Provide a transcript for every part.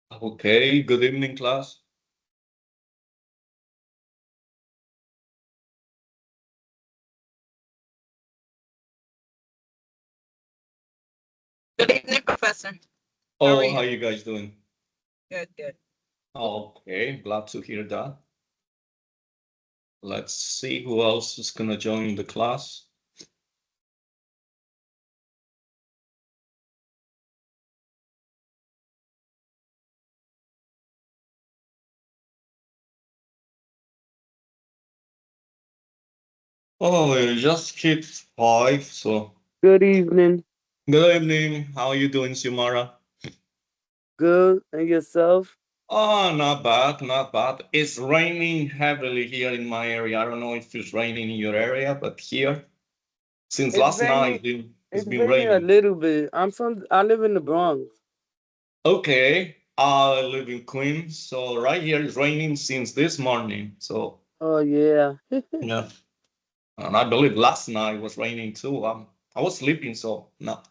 Okay, good evening, class. Good evening, Professor. How are Oh, how you? you guys doing? Good, good. Okay, glad to hear that. Let's see who else is gonna join the class. Oh, it just hit 5, so Good evening. good evening. How you doing, Xiomara? Good. And yourself? Oh, not bad, not bad. It's raining heavily here in my area. I don't know if it's raining in your area, but here, since It's last night, raining. it's It's been raining a raining. little bit. I live in the Bronx. Okay, I live in Queens, so right here it's raining since this morning. So Oh yeah. yeah, and I believe last night was raining too. I was sleeping, so not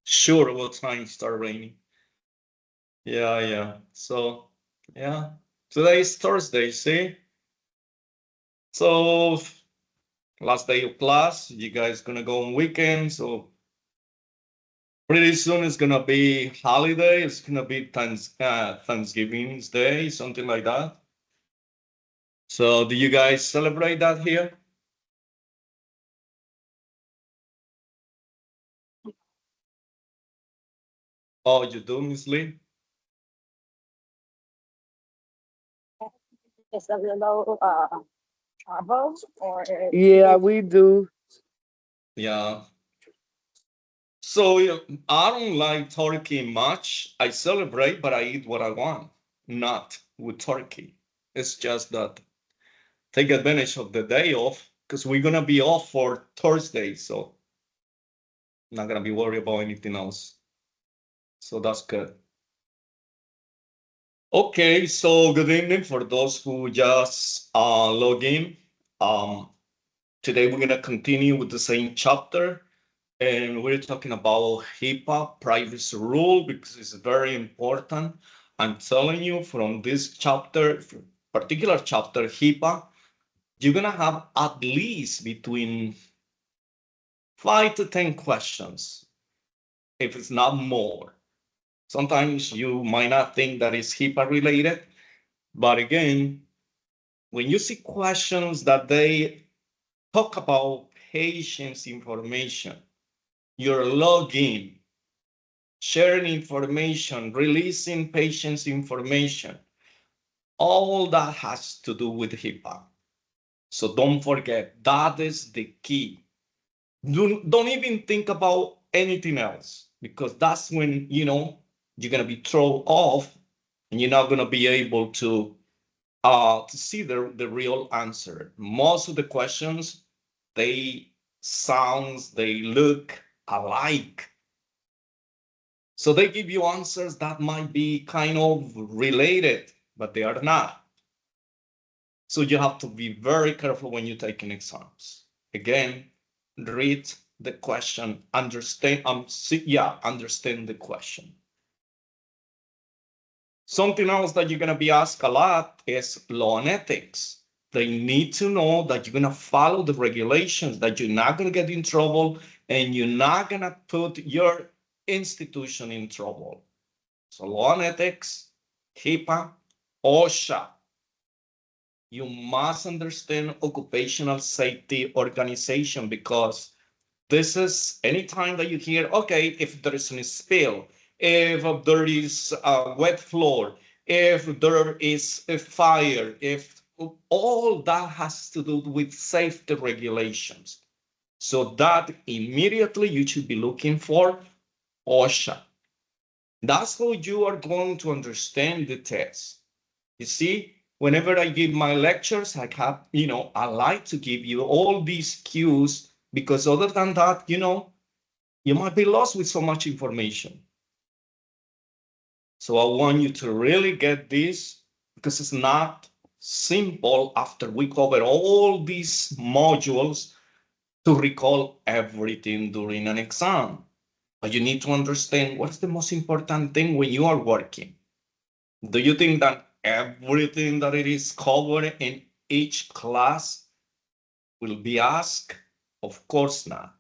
sure what time it started raining. Yeah, yeah. So yeah, today is Thursday. See, so last day of class. You guys gonna go on weekend, so pretty soon it's gonna be holiday. It's gonna be Thanksgiving's Day, something like that. So do you guys celebrate that here? Oh, you do, Miss Lee? It's a little trouble or Yeah, we do. Yeah. So yeah, I don't like turkey much. I celebrate, but I eat what I want, not with turkey. It's just that take advantage of the day off because we're gonna be off for Thursday, so I'm not gonna be worried about anything else. So that's good. Okay, so good evening for those who just log in. Um, Today we're gonna continue with the same chapter. And we're talking about HIPAA privacy rule because it's very important. I'm telling you from this chapter, particular chapter, HIPAA, you're gonna have at least between 5 to 10 questions, if it's not more. Sometimes you might not think that it's HIPAA related, but again, when you see questions that they talk about patient's information, your login, sharing information, releasing patients' information, all that has to do with HIPAA. So don't forget, that is the key. Don't even think about anything else because that's when, you're going to be thrown off and you're not going to be able to see the real answer. Most of the questions, they look alike. So they give you answers that might be kind of related, but they are not. So you have to be very careful when you're taking exams. Again, read the question, understand the question. Something else that you're gonna be asked a lot is law and ethics. They need to know that you're gonna follow the regulations, that you're not gonna get in trouble, and you're not gonna put your institution in trouble. So law and ethics, HIPAA, OSHA. You must understand occupational safety organization because this is anytime that you hear, okay, if there is a spill, if there is a wet floor, if there is a fire, if all that has to do with safety regulations. So that immediately you should be looking for OSHA. That's how you are going to understand the test. You see, whenever I give my lectures, I like to give you all these cues because other than that, you might be lost with so much information. So I want you to really get this because it's not simple after we cover all these modules to recall everything during an exam. But you need to understand what's the most important thing when you are working. Do you think that everything that it is covered in each class will be asked? Of course not.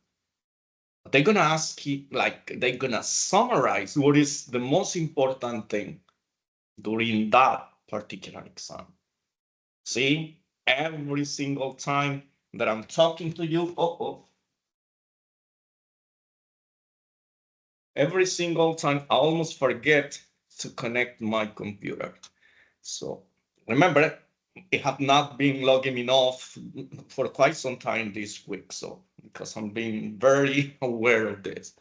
They're gonna ask you, like, they're gonna summarize what is the most important thing during that particular exam. See, every single time that I'm talking to you, every single time I almost forget to connect my computer. So remember, I have not been logging in off for quite some time this week. So because I'm being very aware of this.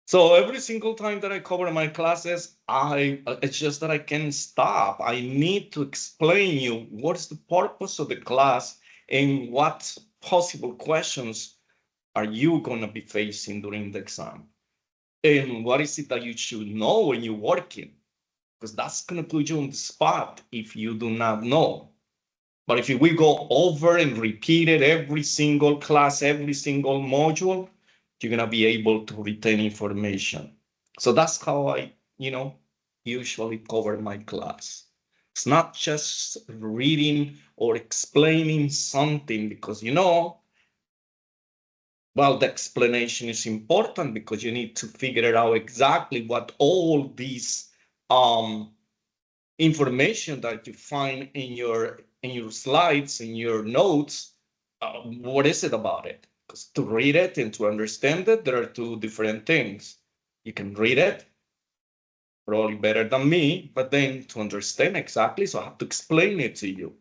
So every single time that I cover my classes, it's just that I can't stop. I need to explain you what's the purpose of the class and what possible questions are you going to be facing during the exam. And what is it that you should know when you're working? Because that's going to put you on the spot if you do not know. But if we go over and repeat it every single class, every single module, you're going to be able to retain information. So that's how I, usually cover my class. It's not just reading or explaining something because, well, the explanation is important because you need to figure out exactly what all these information that you find in your slides, in your notes, what is it about it? Because to read it and to understand it, there are two different things. You can read it, probably better than me, but then to understand exactly, so I have to explain it to you.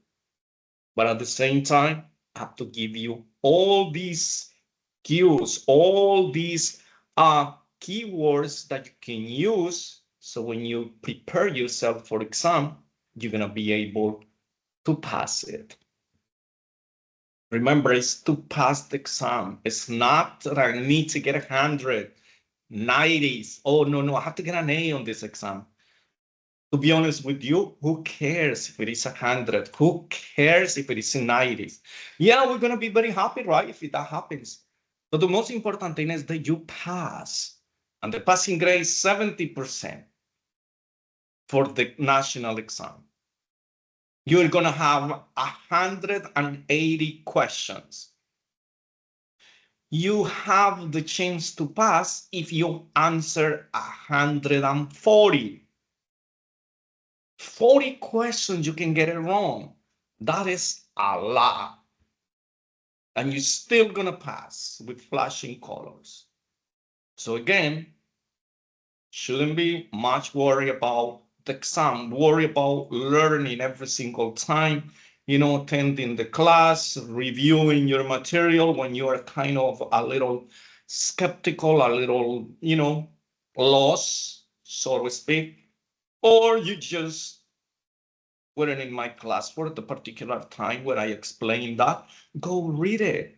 But at the same time, I have to give you all these cues, all these keywords that you can use. So when you prepare yourself for exam, you're gonna be able to pass it. Remember, it's to pass the exam. It's not that I need to get 100, 90s. Oh, no, I have to get an A on this exam. To be honest with you, who cares if it is 100? Who cares if it is 90s? Yeah, we're gonna be very happy, right, if that happens. But the most important thing is that you pass. And the passing grade is 70% for the national exam. You're gonna have 180 questions. You have the chance to pass if you answer 140. 40 questions you can get it wrong. That is a lot. And you're still gonna pass with flashing colors. So again, shouldn't be much worry about the exam, worry about learning every single time, attending the class, reviewing your material when you are kind of a little skeptical, a little, lost, so to speak, or you just weren't in my class for the particular time where I explained that, go read it.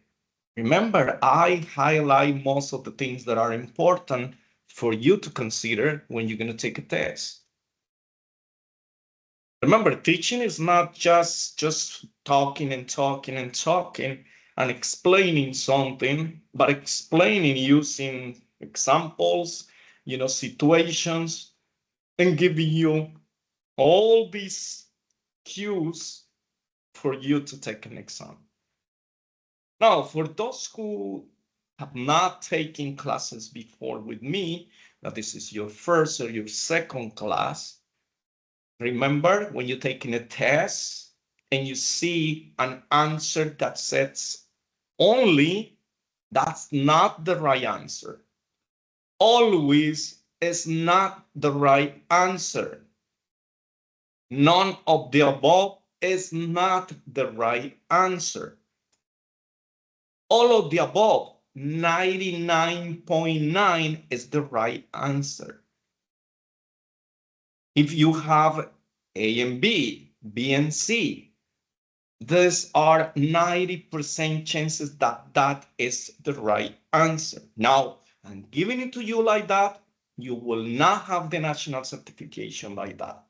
Remember, I highlight most of the things that are important for you to consider when you're going to take a test. Remember, teaching is not just talking and talking and talking and explaining something, but explaining using examples, situations, and giving you all these cues for you to take an exam. Now, for those who have not taken classes before with me, that this is your first or your second class, remember when you're taking a test and you see an answer that says only, that's not the right answer. Always is not the right answer. None of the above is not the right answer. All of the above, 99.9 is the right answer. If you have A and B, B and C, these are 90% chances that that is the right answer. Now, I'm giving it to you like that, you will not have the national certification like that.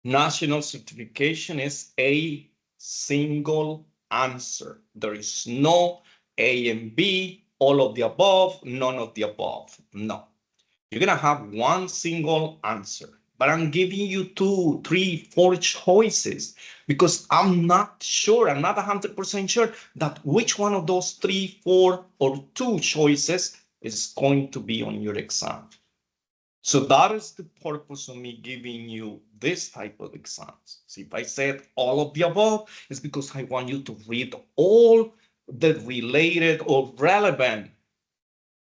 National certification is a single answer. There is no A and B, all of the above, none of the above. No. You're gonna have one single answer, but I'm giving you 2, 3, 4 choices because I'm not sure, I'm not 100% sure that which one of those 3, 4, or 2 choices is going to be on your exam. So that is the purpose of me giving you this type of exams. So if I said all of the above, it's because I want you to read all the related or relevant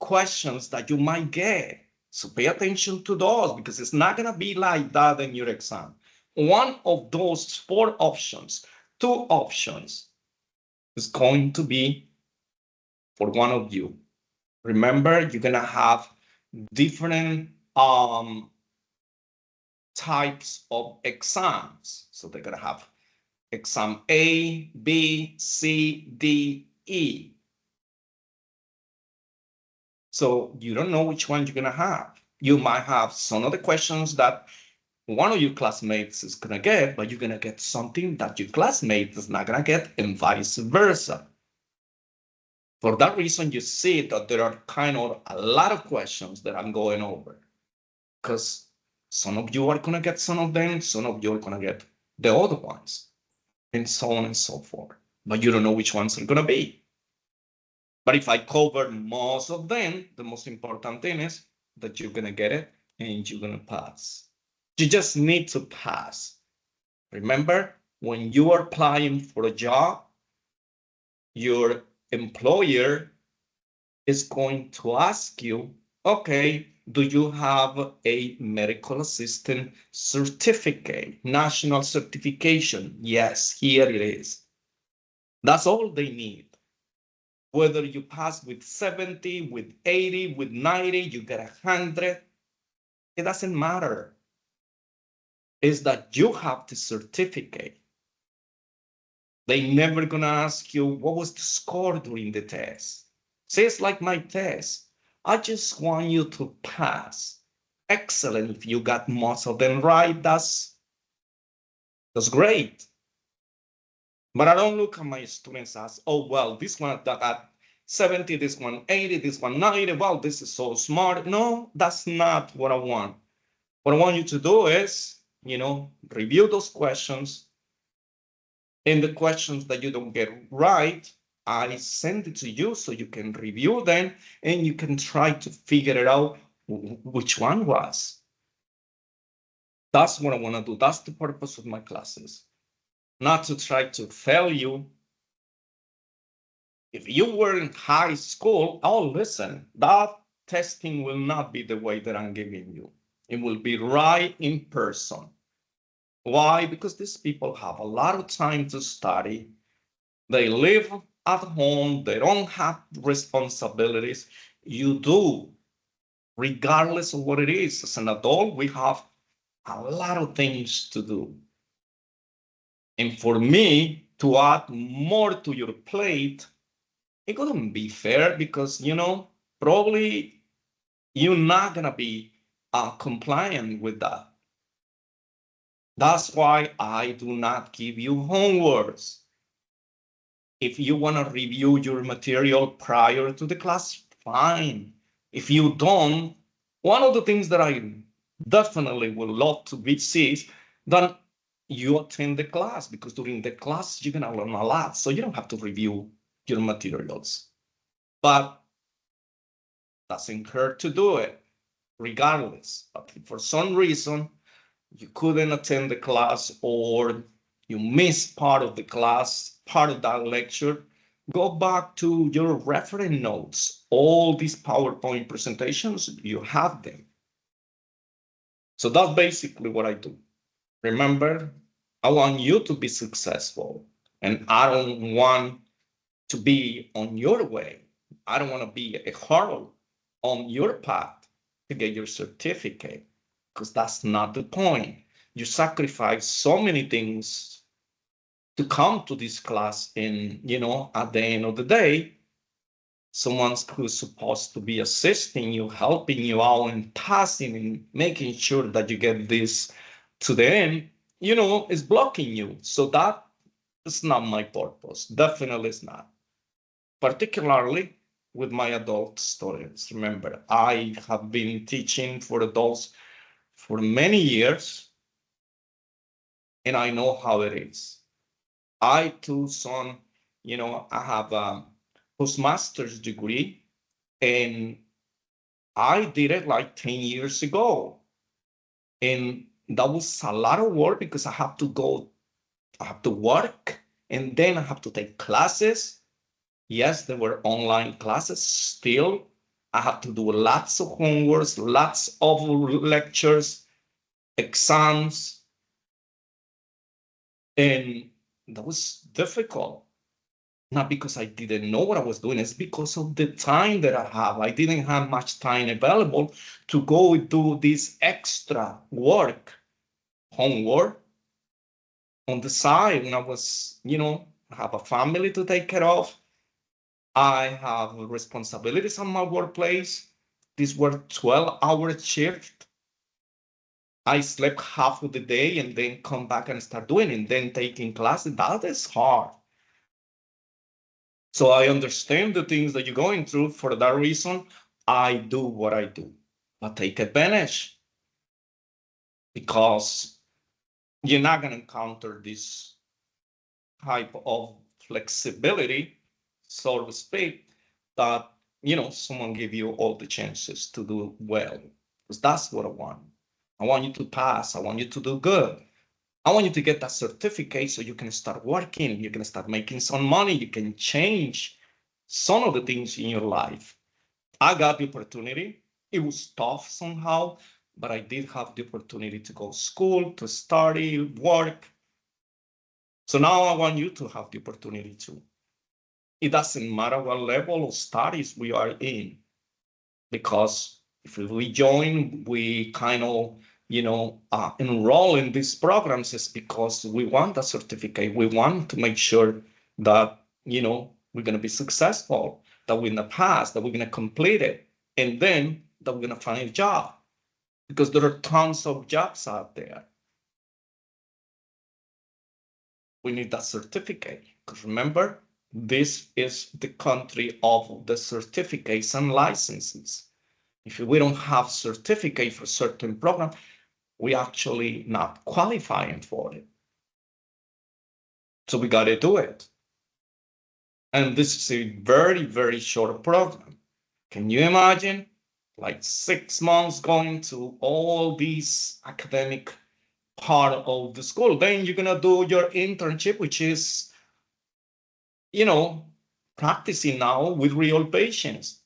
questions that you might get. So pay attention to those because it's not going to be like that in your exam. One of those 4 options, 2 options is going to be for one of you. Remember, you're going to have different types of exams. So they're going to have exam A, B, C, D, E. So you don't know which one you're going to have. You might have some of the questions that one of your classmates is going to get, but you're going to get something that your classmate is not going to get, and vice versa. For that reason, you see that there are kind of a lot of questions that I'm going over because some of you are going to get some of them, some of you are going to get the other ones, and so on and so forth. But you don't know which ones are going to be. But if I cover most of them, the most important thing is that you're going to get it and you're going to pass. You just need to pass. Remember, when you are applying for a job, your employer is going to ask you, okay, do you have a medical assistant certificate, national certification? Yes, here it is. That's all they need. Whether you pass with 70, with 80, with 90, you get 100, it doesn't matter. It's that you have the certificate. They never gonna ask you what was the score during the test. Say it's like my test. I just want you to pass. Excellent. If you got most of them right, that's great. But I don't look at my students as, oh, well, this one that got 70, this one 80, this one 90. Well, this is so smart. No, that's not what I want. What I want you to do is, review those questions. And the questions that you don't get right, I send it to you so you can review them and you can try to figure it out which one was. That's what I want to do. That's the purpose of my classes. Not to try to fail you. If you were in high school, oh, listen, that testing will not be the way that I'm giving you. It will be right in person. Why? Because these people have a lot of time to study. They live at home. They don't have responsibilities. You do, regardless of what it is. As an adult, we have a lot of things to do. And for me to add more to your plate, it wouldn't be fair because, probably you're not going to be compliant with that. That's why I do not give you homeworks. If you want to review your material prior to the class, fine. If you don't, one of the things that I definitely would love to see is that you attend the class, because during the class, you're going to learn a lot. So you don't have to review your materials. But doesn't hurt to do it, regardless. But if for some reason you couldn't attend the class or you missed part of the class, part of that lecture, go back to your reference notes. All these PowerPoint presentations, you have them. So that's basically what I do. Remember, I want you to be successful, and I don't want to be on your way. I don't want to be a hurdle on your path to get your certificate, because that's not the point. You sacrifice so many things to come to this class, and at the end of the day, someone who's supposed to be assisting you, helping you out, and passing and making sure that you get this to the end, is blocking you. So that is not my purpose. Definitely is not. Particularly with my adult students. Remember, I have been teaching for adults for many years, and I know how it is. I too, son, I have a postmaster's degree, and I did it like 10 years ago. And that was a lot of work because I have to work, and then I have to take classes. Yes, there were online classes still. I have to do lots of homework, lots of lectures, exams, and that was difficult. Not because I didn't know what I was doing, it's because of the time that I have. I didn't have much time available to go do this extra work, homework on the side when I was, I have a family to take care of. I have responsibilities on my workplace. These were 12-hour shifts. I slept half of the day and then come back and start doing it, and then taking classes. That is hard. So I understand the things that you're going through. For that reason, I do what I do. But take advantage, because you're not going to encounter this type of flexibility, so to speak, that someone give you all the chances to do well. Because that's what I want. I want you to pass. I want you to do good. I want you to get that certificate so you can start working, you can start making some money, you can change some of the things in your life. I got the opportunity. It was tough somehow, but I did have the opportunity to go to school, to study, work. So now I want you to have the opportunity to. It doesn't matter what level of studies we are in, because if we join, we kind of, enroll in these programs is because we want a certificate. We want to make sure that, we're going to be successful, that we're in the past, that we're going to complete it, and then that we're going to find a job, because there are tons of jobs out there. We need that certificate, because remember, this is the country of the certificates and licenses. If we don't have certificate for certain program, we actually not qualifying for it. So we got to do it. And this is a very, very short program. Can you imagine? Like 6 months going to all these academic part of the school. Then you're going to do your internship, which is, practicing now with real patients.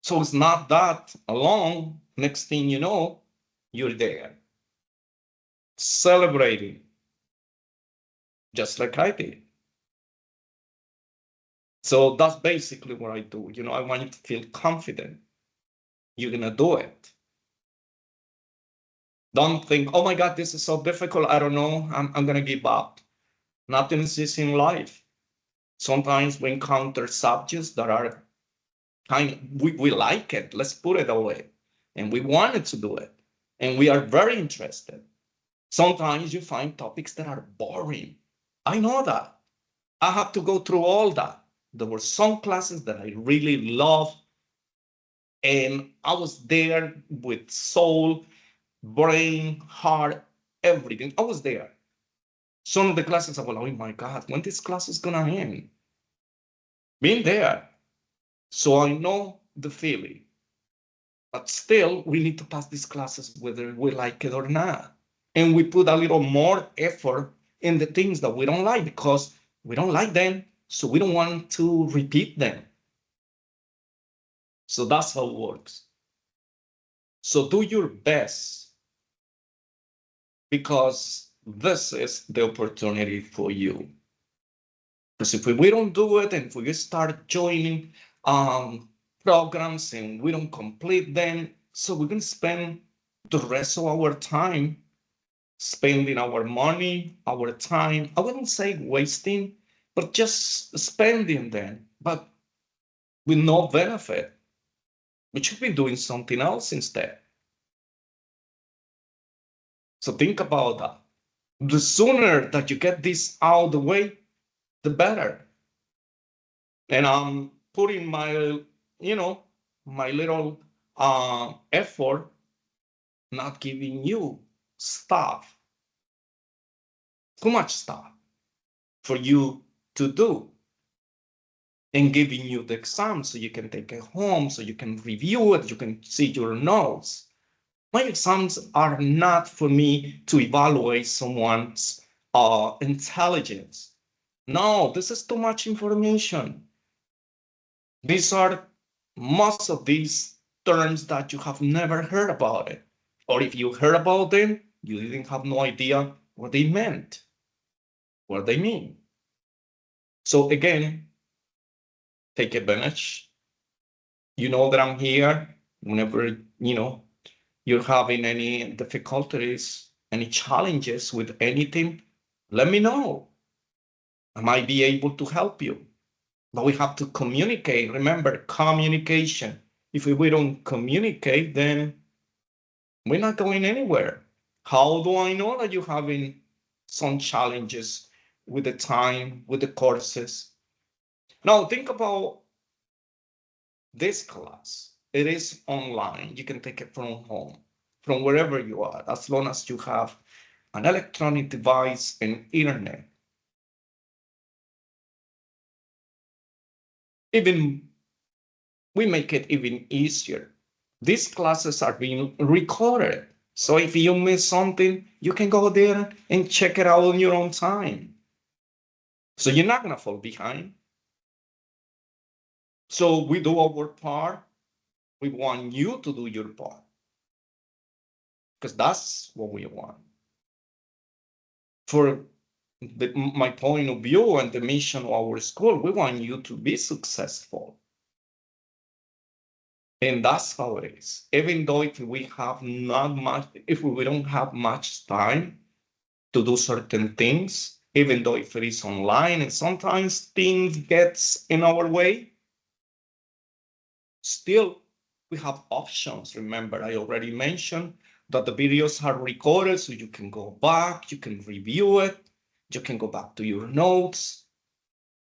So it's not that long. Next thing you know, you're there celebrating, just like I did. So that's basically what I do. I want you to feel confident. You're going to do it. Don't think, oh my God, this is so difficult. I don't know. I'm going to give up. Nothing is easy in life. Sometimes we encounter subjects that are we like it. Let's put it away. And we wanted to do it. And we are very interested. Sometimes you find topics that are boring. I know that. I have to go through all that. There were some classes that I really loved, and I was there with soul, brain, heart, everything. I was there. Some of the classes I was like, oh my God, when this class is gonna end? Been there. So I know the feeling. But still, we need to pass these classes whether we like it or not. And we put a little more effort in the things that we don't like because we don't like them, so we don't want to repeat them. So that's how it works. So do your best, because this is the opportunity for you. Because if we don't do it, and if we start joining programs and we don't complete them, so we're going to spend the rest of our time spending our money, our time. I wouldn't say wasting, but just spending them, but with no benefit. We should be doing something else instead. So think about that. The sooner that you get this out of the way, the better. And putting my, my little effort, not giving you stuff, too much stuff for you to do, and giving you the exam so you can take it home, so you can review it, you can see your notes. My exams are not for me to evaluate someone's intelligence. No, this is too much information. These are most of these terms that you have never heard about it. Or if you heard about them, you didn't have no idea what they meant, what they mean. So again, take advantage. You know that I'm here whenever, you're having any difficulties, any challenges with anything, let me know. I might be able to help you. But we have to communicate. Remember, communication. If we don't communicate, then we're not going anywhere. How do I know that you're having some challenges with the time, with the courses? Now, think about this class. It is online. You can take it from home, from wherever you are, as long as you have an electronic device and internet. Even we make it even easier. These classes are being recorded. So if you miss something, you can go there and check it out on your own time. So you're not going to fall behind. So we do our part. We want you to do your part, because that's what we want. For my point of view and the mission of our school, we want you to be successful. And that's how it is. Even though if we have not much, if we don't have much time to do certain things, even though if it is online and sometimes things gets in our way, still we have options. Remember, I already mentioned that the videos are recorded, so you can go back, you can review it, you can go back to your notes,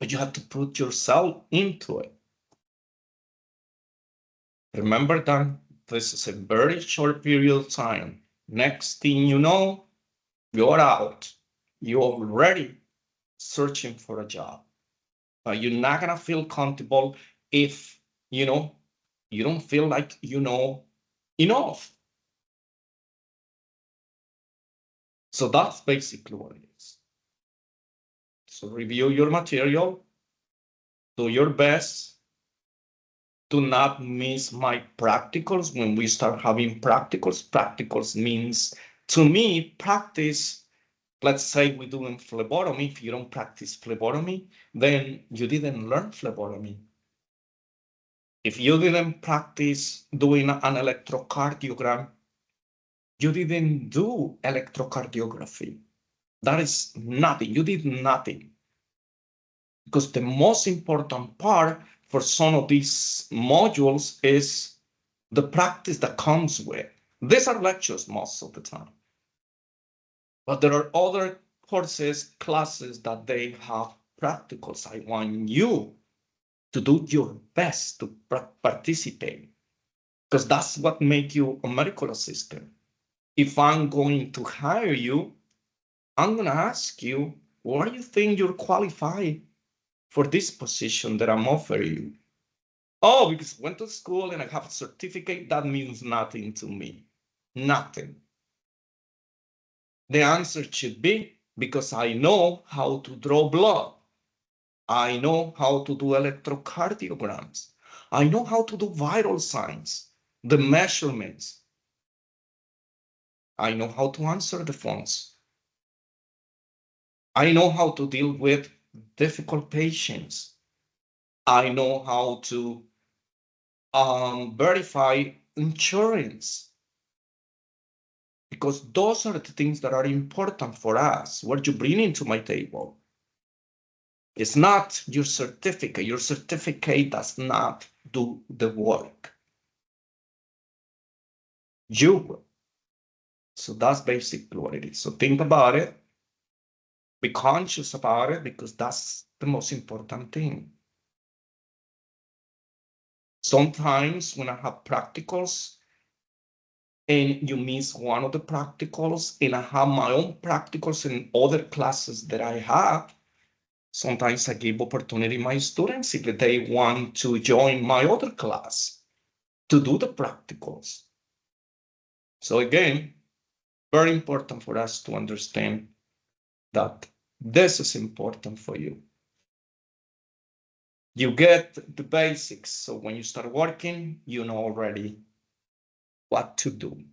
but you have to put yourself into it. Remember that this is a very short period of time. Next thing you know, you're out. You're already searching for a job. You're not gonna feel comfortable if you don't feel like you know enough. So that's basically what it is. So review your material, do your best, do not miss my practicals. When we start having practicals means, to me, practice. Let's say we're doing phlebotomy. If you don't practice phlebotomy, then you didn't learn phlebotomy. If you didn't practice doing an electrocardiogram, you didn't do electrocardiography. That is nothing. You did nothing. Because the most important part for some of these modules is the practice that comes with. These are lectures most of the time. But there are other courses, classes that they have practicals. I want you to do your best to participate, because that's what makes you a medical assistant. If I'm going to hire you, I'm going to ask you, why do you think you're qualified for this position that I'm offering you? Oh, because I went to school and I have a certificate. That means nothing to me. Nothing. The answer should be, because I know how to draw blood. I know how to do electrocardiograms. I know how to do vital signs, the measurements. I know how to answer the phones. I know how to deal with difficult patients. I know how to verify insurance, because those are the things that are important for us. What you bring into my table. It's not your certificate. Your certificate does not do the work. You will. So that's basically what it is. So think about it. Be conscious about it, because that's the most important thing. Sometimes when I have practicals and you miss one of the practicals, and I have my own practicals in other classes that I have, sometimes I give opportunity to my students if they want to join my other class to do the practicals. So again, very important for us to understand that this is important for you. You get the basics. So when you start working, you know already what to do,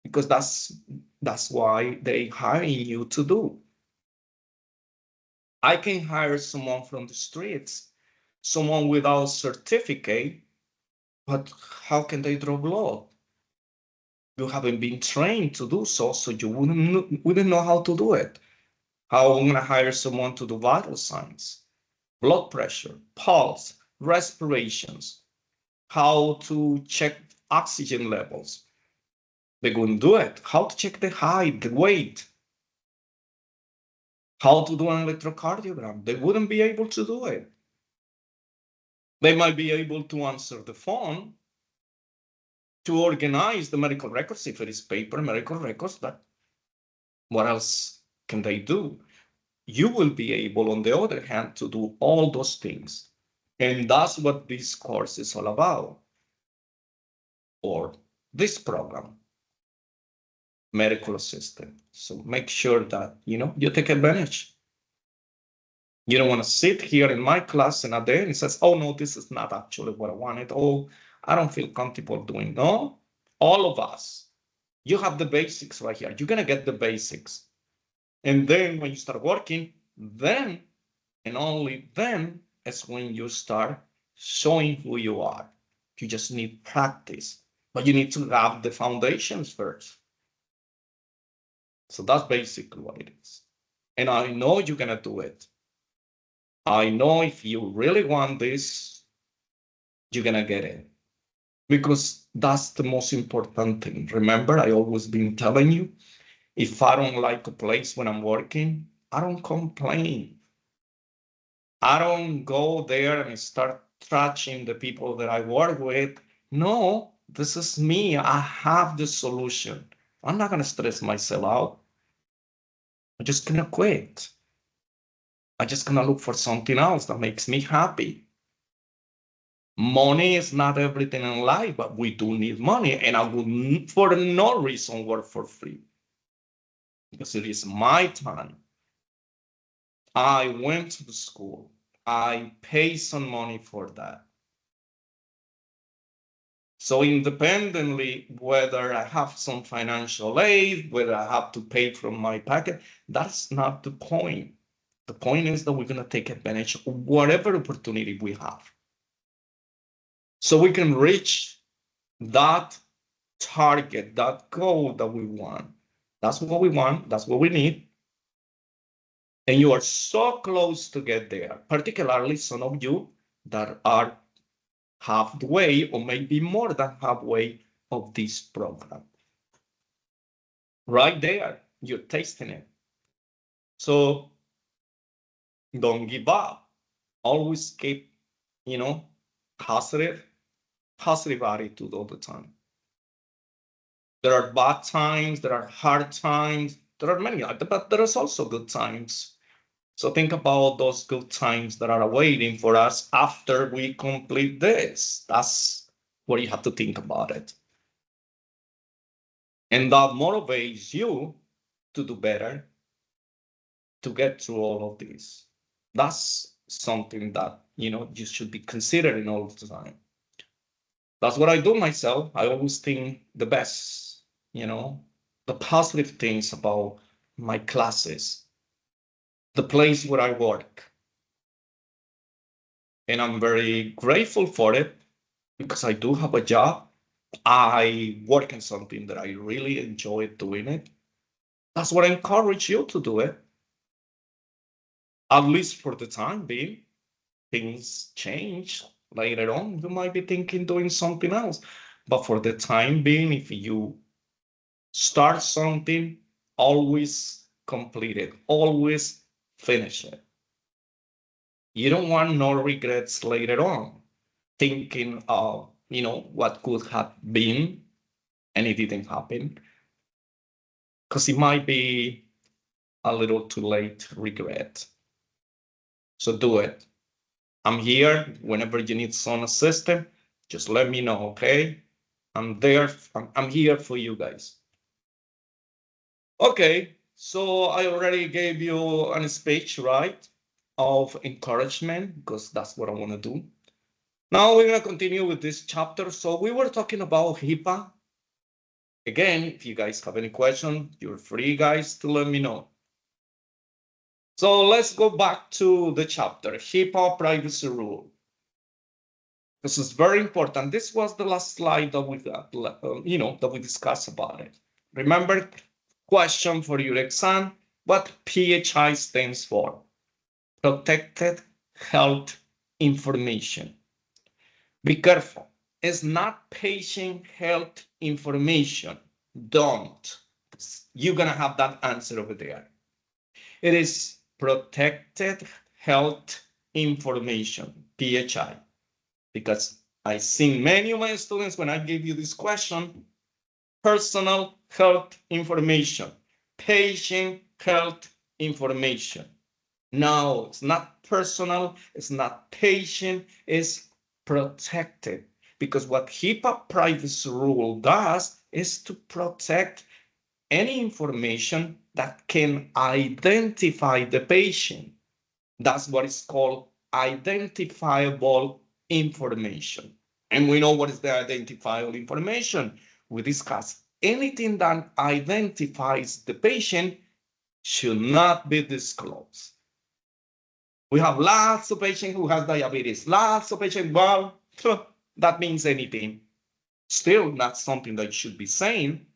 because that's why they hiring you to do. I can hire someone from the streets, someone without certificate, but how can they draw blood? You haven't been trained to do so, so you wouldn't know how to do it. How am I gonna hire someone to do vital signs, blood pressure, pulse, respirations, how to check oxygen levels? They wouldn't do it. How to check the height, the weight, how to do an electrocardiogram? They wouldn't be able to do it. They might be able to answer the phone, to organize the medical records if it is paper medical records, but what else can they do? You will be able, on the other hand, to do all those things. And that's what this course is all about, or this program, medical assistant. So make sure that, you take advantage. You don't want to sit here in my class and at the end it says, oh no, this is not actually what I wanted. Oh, I don't feel comfortable doing. No, all of us, you have the basics right here. You're going to get the basics. And then when you start working, then and only then is when you start showing who you are. You just need practice, but you need to have the foundations first. So that's basically what it is. And I know you're going to do it. I know if you really want this, you're going to get it. Because that's the most important thing. Remember, I always been telling you, if I don't like a place when I'm working, I don't complain. I don't go there and start trashing the people that I work with. No, this is me. I have the solution. I'm not going to stress myself out. I'm just going to quit. I'm just going to look for something else that makes me happy. Money is not everything in life, but we do need money. And I would, for no reason, work for free. Because it is my time. I went to the school. I pay some money for that. So independently, whether I have some financial aid, whether I have to pay from my pocket, that's not the point. The point is that we're going to take advantage of whatever opportunity we have. So we can reach that target, that goal that we want. That's what we want. That's what we need. And you are so close to get there, particularly some of you that are halfway or maybe more than halfway of this program. Right there, you're tasting it. So don't give up. Always keep, positive attitude all the time. There are bad times, there are hard times, there are many, but there is also good times. So think about those good times that are waiting for us after we complete this. That's what you have to think about it. And that motivates you to do better, to get through all of this. That's something that, you should be considering all the time. That's what I do myself. I always think the best, the positive things about my classes, the place where I work. And I'm very grateful for it because I do have a job. I work in something that I really enjoy doing it. That's what I encourage you to do it. At least for the time being. Things change later on. You might be thinking doing something else. But for the time being, if you start something, always complete it, always finish it. You don't want no regrets later on. thinking of, what could have been and it didn't happen. Because it might be a little too late to regret. So do it. I'm here whenever you need some assistance. Just let me know, okay? I'm there. I'm here for you guys. Okay, so I already gave you a speech, right? Of encouragement, because that's what I want to do. Now we're going to continue with this chapter. So we were talking about HIPAA. Again, if you guys have any questions, you're free, guys, to let me know. So let's go back to the chapter, HIPAA privacy rule. This is very important. This was the last slide that we got, that we discussed about it. Remember, question for your exam, what PHI stands for? Protected Health Information. Be careful. It's not patient health information. Don't. You're going to have that answer over there. It is protected health information, PHI. Because I've seen many of my students, when I give you this question, personal health information, patient health information. No, it's not personal, it's not patient, it's protected. Because what HIPAA privacy rule does is to protect any information that can identify the patient. That's what is called identifiable information. And we know what is the identifiable information. We discussed anything that identifies the patient should not be disclosed. We have lots of patients who have diabetes, lots of patients, well, that means anything. Still not something that should be saying,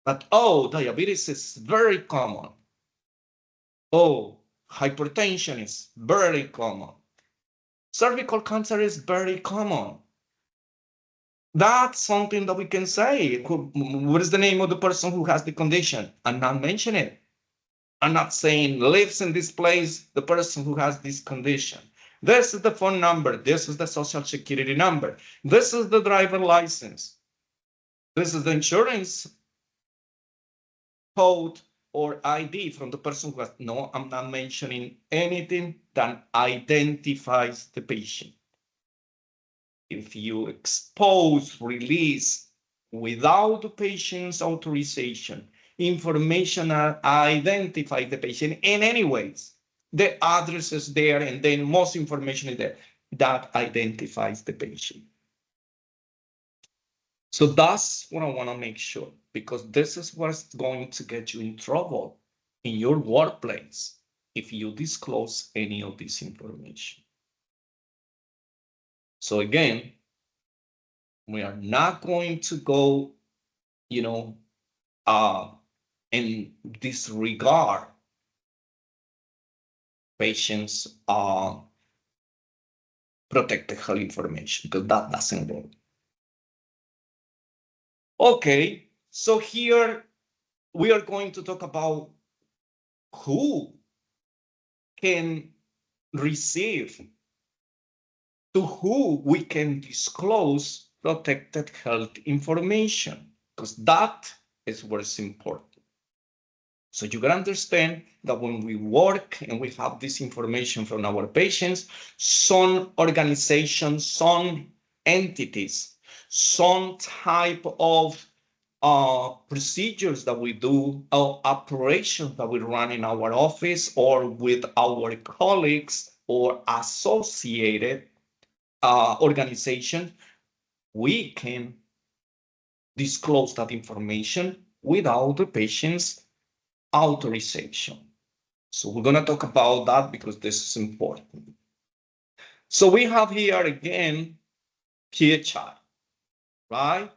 but oh, diabetes is very common. Oh, hypertension is very common. Cervical cancer is very common. That's something that we can say. What is the name of the person who has the condition? I'm not mentioning it. I'm not saying lives in this place, the person who has this condition. This is the phone number. This is the social security number. This is the driver license. This is the insurance code or ID from the person who has. No, I'm not mentioning anything that identifies the patient. If you expose, release without the patient's authorization, information that identify the patient in any ways, the address is there and then most information is there that identifies the patient. So that's what I want to make sure, because this is what's going to get you in trouble in your workplace if you disclose any of this information. So again, we are not going to go, and disregard patients' protected health information, because that doesn't work. Okay, so here we are going to talk about who can receive, to who we can disclose protected health information, because that is what is important. So you can understand that when we work and we have this information from our patients, some organizations, some entities, some type of procedures that we do, or operations that we run in our office or with our colleagues or associated organization, we can disclose that information without the patient's authorization. So we're going to talk about that because this is important. So we have here again PHI, right?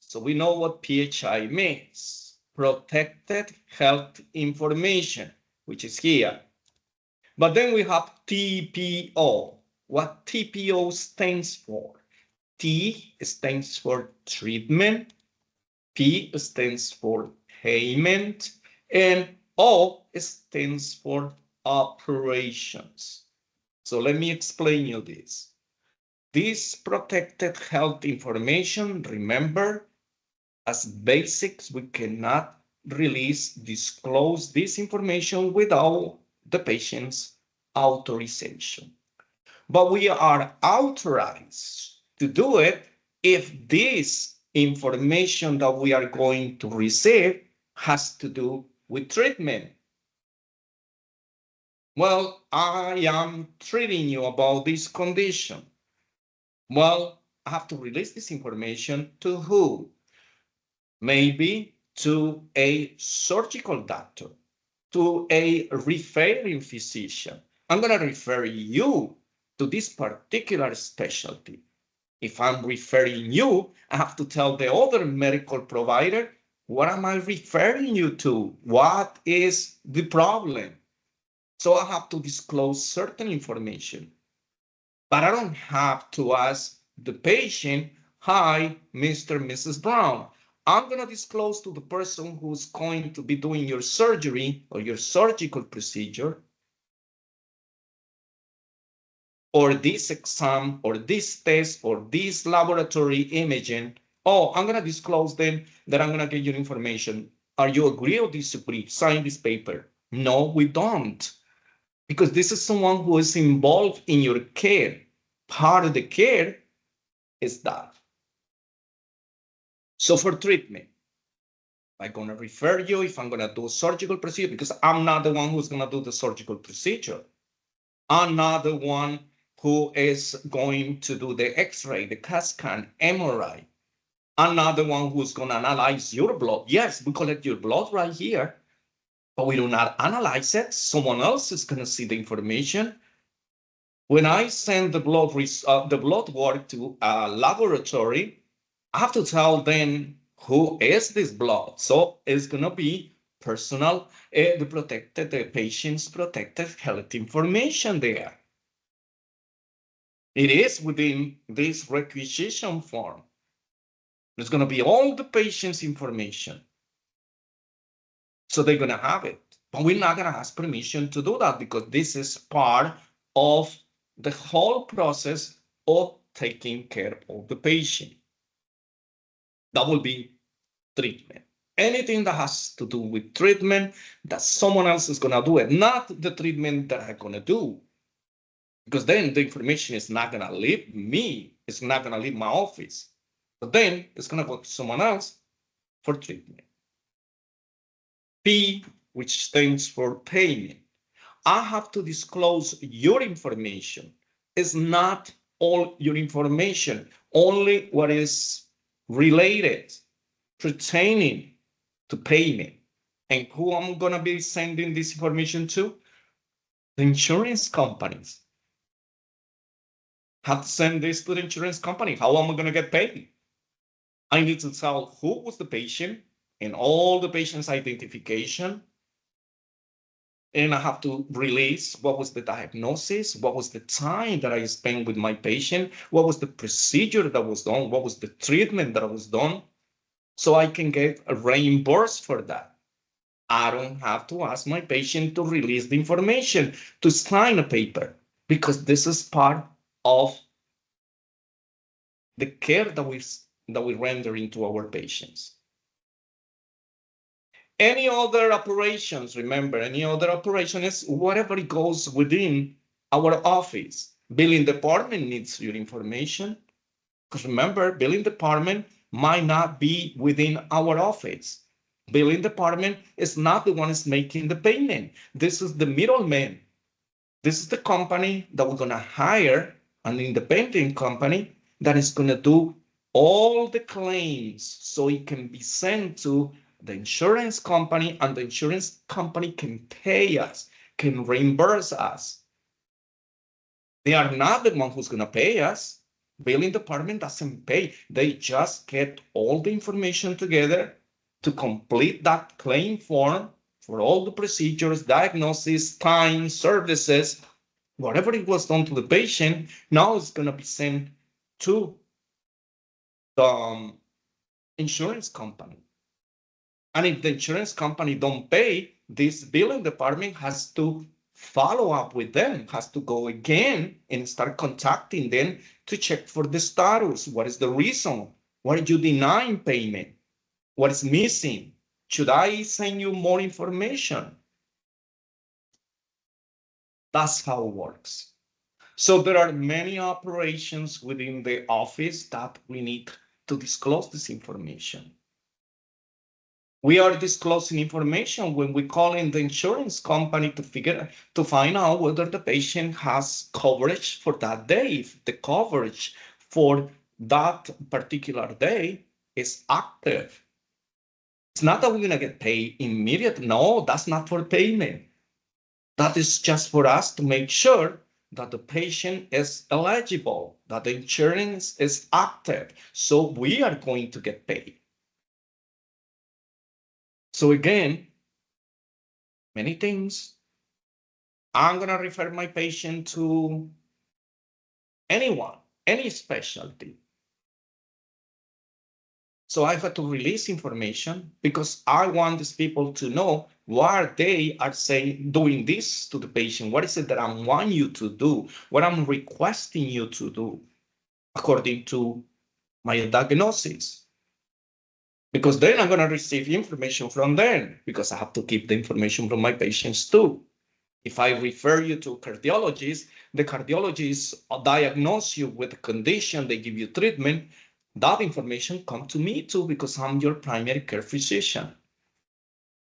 So we know what PHI means, protected health information, which is here. But then we have TPO. What TPO stands for? T stands for treatment, P stands for payment, and O stands for operations. So let me explain you this. This protected health information, remember, as basics, we cannot disclose this information without the patient's authorization. But we are authorized to do it if this information that we are going to receive has to do with treatment. Well, I am treating you about this condition. Well, I have to release this information to who? Maybe to a surgical doctor, to a referring physician. I'm going to refer you to this particular specialty. If I'm referring you, I have to tell the other medical provider, what am I referring you to? What is the problem? So I have to disclose certain information. But I don't have to ask the patient, hi, Mr. and Mrs. Brown. I'm going to disclose to the person who's going to be doing your surgery or your surgical procedure, or this exam, or this test, or this laboratory imaging. Oh, I'm going to disclose them that I'm going to get your information. Are you agree or disagree? Sign this paper. No, we don't. Because this is someone who is involved in your care. Part of the care is that. So for treatment, I'm going to refer you if I'm going to do a surgical procedure, because I'm not the one who's going to do the surgical procedure. I'm not the one who is going to do the X-ray, the CAT scan, MRI. I'm not the one who's going to analyze your blood. Yes, we collect your blood right here, but we do not analyze it. Someone else is going to see the information. When I send the blood work to a laboratory, I have to tell them who is this blood. So it's going to be personal, the patient's protected health information there. It is within this requisition form. There's going to be all the patient's information. So they're going to have it. But we're not going to ask permission to do that, because this is part of the whole process of taking care of the patient. That will be treatment. Anything that has to do with treatment, that someone else is going to do it, not the treatment that I'm going to do. Because then the information is not going to leave me. It's not going to leave my office. But then it's going to go to someone else for treatment. P, which stands for payment. I have to disclose your information. It's not all your information, only what is related, pertaining to payment. And who I'm going to be sending this information to? The insurance companies. Have to send this to the insurance company. How am I going to get paid? I need to tell who was the patient and all the patient's identification. And I have to release what was the diagnosis, what was the time that I spent with my patient, what was the procedure that was done, what was the treatment that was done, so I can get reimbursed for that. I don't have to ask my patient to release the information, to sign a paper, because this is part of the care that we render into our patients. Any other operations, remember, any other operation is whatever goes within our office. Billing department needs your information, because remember, billing department might not be within our office. Billing department is not the one who's making the payment. This is the middleman. This is the company that we're going to hire, an independent company that is going to do all the claims, so it can be sent to the insurance company, and the insurance company can pay us, can reimburse us. They are not the one who's going to pay us. Billing department doesn't pay. They just get all the information together to complete that claim form for all the procedures, diagnosis, time, services, whatever it was done to the patient. Now it's going to be sent to the insurance company. And if the insurance company don't pay, this billing department has to follow up with them, has to go again and start contacting them to check for the status. What is the reason? Why are you denying payment? What is missing? Should I send you more information? That's how it works. So there are many operations within the office that we need to disclose this information. We are disclosing information when we call in the insurance company to find out whether the patient has coverage for that day, if the coverage for that particular day is active. It's not that we're gonna get paid immediately. No, that's not for payment. That is just for us to make sure that the patient is eligible, that the insurance is active, so we are going to get paid. So again, many things. I'm gonna refer my patient to anyone, any specialty. So I have to release information because I want these people to know what they are saying, doing this to the patient. What is it that I want you to do? What I'm requesting you to do according to my diagnosis. Because then I'm gonna receive information from them because I have to keep the information from my patients too. If I refer you to a cardiologist, the cardiologist diagnose you with a condition, they give you treatment, that information comes to me too because I'm your primary care physician.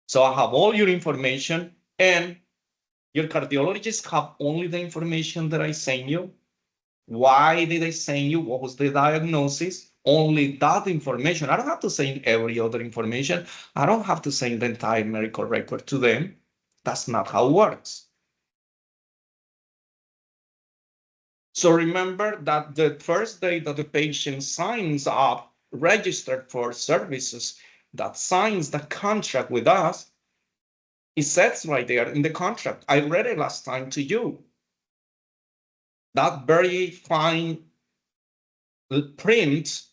So I have all your information and your cardiologists have only the information that I send you. Why did I send you? What was the diagnosis? Only that information. I don't have to send every other information. I don't have to send the entire medical record to them. That's not how it works. So remember that the first day that the patient signs up, registered for services, that signs the contract with us, it says right there in the contract. I read it last time to you. That very fine print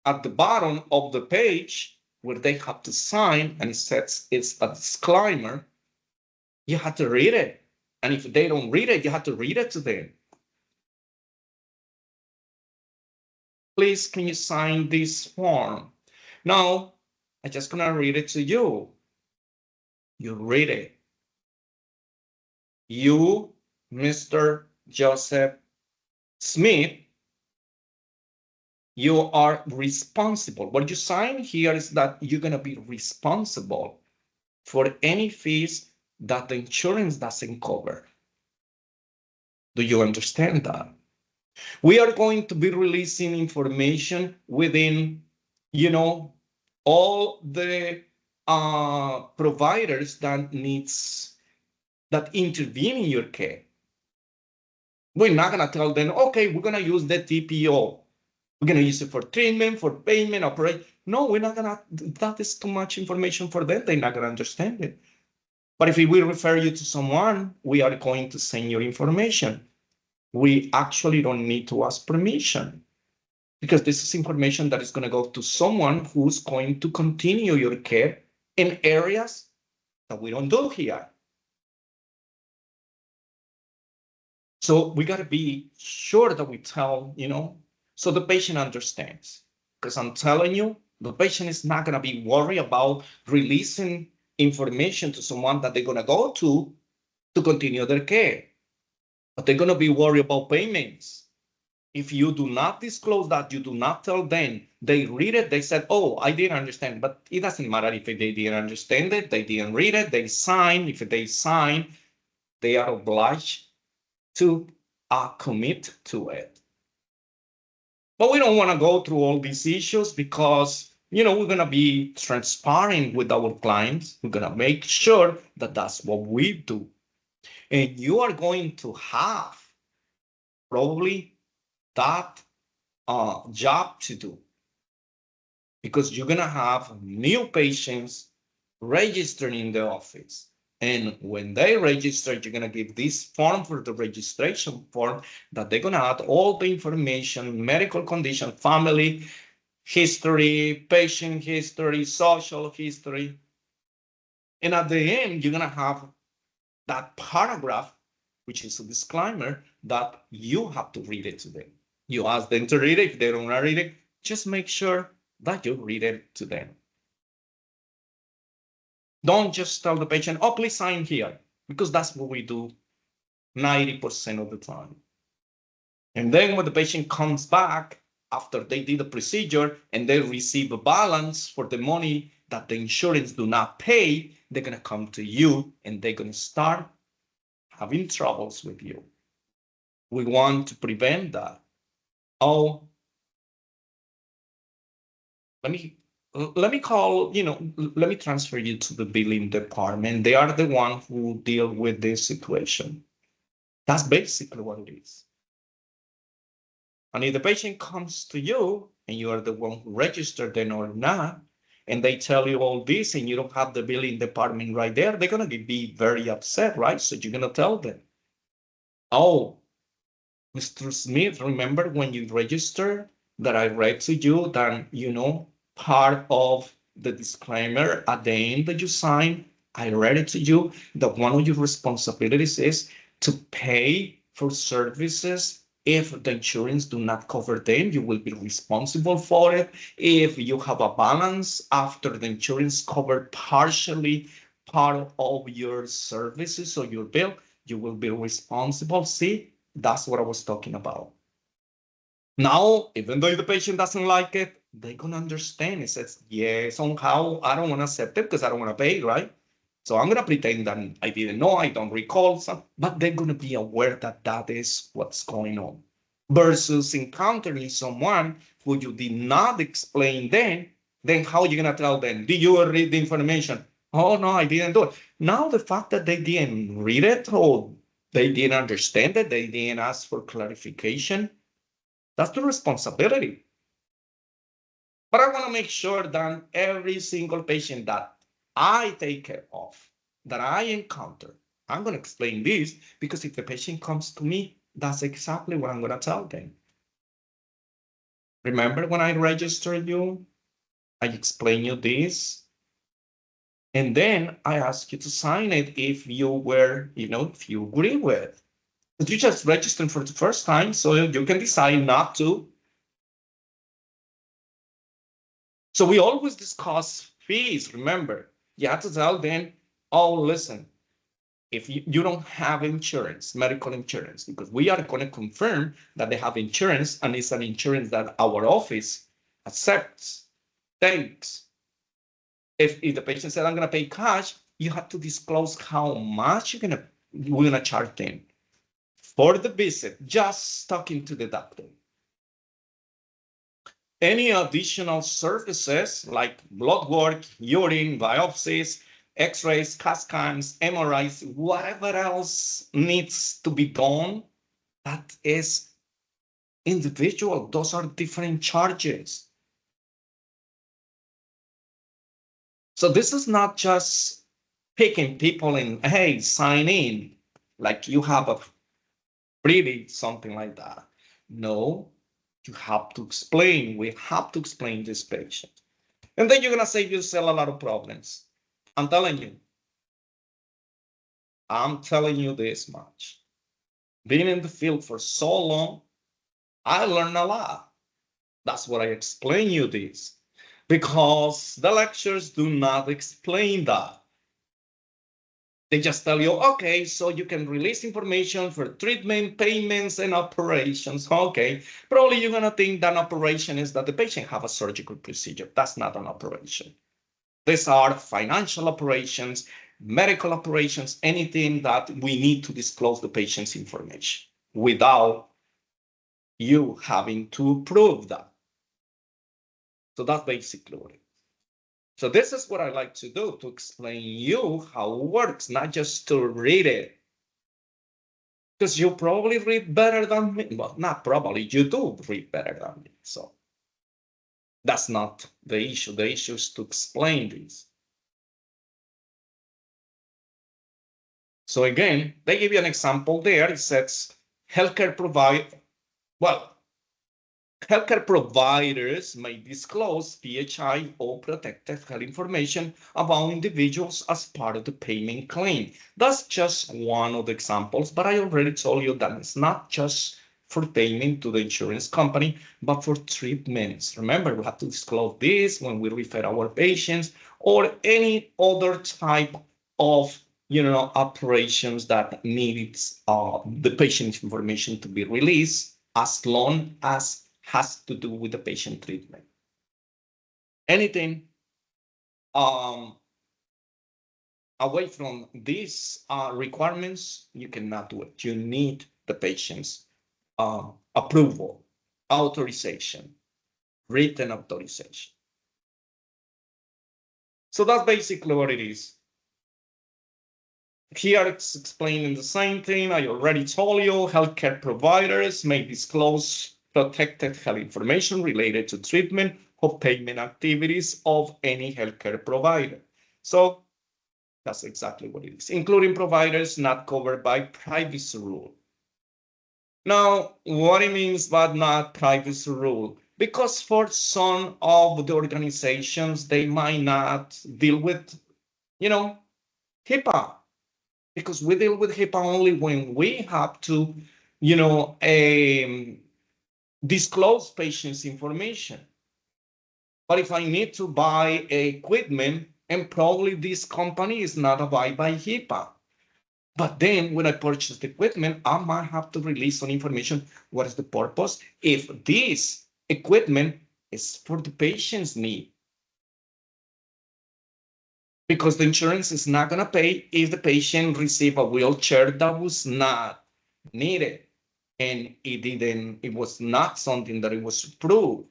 at the bottom of the page where they have to sign, and it says it's a disclaimer. You have to read it. And if they don't read it, you have to read it to them. Please, can you sign this form? Now, I'm just gonna read it to you. You read it. You, Mr. Joseph Smith, you are responsible. What you sign here is that you're gonna be responsible for any fees that the insurance doesn't cover. Do you understand that? We are going to be releasing information within, all the providers that intervene in your care. We're not gonna tell them, okay, we're gonna use the TPO. We're gonna use it for treatment, for payment, operate. No, we're not gonna, that is too much information for them. They're not gonna understand it. But if we refer you to someone, we are going to send your information. We actually don't need to ask permission because this is information that is going to go to someone who's going to continue your care in areas that we don't do here. So we got to be sure that we tell, so the patient understands. Because I'm telling you, the patient is not going to be worried about releasing information to someone that they're going to go to continue their care. But they're going to be worried about payments. If you do not disclose that, you do not tell them, they read it, they said, oh, I didn't understand. But it doesn't matter if they didn't understand it, they didn't read it, they sign. If they sign, they are obliged to commit to it. But we don't want to go through all these issues because, we're going to be transparent with our clients. We're going to make sure that that's what we do. And you are going to have probably that job to do because you're going to have new patients registering in the office. And when they register, you're going to give this form for the registration form that they're going to add all the information, medical condition, family history, patient history, social history. And at the end, you're going to have that paragraph, which is a disclaimer, that you have to read it to them. You ask them to read it. If they don't want to read it, just make sure that you read it to them. Don't just tell the patient, oh, please sign here, because that's what we do 90% of the time. And then when the patient comes back after they did the procedure and they receive a balance for the money that the insurance do not pay, they're going to come to you and they're going to start having troubles with you. We want to prevent that. Oh, let me call, let me transfer you to the billing department. They are the one who deal with this situation. That's basically what it is. And if the patient comes to you and you are the one who registered them or not, and they tell you all this and you don't have the billing department right there, they're going to be very upset, right? So you're going to tell them, oh, Mr. Smith, remember when you registered that I read to you that, part of the disclaimer at the end that you sign, I read it to you that one of your responsibilities is to pay for services. If the insurance do not cover them, you will be responsible for it. If you have a balance after the insurance covered partially part of your services or your bill, you will be responsible. See, that's what I was talking about. Now, even though the patient doesn't like it, they're going to understand. It says, yeah, somehow I don't want to accept it because I don't want to pay, right? So I'm going to pretend that I didn't know, I don't recall, but they're going to be aware that that is what's going on. Versus encountering someone who you did not explain then how are you going to tell them? Did you read the information? Oh, no, I didn't do it. Now, the fact that they didn't read it or they didn't understand it, they didn't ask for clarification, that's the responsibility. But I want to make sure that every single patient that I take care of, that I encounter, I'm going to explain this because if the patient comes to me, that's exactly what I'm going to tell them. Remember when I registered you, I explained you this, and then I ask you to sign it if you were, if you agree with. But you just registered for the first time, so you can decide not to. So we always discuss fees. Remember, you have to tell them, oh, listen, if you don't have insurance, medical insurance, because we are going to confirm that they have insurance and it's an insurance that our office accepts, takes. If the patient said, I'm going to pay cash, you have to disclose how much we're going to charge them for the visit, just talking to the doctor. Any additional services like blood work, urine, biopsies, x-rays, CAT scans, MRIs, whatever else needs to be done, that is individual. Those are different charges. So this is not just picking people in, hey, sign in, like you have a pretty something like that. No, you have to explain. We have to explain this patient. And then you're going to save yourself a lot of problems. I'm telling you this much. Being in the field for so long, I learned a lot. That's what I explain you this. Because the lectures do not explain that. They just tell you, okay, so you can release information for treatment, payments, and operations. Okay, probably you're going to think that an operation is that the patient have a surgical procedure. That's not an operation. These are financial operations, medical operations, anything that we need to disclose the patient's information without you having to prove that. So that's basically what it is. So this is what I like to do, to explain you how it works, not just to read it. Because you probably read better than me. Well, not probably, you do read better than me. So that's not the issue. The issue is to explain this. So again, they give you an example there. It says healthcare provider. Well, Healthcare providers may disclose PHI or protected health information about individuals as part of the payment claim. That's just one of the examples, but I already told you that it's not just for payment to the insurance company, but for treatments. Remember, we have to disclose this when we refer our patients or any other type of operations that needs the patient's information to be released, as long as has to do with the patient treatment. Anything away from these requirements, you cannot do it. You need the patient's approval, authorization, written authorization. So that's basically what it is. Here it's explaining the same thing. I already told you, healthcare providers may disclose protected health information related to treatment or payment activities of any healthcare provider. So that's exactly what it is, including providers not covered by privacy rule. Now, what it means by not privacy rule? Because for some of the organizations, they might not deal with, HIPAA. Because we deal with HIPAA only when we have to, disclose patients' information. But if I need to buy equipment, and probably this company is not abide by HIPAA. But then when I purchase the equipment, I might have to release some information. What is the purpose? If this equipment is for the patient's need. Because the insurance is not going to pay if the patient receive a wheelchair that was not needed and it was not something that it was approved.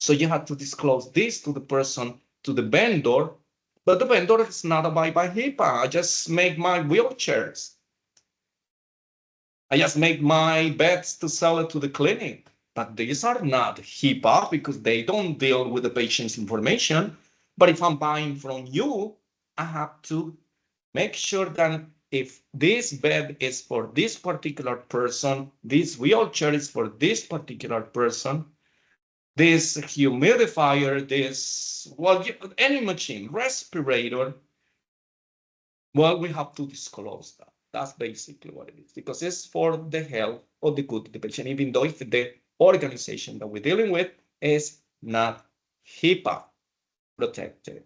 So you have to disclose this to the person, to the vendor, but the vendor is not abide by HIPAA. I just make my wheelchairs. I just make my beds to sell it to the clinic. But these are not HIPAA because they don't deal with the patient's information. But if I'm buying from you, I have to make sure that if this bed is for this particular person, this wheelchair is for this particular person, this humidifier, any machine, respirator, well, we have to disclose that. That's basically what it is, because it's for the health or the good of the patient, even though if the organization that we're dealing with is not HIPAA protected.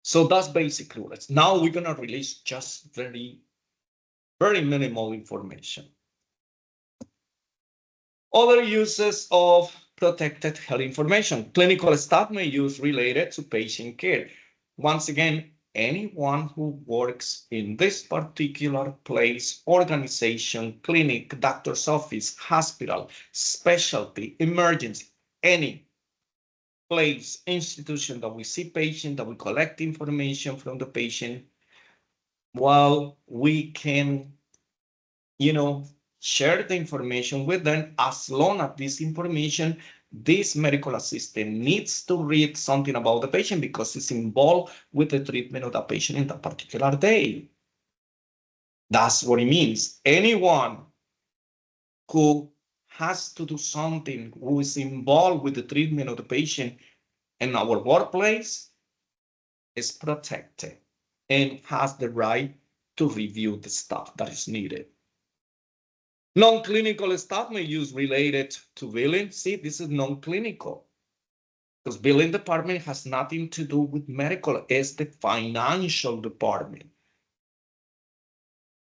So that's basically what it is. Now we're going to release just very, very minimal information. Other uses of protected health information. Clinical staff may use related to patient care. Once again, anyone who works in this particular place, organization, clinic, doctor's office, hospital, specialty, emergency, any place, institution that we see patient, that we collect information from the patient, while we can, share the information with them, as long as this information, this medical assistant needs to read something about the patient because it's involved with the treatment of the patient in that particular day. That's what it means. Anyone who has to do something, who is involved with the treatment of the patient in our workplace, is protected and has the right to review the stuff that is needed. Non-clinical staff may use related to billing. See, this is non-clinical because billing department has nothing to do with medical. It's the financial department.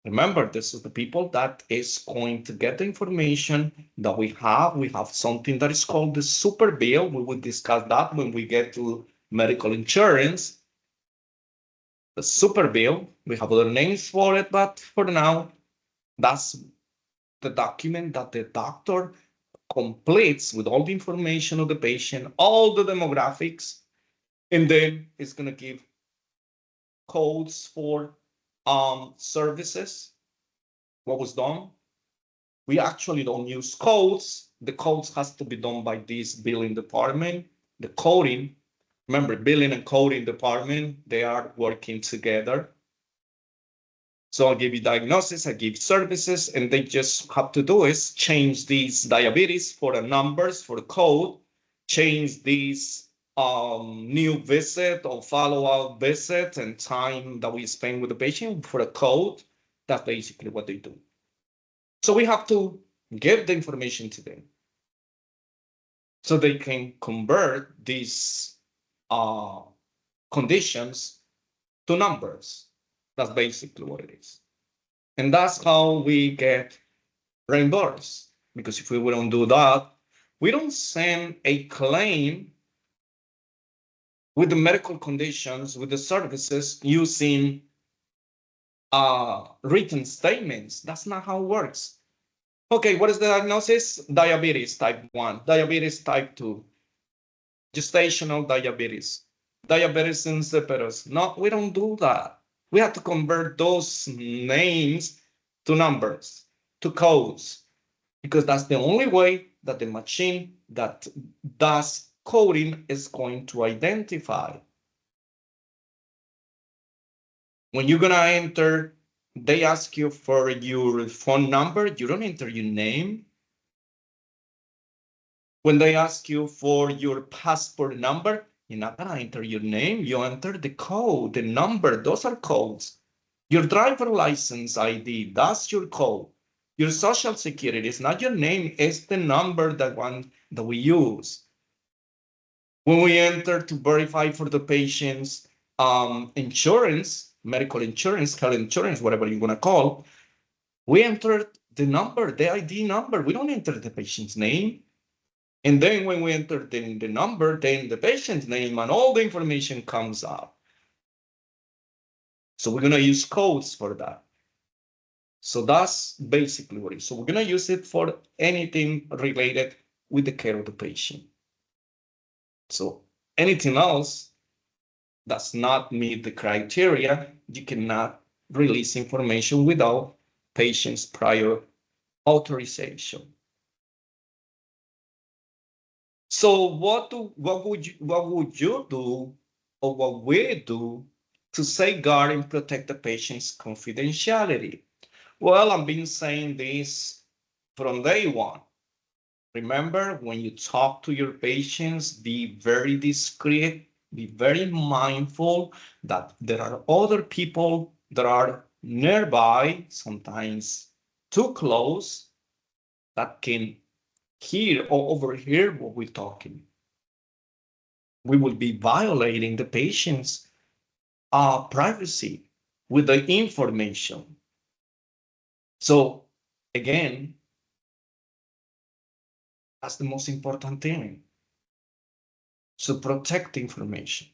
Remember, this is the people that is going to get the information that we have. We have something that is called the super bill. We will discuss that when we get to medical insurance. The super bill, we have other names for it, but for now, that's the document that the doctor completes with all the information of the patient, all the demographics, and then it's going to give codes for services, what was done. We actually don't use codes. The codes has to be done by this billing department. The coding, remember, billing and coding department, they are working together. So I'll give you diagnosis, I give services, and they just have to do is change these diabetes for the numbers, for the code, change these new visit or follow-up visit and time that we spend with the patient for the code. That's basically what they do. So we have to give the information to them so they can convert these conditions to numbers. That's basically what it is. And that's how we get reimbursed. Because if we don't do that, we don't send a claim with the medical conditions, with the services using written statements. That's not how it works. Okay, what is the diagnosis? Diabetes type 1, diabetes type 2, gestational diabetes, diabetes insipidus. No, we don't do that. We have to convert those names to numbers, to codes, because that's the only way that the machine that does coding is going to identify. When you're gonna enter, they ask you for your phone number, you don't enter your name. When they ask you for your passport number, you're not gonna enter your name, you enter the code, the number, those are codes. Your driver license ID, that's your code. Your social security is not your name, it's the number that we use. When we enter to verify for the patient's insurance, medical insurance, health insurance, whatever you want to call, we enter the number, the ID number. We don't enter the patient's name. And then when we enter the number, then the patient's name and all the information comes up. So we're going to use codes for that. So that's basically what it is. So we're going to use it for anything related with the care of the patient. So anything else does not meet the criteria, you cannot release information without patient's prior authorization. So what would you do, or what we do to safeguard and protect the patient's confidentiality? Well, I've been saying this from day one. Remember, when you talk to your patients, be very discreet, be very mindful that there are other people that are nearby, sometimes too close, that can hear or overhear what we're talking. We will be violating the patient's privacy with the information. So again, that's the most important thing. So protect information.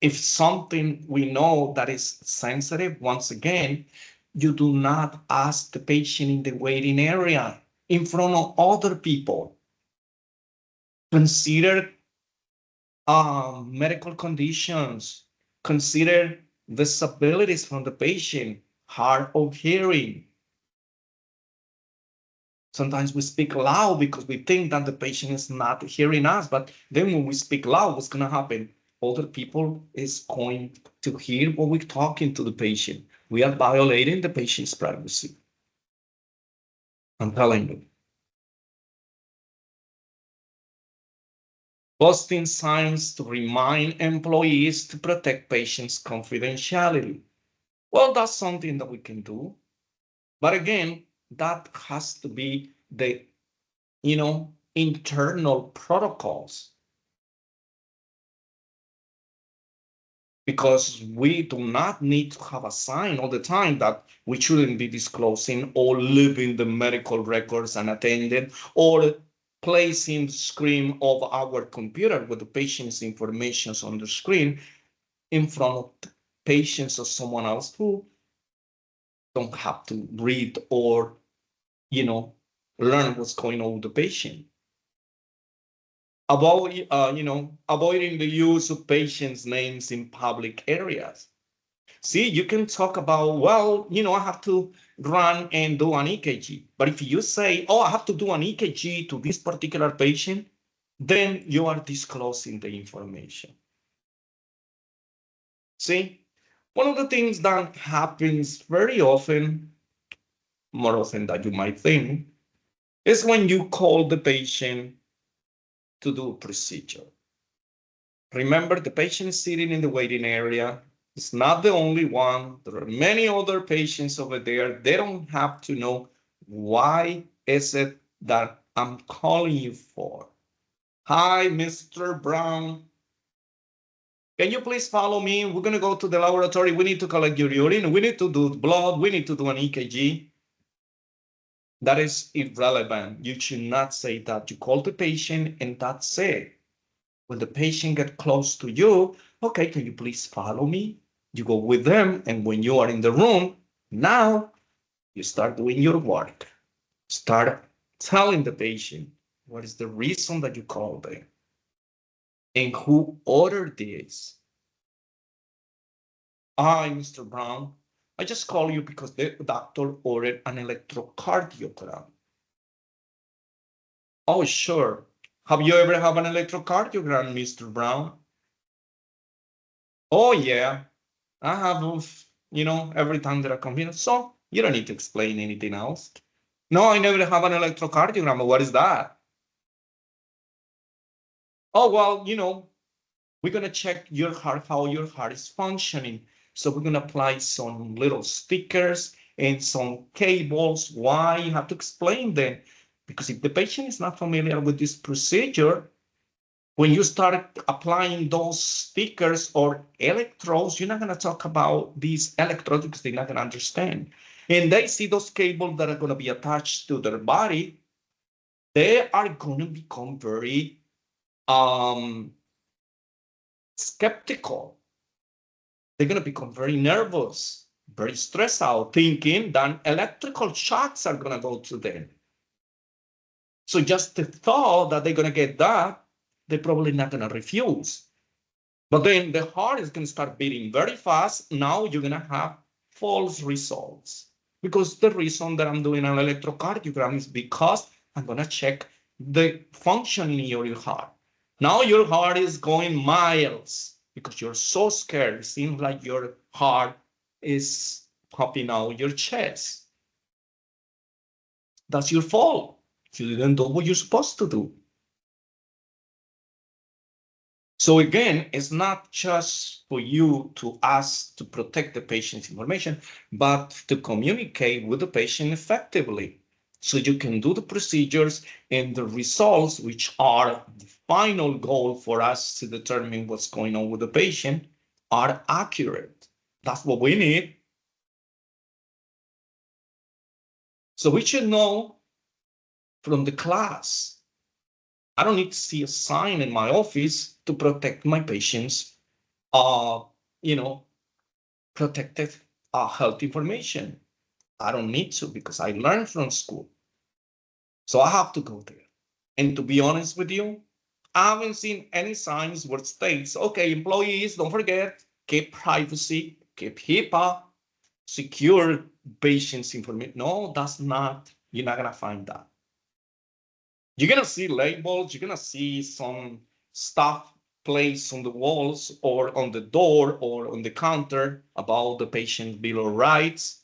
If something we know that is sensitive, once again, you do not ask the patient in the waiting area in front of other people. Consider medical conditions. Consider disabilities from the patient, hard of hearing. Sometimes we speak loud because we think that the patient is not hearing us, but then when we speak loud, what's going to happen? Other people is going to hear what we're talking to the patient. We are violating the patient's privacy. I'm telling you. Posting signs to remind employees to protect patients' confidentiality. Well, that's something that we can do. But again, that has to be the, internal protocols. Because we do not need to have a sign all the time that we shouldn't be disclosing or leaving the medical records unattended or placing the screen of our computer with the patient's information on the screen in front of the patients or someone else who don't have to read or, learn what's going on with the patient. Avoiding the use of patients' names in public areas. See, you can talk about, well, I have to run and do an EKG. But if you say, oh, I have to do an EKG to this particular patient, then you are disclosing the information. See, One of the things that happens very often, more often than you might think, is when you call the patient to do a procedure. Remember, the patient is sitting in the waiting area. It's not the only one. There are many other patients over there. They don't have to know why is it that I'm calling you for. Hi, Mr. Brown. Can you please follow me? We're going to go to the laboratory. We need to collect your urine. We need to do blood. We need to do an EKG. That is irrelevant. You should not say that. You call the patient and that's it. When the patient gets close to you, okay, can you please follow me? You go with them. And when you are in the room, now you start doing your work. Start telling the patient what is the reason that you called them and who ordered this. Hi, Mr. Brown. I just call you because the doctor ordered an electrocardiogram. Oh, sure. Have you ever had an electrocardiogram, Mr. Brown? Oh, yeah. I have, every time that I come here. So you don't need to explain anything else. No, I never have an electrocardiogram. What is that? Oh, well, we're going to check your heart, how your heart is functioning. So we're going to apply some little stickers and some cables. Why? You have to explain them. Because if the patient is not familiar with this procedure, when you start applying those stickers or electrodes, you're not going to talk about these electrodes because they're not going to understand. And they see those cables that are going to be attached to their body, they are going to become very skeptical. They're going to become very nervous, very stressed out, thinking that electrical shocks are going to go to them. So just the thought that they're going to get that, they're probably not going to refuse. But then the heart is going to start beating very fast. Now you're going to have false results. Because the reason that I'm doing an electrocardiogram is because I'm going to check the functioning of your heart. Now your heart is going miles because you're so scared. It seems like your heart is popping out your chest. That's your fault. You didn't do what you're supposed to do. So again, it's not just for you to ask to protect the patient's information, but to communicate with the patient effectively. So you can do the procedures and the results, which are the final goal for us to determine what's going on with the patient, are accurate. That's what we need. So we should know from the class. I don't need to see a sign in my office to protect my patients, protected health information. I don't need to because I learned from school. So I have to go there. And to be honest with you, I haven't seen any signs where it states, okay, employees, don't forget, keep privacy, keep HIPAA, secure patients' information. No, that's not, you're not going to find that. You're going to see labels, you're going to see some stuff placed on the walls or on the door or on the counter about the patient bill of rights.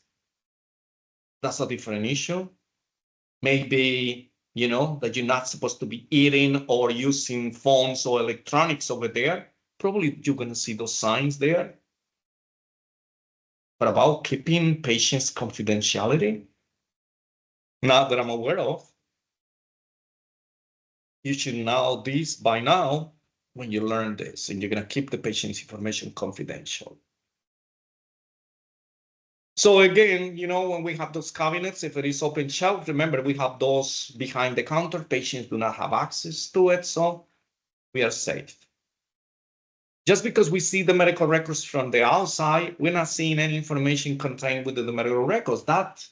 That's a different issue. Maybe, that you're not supposed to be eating or using phones or electronics over there. Probably you're going to see those signs there. But about keeping patients' confidentiality, not that I'm aware of. You should know this by now when you learn this, and you're going to keep the patient's information confidential. So again, when we have those cabinets, if it is open shelf, remember we have those behind the counter. Patients do not have access to it, so we are safe. Just because we see the medical records from the outside, we're not seeing any information contained within the medical records. That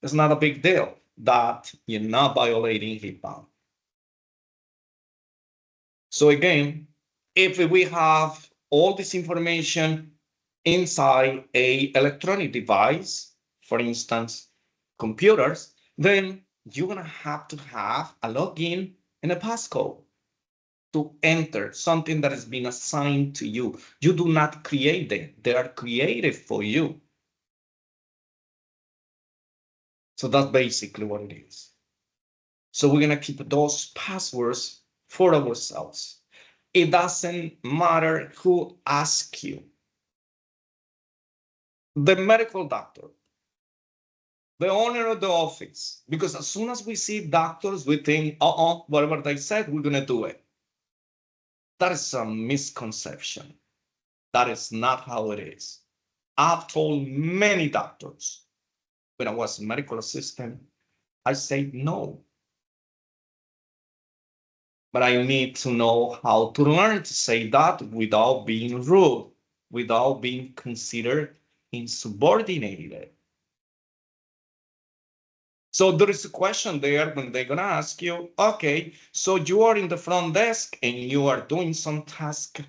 is not a big deal. That you're not violating HIPAA. So again, if we have all this information inside a electronic device, for instance, computers, then you're going to have a login and a passcode. to enter something that has been assigned to you. You do not create them. They are created for you. So that's basically what it is. So we're going to keep those passwords for ourselves. It doesn't matter who asks you. The medical doctor, the owner of the office, because as soon as we see doctors, we think, whatever they said, we're going to do it. That is a misconception. That is not how it is. I've told many doctors when I was a medical assistant, I said no. But I need to know how to learn to say that without being rude, without being considered insubordinated. So there is a question there when they're gonna ask you, okay, so you are in the front desk and you are doing some task,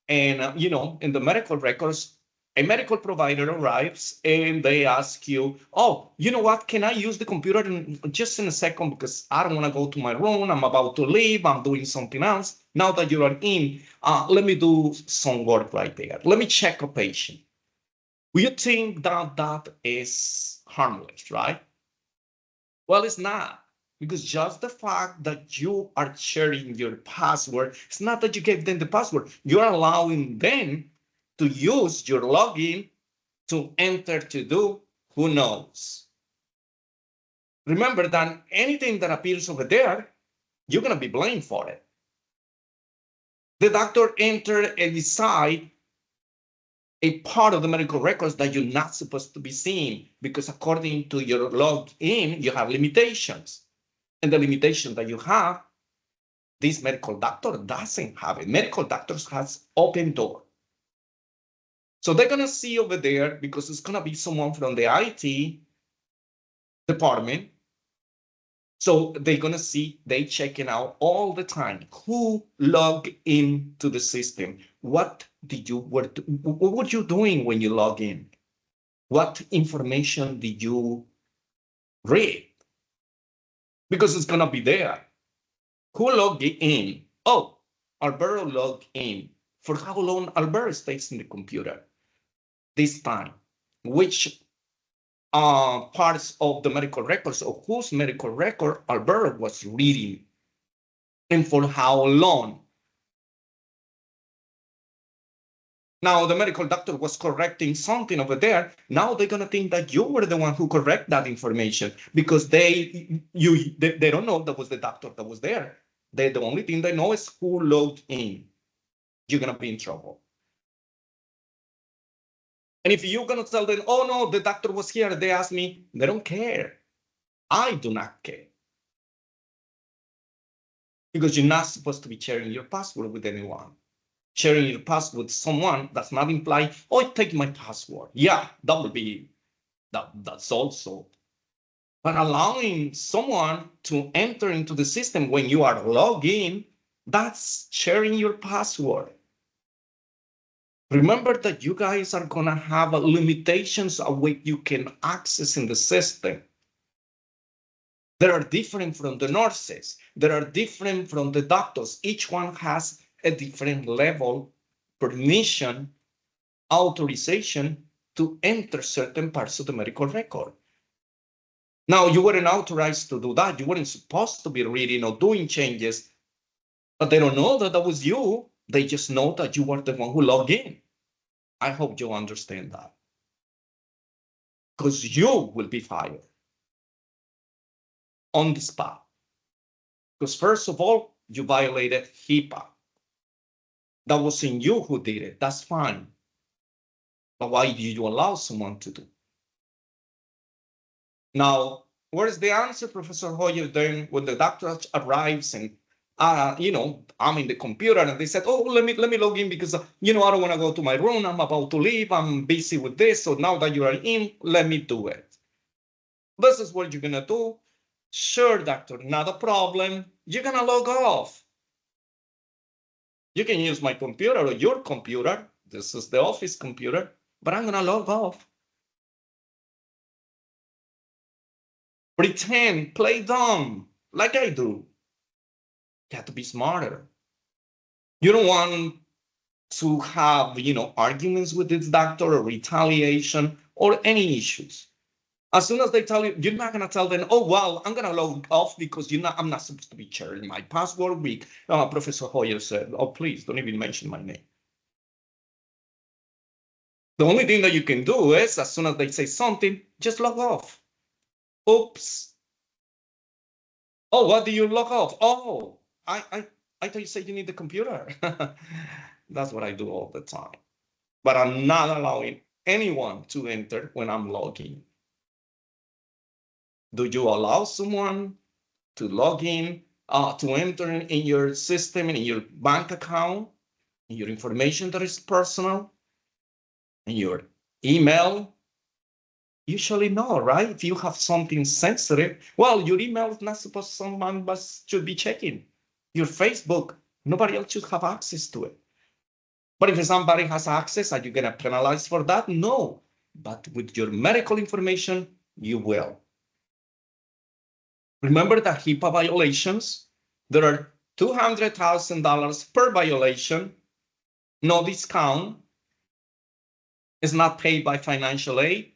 and in the medical records, a medical provider arrives and they ask you, oh, you know what, can I use the computer just in a second because I don't want to go to my room, I'm about to leave, I'm doing something else. Now that you are in, let me do some work right there. Let me check a patient. You think that that is harmless, right? Well, it's not, because just the fact that you are sharing your password, it's not that you gave them the password. You're allowing them to use your login to enter to do who knows. Remember that anything that appears over there, you're going to be blamed for it. The doctor entered and decide a part of the medical records that you're not supposed to be seeing because according to your login, you have limitations. And the limitation that you have, this medical doctor doesn't have it. Medical doctors has open door. So they're gonna see over there because it's gonna be someone from the IT department. So they're gonna see they checking out all the time who logged into the system. What were you doing when you log in? What information did you read? Because it's gonna be there. Who logged in? Oh, Alberto logged in. For how long Alberto stays in the computer? This time. Which parts of the medical records or whose medical record Alberto was reading? And for how long? Now the medical doctor was correcting something over there. Now they're gonna think that you were the one who correct that information because they don't know that was the doctor that was there. The only thing they know is who logged in. You're gonna be in trouble. And if you're gonna tell them, oh no, the doctor was here, they asked me, they don't care. I do not care. Because you're not supposed to be sharing your password with anyone. Sharing your password with someone does not imply, oh, take my password. Yeah, that would be, that's also. But allowing someone to enter into the system when you are logged in, that's sharing your password. Remember that you guys are gonna have limitations of what you can access in the system. They are different from the nurses. They are different from the doctors. Each one has a different level, permission, authorization to enter certain parts of the medical record. Now, you weren't authorized to do that. You weren't supposed to be reading or doing changes, but they don't know that that was you. They just know that you were the one who logged in. I hope you understand that. Because you will be fired on the spot. Because first of all, you violated HIPAA. That wasn't you who did it. That's fine. But why did you allow someone to do? Now, where's the answer, Professor Hoyer? Then when the doctor arrives and I'm in the computer and they said, oh, let me log in because I don't want to go to my room. I'm about to leave. I'm busy with this. So now that you are in, let me do it. This is what you're gonna do. Sure, doctor, not a problem. You're gonna log off. You can use my computer or your computer. This is the office computer, but I'm gonna log off. Pretend, play dumb, like I do. You have to be smarter. You don't want to have, arguments with this doctor or retaliation or any issues. As soon as they tell you, you're not gonna tell them, oh well, I'm gonna log off because I'm not supposed to be sharing my password with Professor Hoyer said, oh please don't even mention my name. The only thing that you can do is as soon as they say something, just log off. Oops. Oh, what do you log off? Oh, I thought you said you need the computer. That's what I do all the time. But I'm not allowing anyone to enter when I'm logging. Do you allow someone to log in, to enter in your system, in your bank account, in your information that is personal, in your email? Usually no, right? If you have something sensitive, well, your email is not supposed someone should be checking. Your Facebook, nobody else should have access to it. But if somebody has access, are you gonna penalize for that? No. But with your medical information, you will. Remember that HIPAA violations, there are $200,000 per violation, no discount, is not paid by financial aid.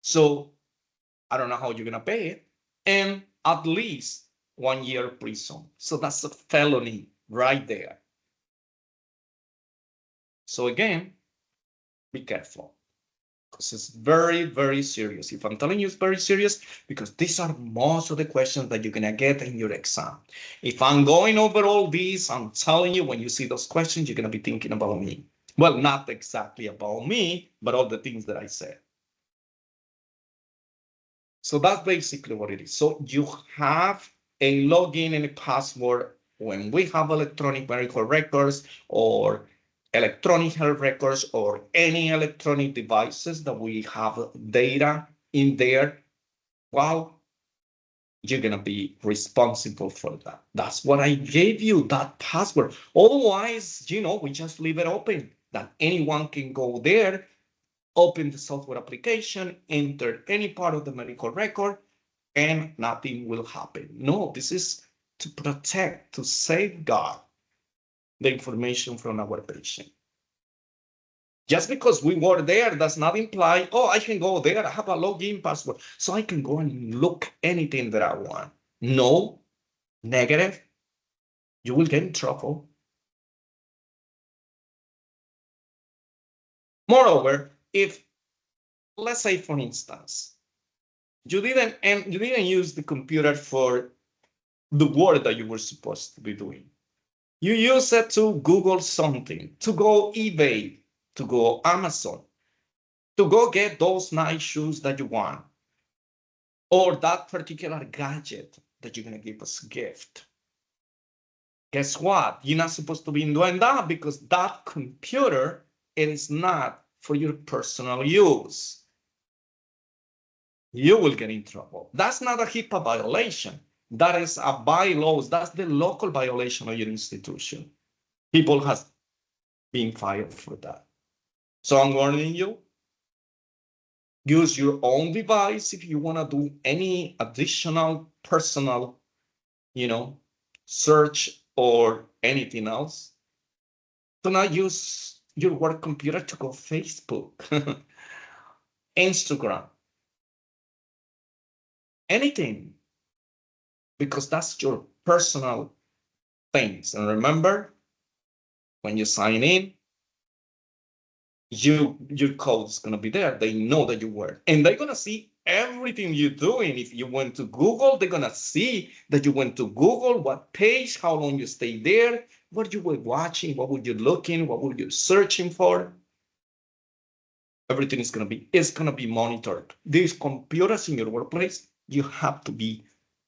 So I don't know how you're gonna pay it, and at least 1 year prison. So that's a felony right there. So again, be careful. Because it's very, very serious. If I'm telling you it's very serious, because these are most of the questions that you're gonna get in your exam. If I'm going over all these, I'm telling you, when you see those questions, you're gonna be thinking about me. Well, not exactly about me, but all the things that I said. So that's basically what it is. So you have a login and a password when we have electronic medical records or electronic health records or any electronic devices that we have data in there. Well, you're gonna be responsible for that. That's what I gave you, that password. Otherwise, we just leave it open that anyone can go there, open the software application, enter any part of the medical record, and nothing will happen. No, this is to protect, to safeguard the information from our patient. Just because we were there does not imply, oh, I can go there, I have a login password, so I can go and look anything that I want. No, negative, you will get in trouble. Moreover, if, let's say for instance, you didn't use the computer for the work that you were supposed to be doing. You use it to Google something, to go eBay, to go Amazon, to go get those nice shoes that you want, or that particular gadget that you're gonna give us a gift. Guess what? You're not supposed to be doing that because that computer is not for your personal use. You will get in trouble. That's not a HIPAA violation. That is a bylaws. That's the local violation of your institution. People have been fired for that. So I'm warning you, use your own device if you want to do any additional personal, search or anything else. Do not use your work computer to go Facebook, Instagram, anything, because that's your personal things. And remember, when you sign in, your code is going to be there. They know that you were, and they're going to see everything you're doing. If you went to Google, they're going to see that you went to Google, what page, how long you stayed there, what you were watching, what were you looking, what were you searching for. Everything is going to be monitored. These computers in your workplace, you have to be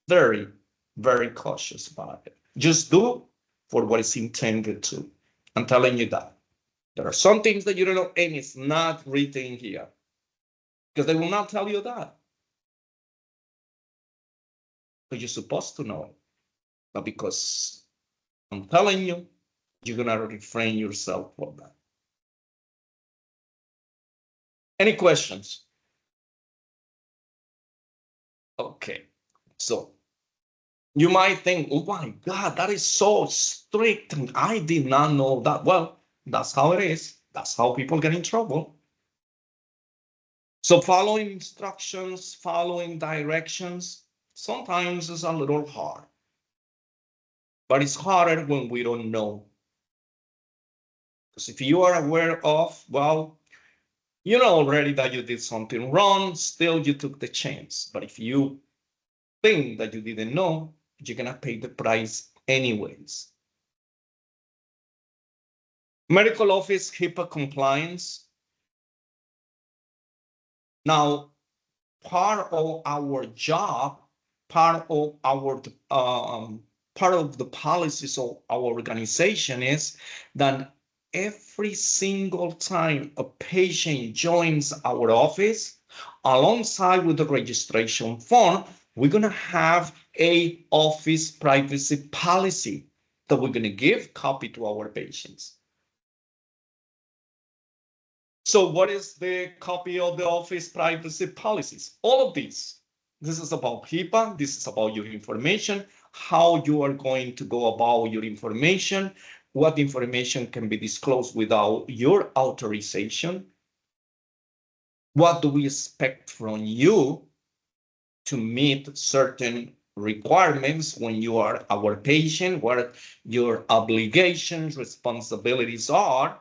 very, very cautious about it. Just do for what it's intended to. I'm telling you that. There are some things that you don't know, and it's not written here because they will not tell you that. But you're supposed to know it. But because I'm telling you, you're going to refrain yourself from that. Any questions? Okay. So You might think, oh my God, that is so strict, and I did not know that. Well, that's how it is. That's how people get in trouble. So following instructions, following directions, sometimes is a little hard. But it's harder when we don't know. Because if you are aware of, well, you know already that you did something wrong, still you took the chance. But if you think that you didn't know, you're gonna pay the price anyways. Medical office HIPAA compliance. Now, part of our job, part of our part of the policies of our organization is that every single time a patient joins our office, alongside with the registration form, we're going to have a office privacy policy that we're going to give copy to our patients. So what is the copy of the office privacy policies? All of these. This is about HIPAA. This is about your information, how you are going to go about your information, what information can be disclosed without your authorization. What do we expect from you to meet certain requirements when you are our patient, what your obligations, responsibilities are.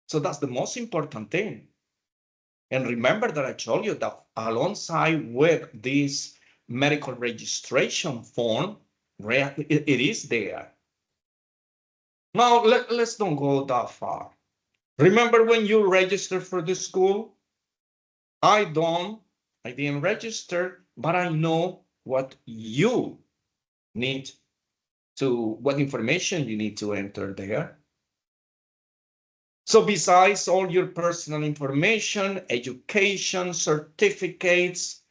So that's the most important thing. And remember that I told you that alongside with this medical registration form, it is there. Now, let's don't go that far. Remember when you registered for the school? I didn't register, but I know what you need what information you need to enter there. So besides all your personal information, education, certificates,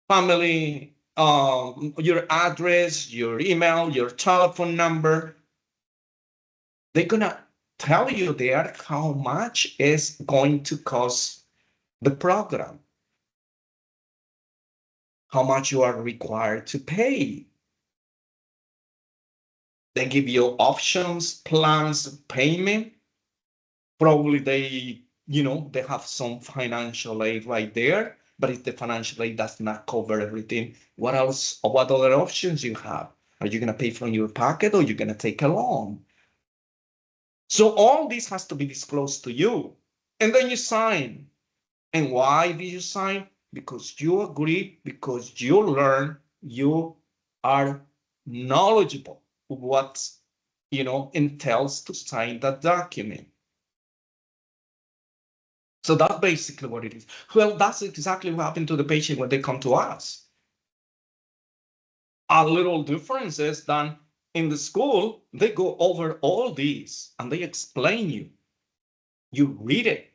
family, your address, your email, your telephone number, they're gonna tell you there how much is going to cost the program, how much you are required to pay. They give you options, plans, payment. Probably they have some financial aid right there, but if the financial aid does not cover everything, what else, or what other options you have? Are you going to pay from your pocket, or you're going to take a loan? So all this has to be disclosed to you, and then you sign. And why did you sign? Because you agree, because you learn, you are knowledgeable what entails to sign that document. So that's basically what it is. Well, that's exactly what happened to the patient when they come to us. A little difference is that in the school, they go over all these and they explain you. You read it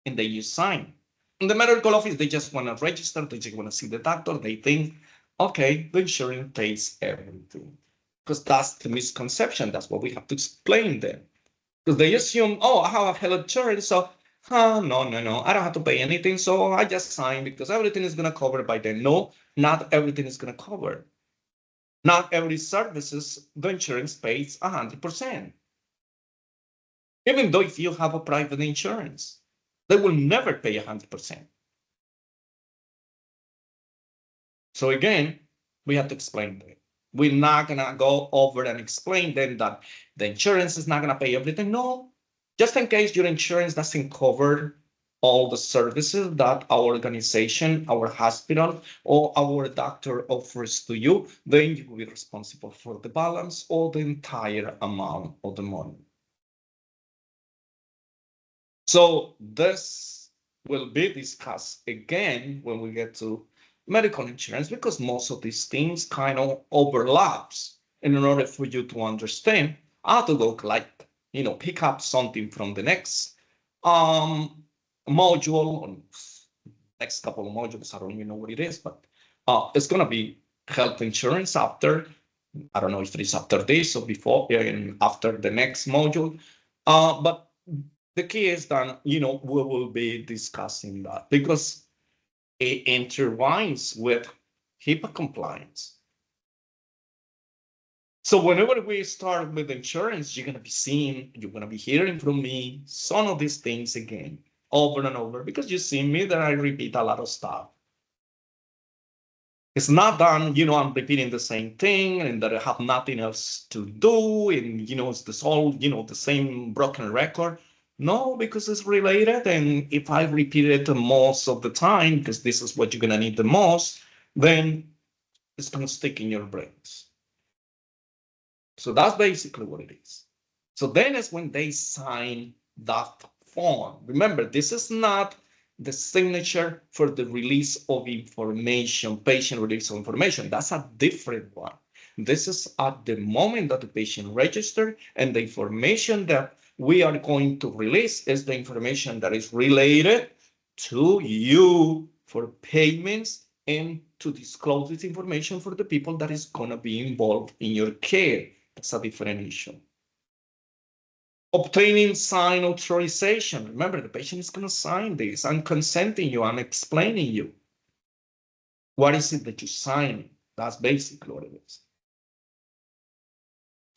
and then you sign. In the medical office, they just want to register. They just want to see the doctor. They think, okay, the insurance pays everything. Because that's the misconception. That's what we have to explain them. Because they assume, oh, I have a health insurance, so no, I don't have to pay anything, so I just sign because everything is going to cover by then. No, not everything is going to cover. Not every services the insurance pays 100%. Even though if you have a private insurance, they will never pay 100%. So again, we have to explain that. We're not going to go over and explain them that the insurance is not going to pay everything. No, just in case your insurance doesn't cover all the services that our organization, our hospital, or our doctor offers to you, then you will be responsible for the balance or the entire amount of the money. So this will be discussed again when we get to medical insurance, because most of these things kind of overlaps. And in order for you to understand how to look like, pick up something from the next module, next couple of modules, I don't even know what it is, but it's going to be health insurance after, I don't know if it is after this or before and after the next module. But the key is that, we will be discussing that because it intertwines with HIPAA compliance. So whenever we start with insurance, you're going to be seeing, you're going to be hearing from me some of these things again, over and over, because you see me that I repeat a lot of stuff. It's not done, I'm repeating the same thing and that I have nothing else to do. And, it's this all, the same broken record. No, because it's related. And if I repeat it most of the time, because this is what you're going to need the most, then it's going to stick in your brains. So that's basically what it is. So then is when they sign that form. Remember, this is not the signature for the release of information, patient release of information. That's a different one. This is at the moment that the patient registered, and the information that we are going to release is the information that is related to you for payments and to disclose this information for the people that is going to be involved in your care. That's a different issue. Obtaining sign authorization. Remember, the patient is going to sign this. I'm consenting you. I'm explaining you. What is it that you sign? That's basically what it is.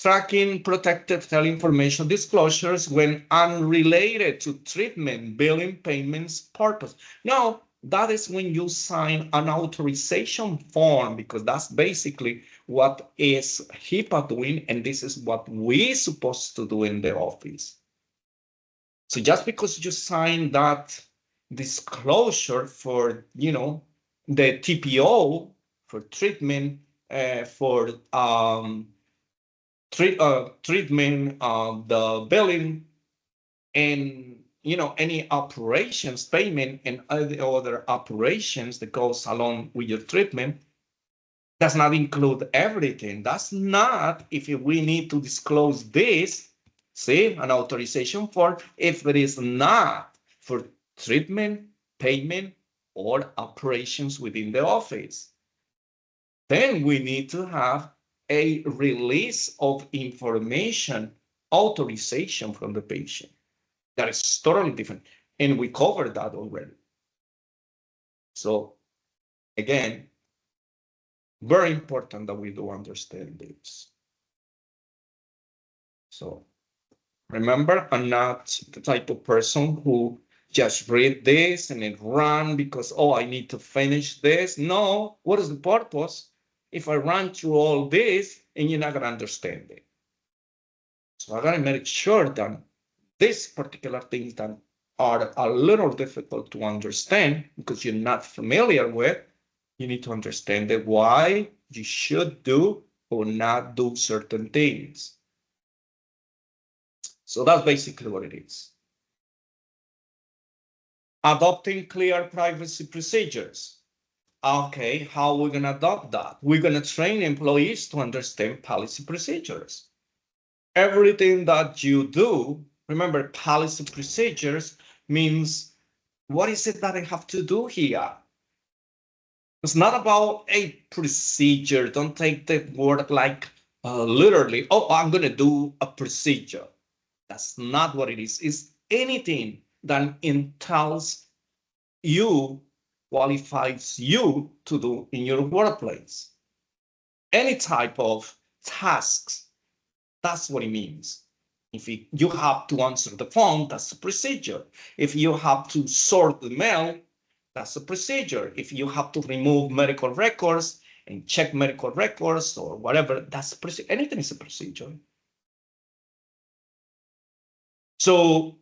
Tracking protected health information disclosures when unrelated to treatment, billing, payments, purpose. Now, that is when you sign an authorization form, because that's basically what is HIPAA doing, and this is what we're supposed to do in the office. So just because you sign that disclosure for, the TPO, for treatment, for treatment, the billing, and any operations, payment, and other operations that goes along with your treatment, does not include everything. That's not, if we need to disclose this, see, an authorization form, if it is not for treatment, payment, or operations within the office. Then we need to have a release of information authorization from the patient. That is totally different. And we covered that already. So again, very important that we do understand this. So remember, I'm not the type of person who just read this and then run because, I need to finish this. No, what is the purpose if I run through all this and you're not going to understand it? So I got to make sure that these particular things that are a little difficult to understand because you're not familiar with, you need to understand that why you should do or not do certain things. So that's basically what it is. Adopting clear privacy procedures. Okay, how are we going to adopt that? We're going to train employees to understand policy procedures. Everything that you do, remember, policy procedures means what is it that I have to do here? It's not about a procedure. Don't take the word like literally, I'm going to do a procedure. That's not what it is. It's anything that entails you, qualifies you to do in your workplace. Any type of tasks, that's what it means. If you have to answer the phone, that's a procedure. If you have to sort the mail, that's a procedure. If you have to remove medical records and check medical records or whatever, that's a procedure. Anything is a procedure. So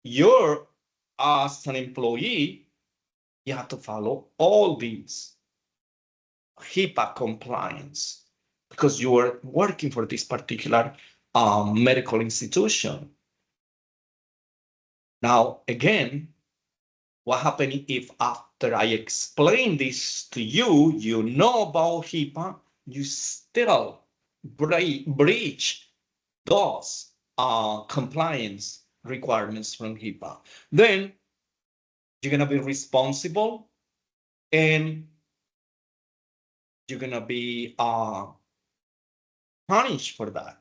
you're, as an employee, you have to follow all these HIPAA compliance because you are working for this particular medical institution. Now, again, what happens if after I explain this to you, you know about HIPAA, you still breach those compliance requirements from HIPAA? Then you're going to be responsible and you're going to be punished for that.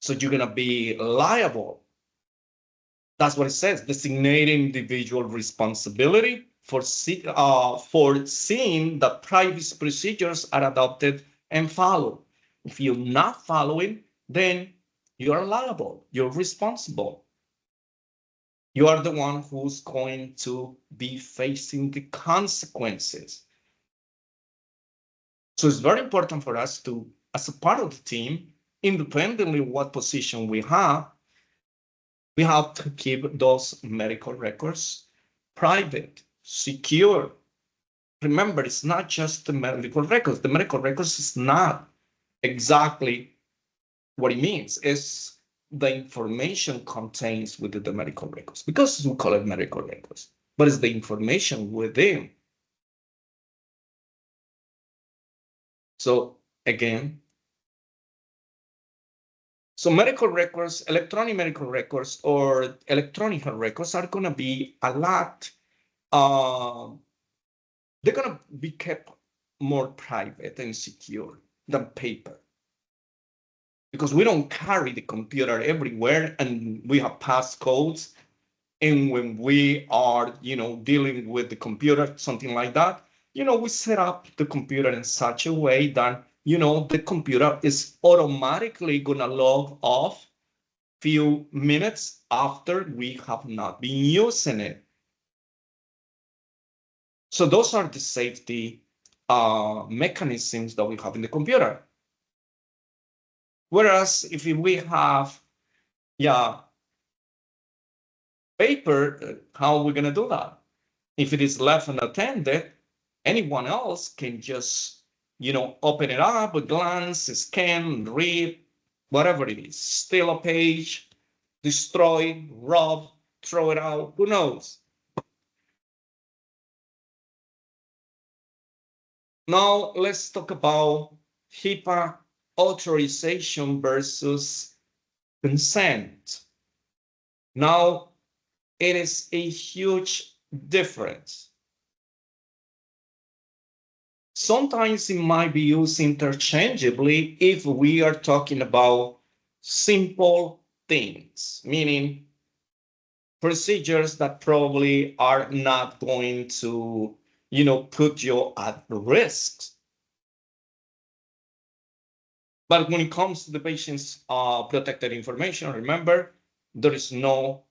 So you're going to be liable. That's what it says, designating individual responsibility for seeing that previous procedures are adopted and followed. If you're not following, then you're liable, you're responsible. You are the one who's going to be facing the consequences. So it's very important for us to, as a part of the team, independently of what position we have to keep those medical records private, secure. Remember, it's not just the medical records. The medical records is not exactly what it means. It's the information contains within the medical records, because we call it medical records, but it's the information within. So again, so medical records, electronic medical records or electronic health records are going to be a lot, they're going to be kept more private and secure than paper. Because we don't carry the computer everywhere and we have passcodes. And when we are, dealing with the computer, something like that, we set up the computer in such a way that, the computer is automatically going to log off few minutes after we have not been using it. So those are the safety mechanisms that we have in the computer. Whereas if we have, paper, how are we going to do that? If it is left unattended, anyone else can just, open it up, glance, scan, read, whatever it is, steal a page, destroy, rob, throw it out, who knows? Now let's talk about HIPAA authorization versus consent. Now, it is a huge difference. Sometimes it might be used interchangeably if we are talking about simple things, meaning procedures that probably are not going to, put you at risk. But when it comes to the patient's protected information, remember, there is no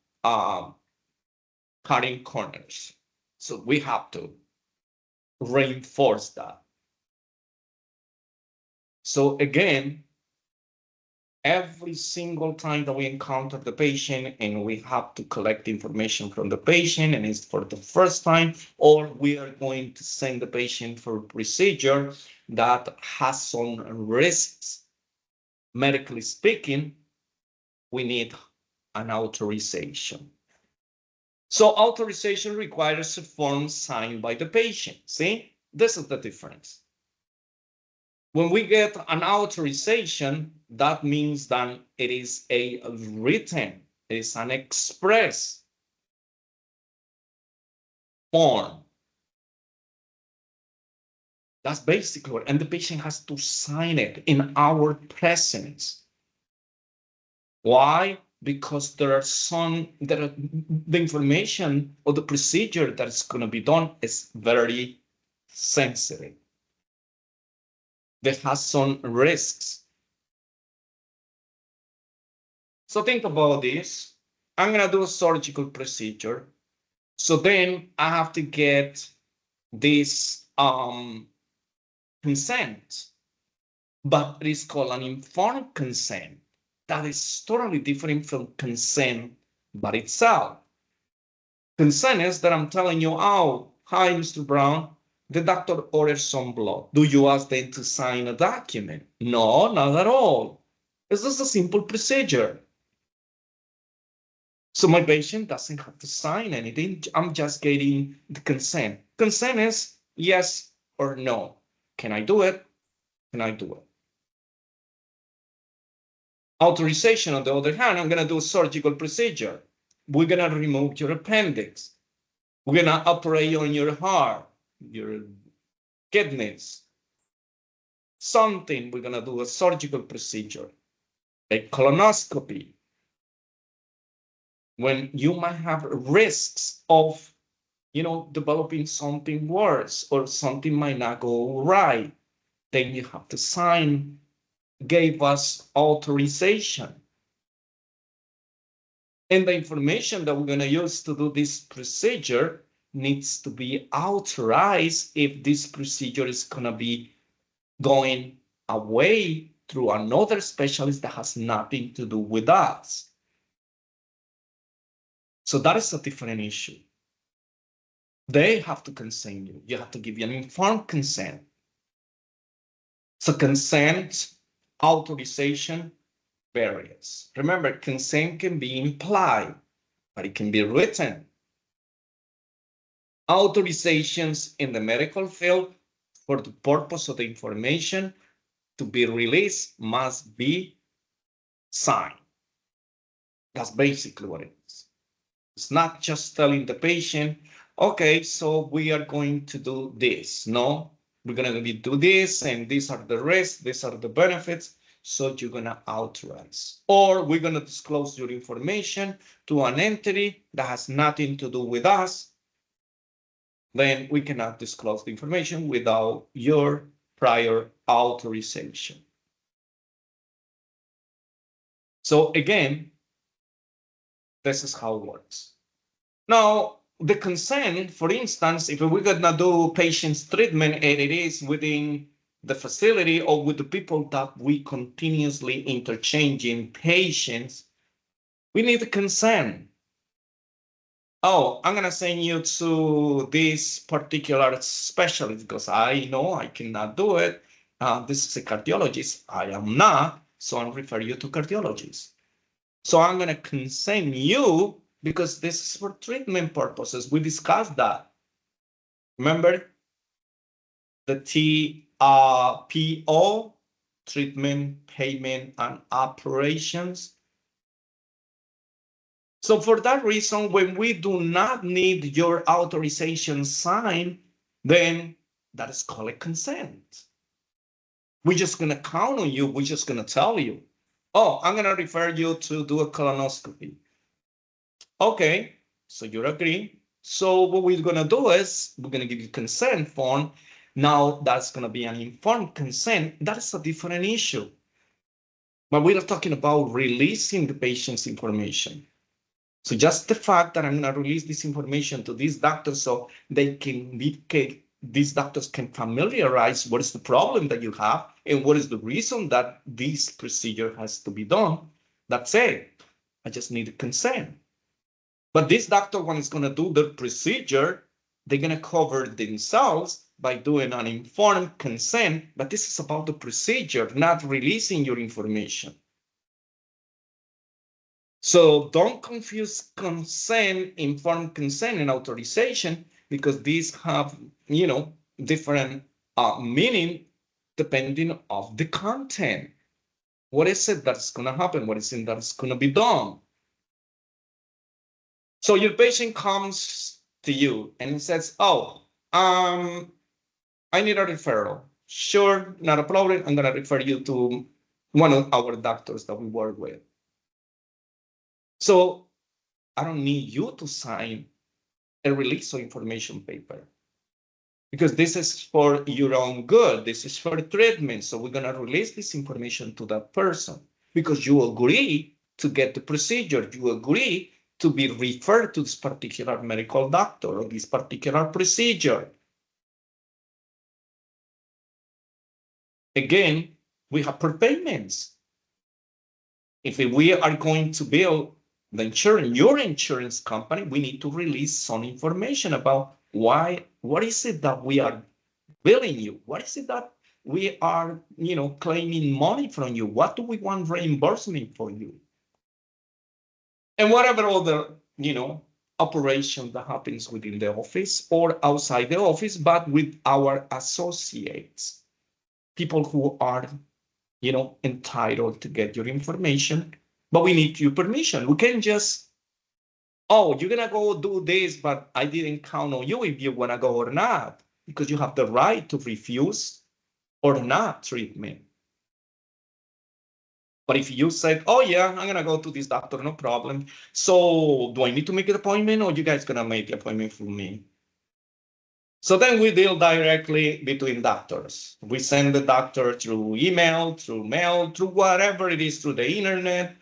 cutting corners. So we have to reinforce that. So again, every single time that we encounter the patient and we have to collect information from the patient and it's for the first time, or we are going to send the patient for a procedure that has some risks, medically speaking, we need an authorization. So authorization requires a form signed by the patient. See, this is the difference. When we get an authorization, that means that it is a written, it is an express form. That's basically what, and the patient has to sign it in our presence. Why? Because the information or the procedure that is going to be done is very sensitive. That has some risks. So think about this. I'm going to do a surgical procedure. So then I have to get this consent, but it is called an informed consent. That is totally different from consent by itself. Consent is that I'm telling you, oh, hi, Mr. Brown, the doctor orders some blood. Do you ask them to sign a document? No, not at all. It's just a simple procedure. So my patient doesn't have to sign anything. I'm just getting the consent. Consent is yes or no. Can I do it? Can I do it? Authorization, on the other hand, I'm going to do a surgical procedure. We're going to remove your appendix. We're going to operate on your heart, your kidneys. Something, we're going to do a surgical procedure, a colonoscopy. When you might have risks of developing something worse or something might not go right, then you have to sign, gave us authorization. And the information that we're going to use to do this procedure needs to be authorized if this procedure is going to be going away through another specialist that has nothing to do with us. So that is a different issue. They have to consent you. You have to give you an informed consent. So consent, authorization, various. Remember, consent can be implied, but it can be written. Authorizations in the medical field for the purpose of the information to be released must be signed. That's basically what it is. It's not just telling the patient, okay, so we are going to do this. No, we're going to do this, and these are the risks, these are the benefits. So you're going to authorize, or we're going to disclose your information to an entity that has nothing to do with us. Then we cannot disclose the information without your prior authorization. So again, this is how it works. Now, the consent, for instance, if we're going to do patient's treatment and it is within the facility or with the people that we continuously interchanging patients, we need the consent. Oh, I'm going to send you to this particular specialist because I know I cannot do it. This is a cardiologist. I am not, so I'll refer you to cardiologist. So I'm going to consent you because this is for treatment purposes. We discussed that. Remember the TPO, treatment, payment, and operations. So for that reason, when we do not need your authorization signed, then that is called a consent. We're just going to count on you. We're just going to tell you, oh, I'm going to refer you to do a colonoscopy. Okay, so you agree. So what we're going to do is we're going to give you consent form. Now that's going to be an informed consent. That is a different issue. But we are talking about releasing the patient's information. So just the fact that I'm going to release this information to these doctors so they can these doctors can familiarize what is the problem that you have and what is the reason that this procedure has to be done. That's it. I just need a consent. But this doctor, when it's going to do the procedure, they're going to cover themselves by doing an informed consent. But this is about the procedure, not releasing your information. So don't confuse consent, informed consent, and authorization because these have, different meaning depending of the content. What is it that's going to happen? What is it that's going to be done? So your patient comes to you and says, oh, I need a referral. Sure, not a problem. I'm going to refer you to one of our doctors that we work with. So I don't need you to sign a release of information paper because this is for your own good. This is for treatment. So we're going to release this information to that person because you agree to get the procedure. You agree to be referred to this particular medical doctor or this particular procedure. Again, we have prepayments. If we are going to bill the insurance, your insurance company, we need to release some information about what is it that we are billing you? What is it that we are, claiming money from you? What do we want reimbursement for you? And whatever other, operation that happens within the office or outside the office, but with our associates, people who are, entitled to get your information, but we need your permission. We can't just, oh, you're going to go do this, but I didn't count on you if you want to go or not, because you have the right to refuse or not treatment. But if you said, oh, yeah, I'm going to go to this doctor, no problem. So do I need to make an appointment or you guys going to make the appointment for me? So then we deal directly between doctors. We send the doctor through email, through mail, through whatever it is, through the internet.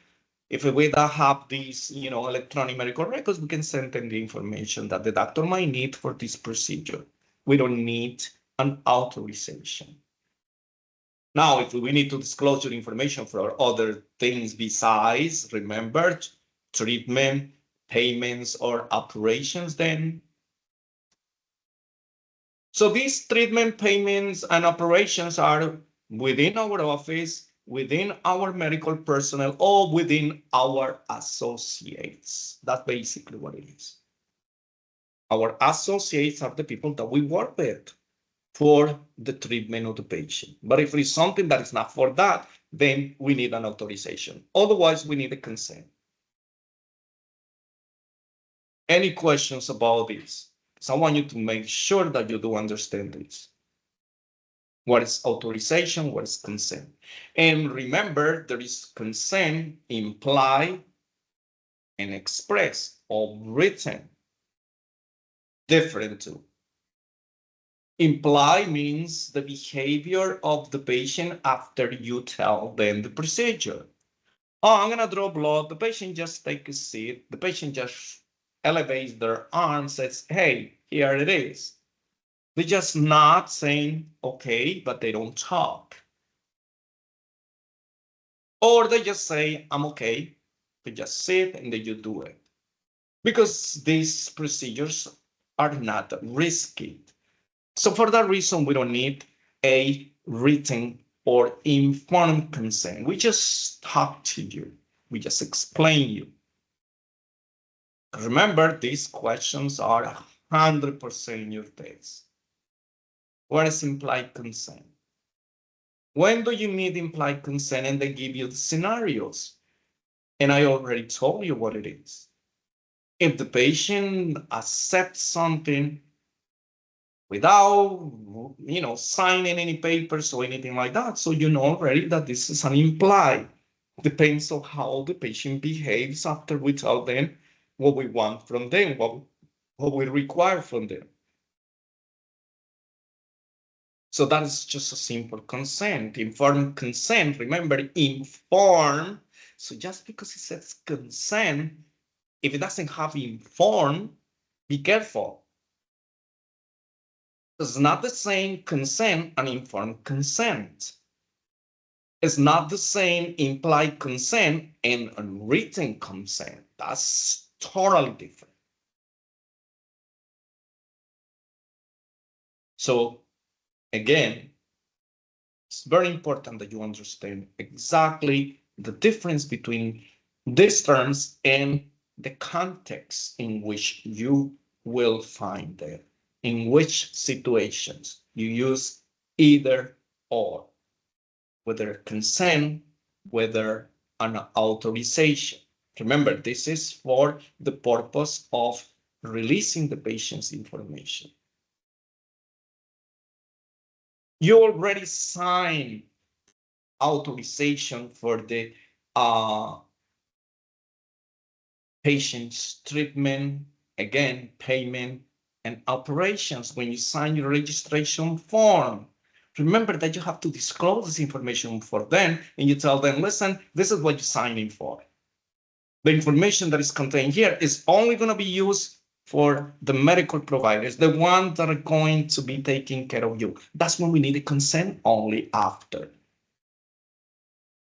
If we don't have these, electronic medical records, we can send them the information that the doctor might need for this procedure. We don't need an authorization. Now, if we need to disclose your information for other things besides, remember, treatment, payments, or operations, then. So these treatment payments and operations are within our office, within our medical personnel, or within our associates. That's basically what it is. Our associates are the people that we work with for the treatment of the patient. But if it is something that is not for that, then we need an authorization. Otherwise, we need a consent. Any questions about this? So I want you to make sure that you do understand this. What is authorization? What is consent? And remember, there is consent implied and expressed or written. Different too. Imply means the behavior of the patient after you tell them the procedure. Oh, I'm gonna draw blood. The patient just takes a seat. The patient just elevates their arm, says, hey, here it is. They're just not saying, okay, but they don't talk. Or they just say, I'm okay. They just sit and then you do it. Because these procedures are not risky. So for that reason, we don't need a written or informed consent. We just talk to you. We just explain you. Remember, these questions are 100% in your face. What is implied consent? When do you need implied consent? And they give you the scenarios. And I already told you what it is. If the patient accepts something without, signing any papers or anything like that, so you know already that this is an implied. Depends on how the patient behaves after we tell them what we want from them, what we require from them. So that is just a simple consent. Informed consent, remember, inform. So just because it says consent, if it doesn't have inform, be careful. It's not the same consent and informed consent. It's not the same implied consent and unwritten consent. That's totally different. So again, it's very important that you understand exactly the difference between these terms and the context in which you will find them, in which situations you use either or, whether consent, whether an authorization. Remember, this is for the purpose of releasing the patient's information. You already signed authorization for the patient's treatment, again, payment, and operations when you sign your registration form. Remember that you have to disclose this information for them, and you tell them, listen, this is what you're signing for. The information that is contained here is only going to be used for the medical providers, the ones that are going to be taking care of you. That's when we need a consent only after.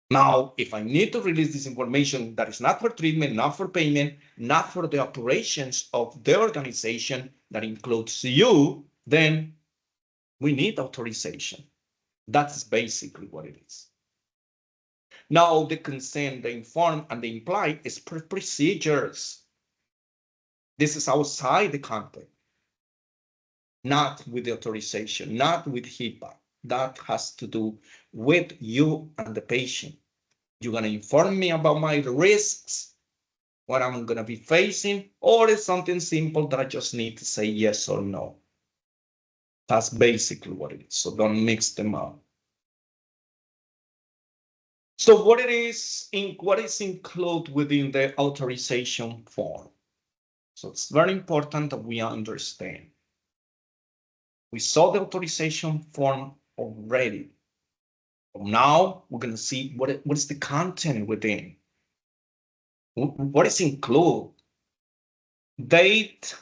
Now, if I need to release this information that is not for treatment, not for payment, not for the operations of the organization that includes you, then we need authorization. That's basically what it is. Now, the consent, the informed, and the implied is for procedures. This is outside the context, not with the authorization, not with HIPAA. That has to do with you and the patient. You're going to inform me about my risks, what I'm going to be facing, or it's something simple that I just need to say yes or no. That's basically what it is. So don't mix them up. So what is included within the authorization form? So it's very important that we understand. We saw the authorization form already. Now we're going to see what is the content within. What is included? Date,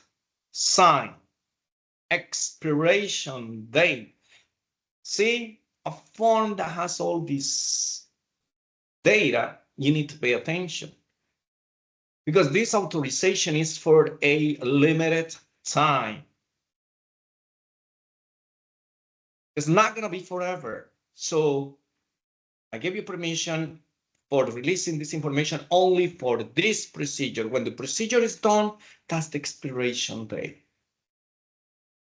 sign, expiration date. See, a form that has all this data, you need to pay attention. Because this authorization is for a limited time. It's not going to be forever. So I give you permission for releasing this information only for this procedure. When the procedure is done, that's the expiration date.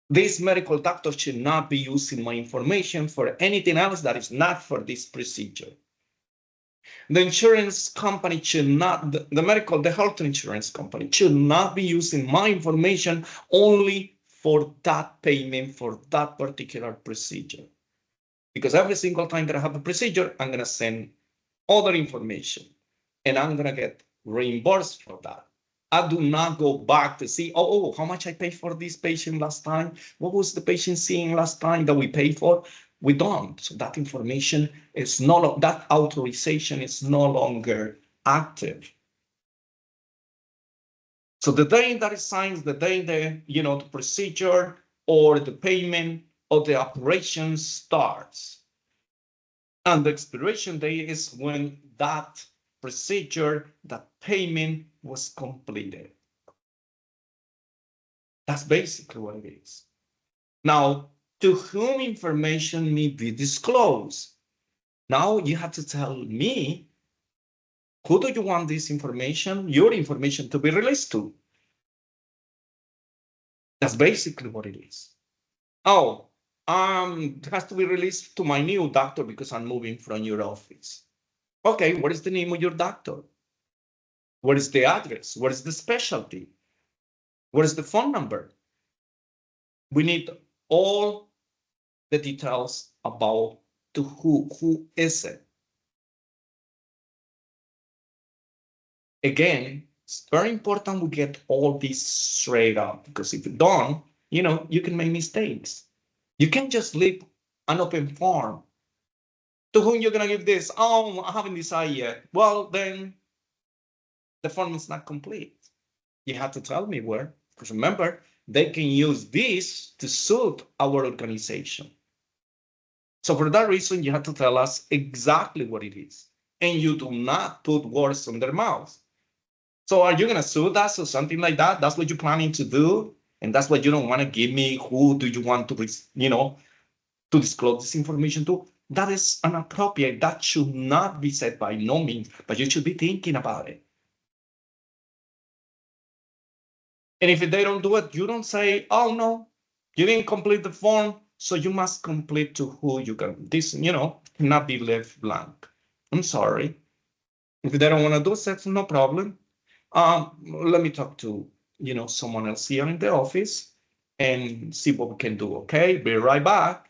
This medical doctor should not be using my information for anything else that is not for this procedure. The insurance company should not, the health insurance company should not be using my information only for that payment for that particular procedure. Because every single time that I have a procedure, I'm going to send other information and I'm going to get reimbursed for that. I do not go back to see, oh, how much I paid for this patient last time? What was the patient seeing last time that we paid for? We don't. So that information is that authorization is no longer active. So the day that it signs, the day the procedure or the payment or the operation starts. And the expiration date is when that procedure, that payment was completed. That's basically what it is. Now, to whom information may be disclosed? Now you have to tell me, who do you want this information, your information, to be released to? That's basically what it is. Oh, it has to be released to my new doctor because I'm moving from your office. Okay, what is the name of your doctor? What is the address? What is the specialty? What is the phone number? We need all the details about to who is it. Again, it's very important we get all this straight up, because if you don't, you can make mistakes. You can't just leave an open form. To whom you're going to give this? Oh, I haven't decided yet. Well, then the form is not complete. You have to tell me where, because remember, they can use this to suit our organization. So for that reason, you have to tell us exactly what it is. And you do not put words on their mouths. So are you going to sue us or something like that? That's what you're planning to do? And that's what you don't want to give me? Who do you want to, to disclose this information to? That is inappropriate. That should not be said by no means, but you should be thinking about it. And if they don't do it, you don't say, oh, no, you didn't complete the form, so you must complete to who you can. This, cannot be left blank. I'm sorry. If they don't want to do it, that's no problem. Let me talk to, someone else here in the office and see what we can do, okay? Be right back.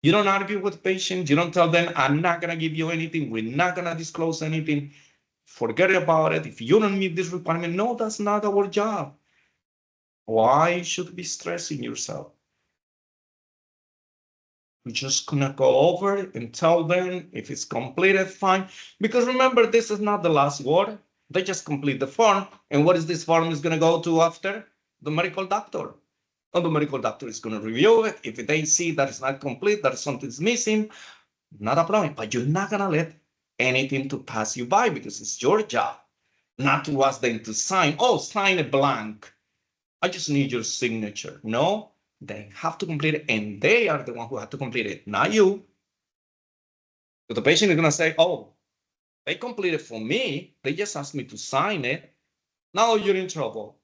You don't argue with patients. You don't tell them, I'm not going to give you anything. We're not going to disclose anything. Forget about it. If you don't meet this requirement, no, that's not our job. Why should you be stressing yourself? We're just gonna go over it and tell them if it's completed, fine. Because remember, this is not the last word. They just complete the form. And what is this form is gonna go to after? The medical doctor. And the medical doctor is gonna review it. If they see that it's not complete, that something's missing, not a problem. But you're not gonna let anything to pass you by, because it's your job not to ask them to sign. Oh, sign a blank. I just need your signature. No, they have to complete it, and they are the one who have to complete it, not you. So the patient is gonna say, oh, they completed for me. They just asked me to sign it. Now you're in trouble.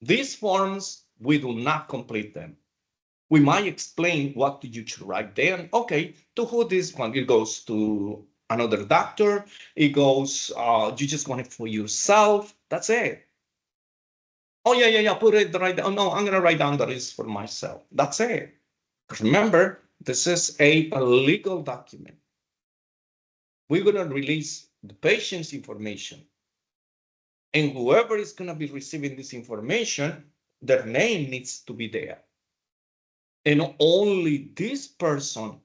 These forms, we do not complete them. We might explain what you should write there. Okay, to who this one? It goes to another doctor. It goes, you just want it for yourself. That's it. Oh, yeah, put it right down. Oh, no, I'm going to write down that is for myself. That's it. Remember, this is a legal document. We're going to release the patient's information. And whoever is going to be receiving this information, their name needs to be there. And only this person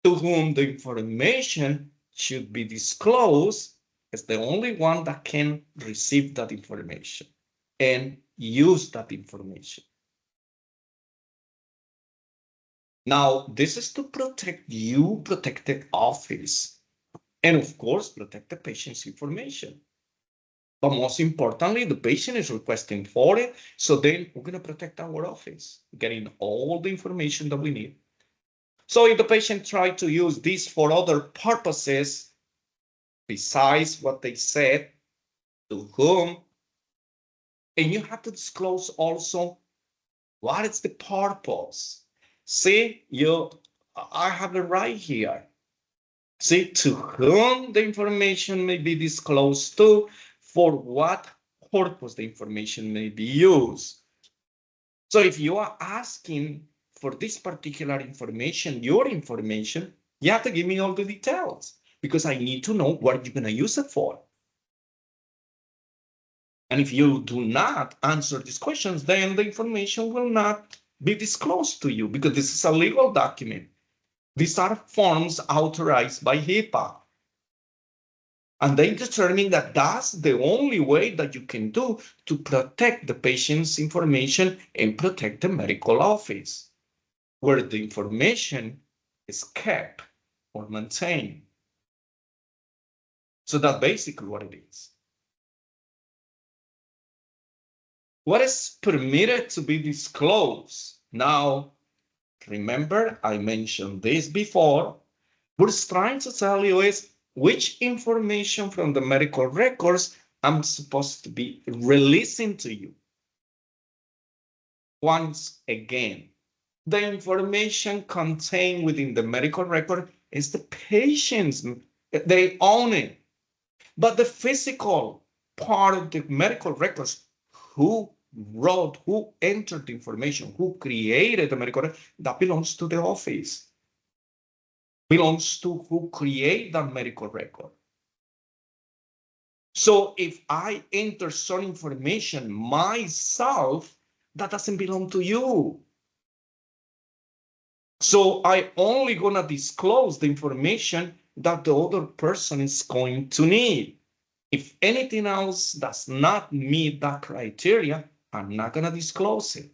to whom the information should be disclosed is the only one that can receive that information and use that information. Now, this is to protect you, protect the office, and of course, protect the patient's information. But most importantly, the patient is requesting for it. So then we're going to protect our office, getting all the information that we need. So if the patient tried to use this for other purposes, besides what they said, to whom, and you have to disclose also what is the purpose. See, I have it right here. See, to whom the information may be disclosed to, for what purpose the information may be used. So if you are asking for this particular information, your information, you have to give me all the details because I need to know what you're going to use it for. And if you do not answer these questions, then the information will not be disclosed to you because this is a legal document. These are forms authorized by HIPAA. And they determine that that's the only way that you can do to protect the patient's information and protect the medical office, where the information is kept or maintained. So that's basically what it is. What is permitted to be disclosed? Now, remember, I mentioned this before. What I'm trying to tell you is which information from the medical records I'm supposed to be releasing to you. Once again, the information contained within the medical record is the patient's, they own it. But the physical part of the medical records, who wrote, who entered the information, who created the medical record, that belongs to the office. Belongs to who create the medical record. So if I enter some information myself, that doesn't belong to you. So I only gonna disclose the information that the other person is going to need. If anything else does not meet that criteria, I'm not gonna disclose it.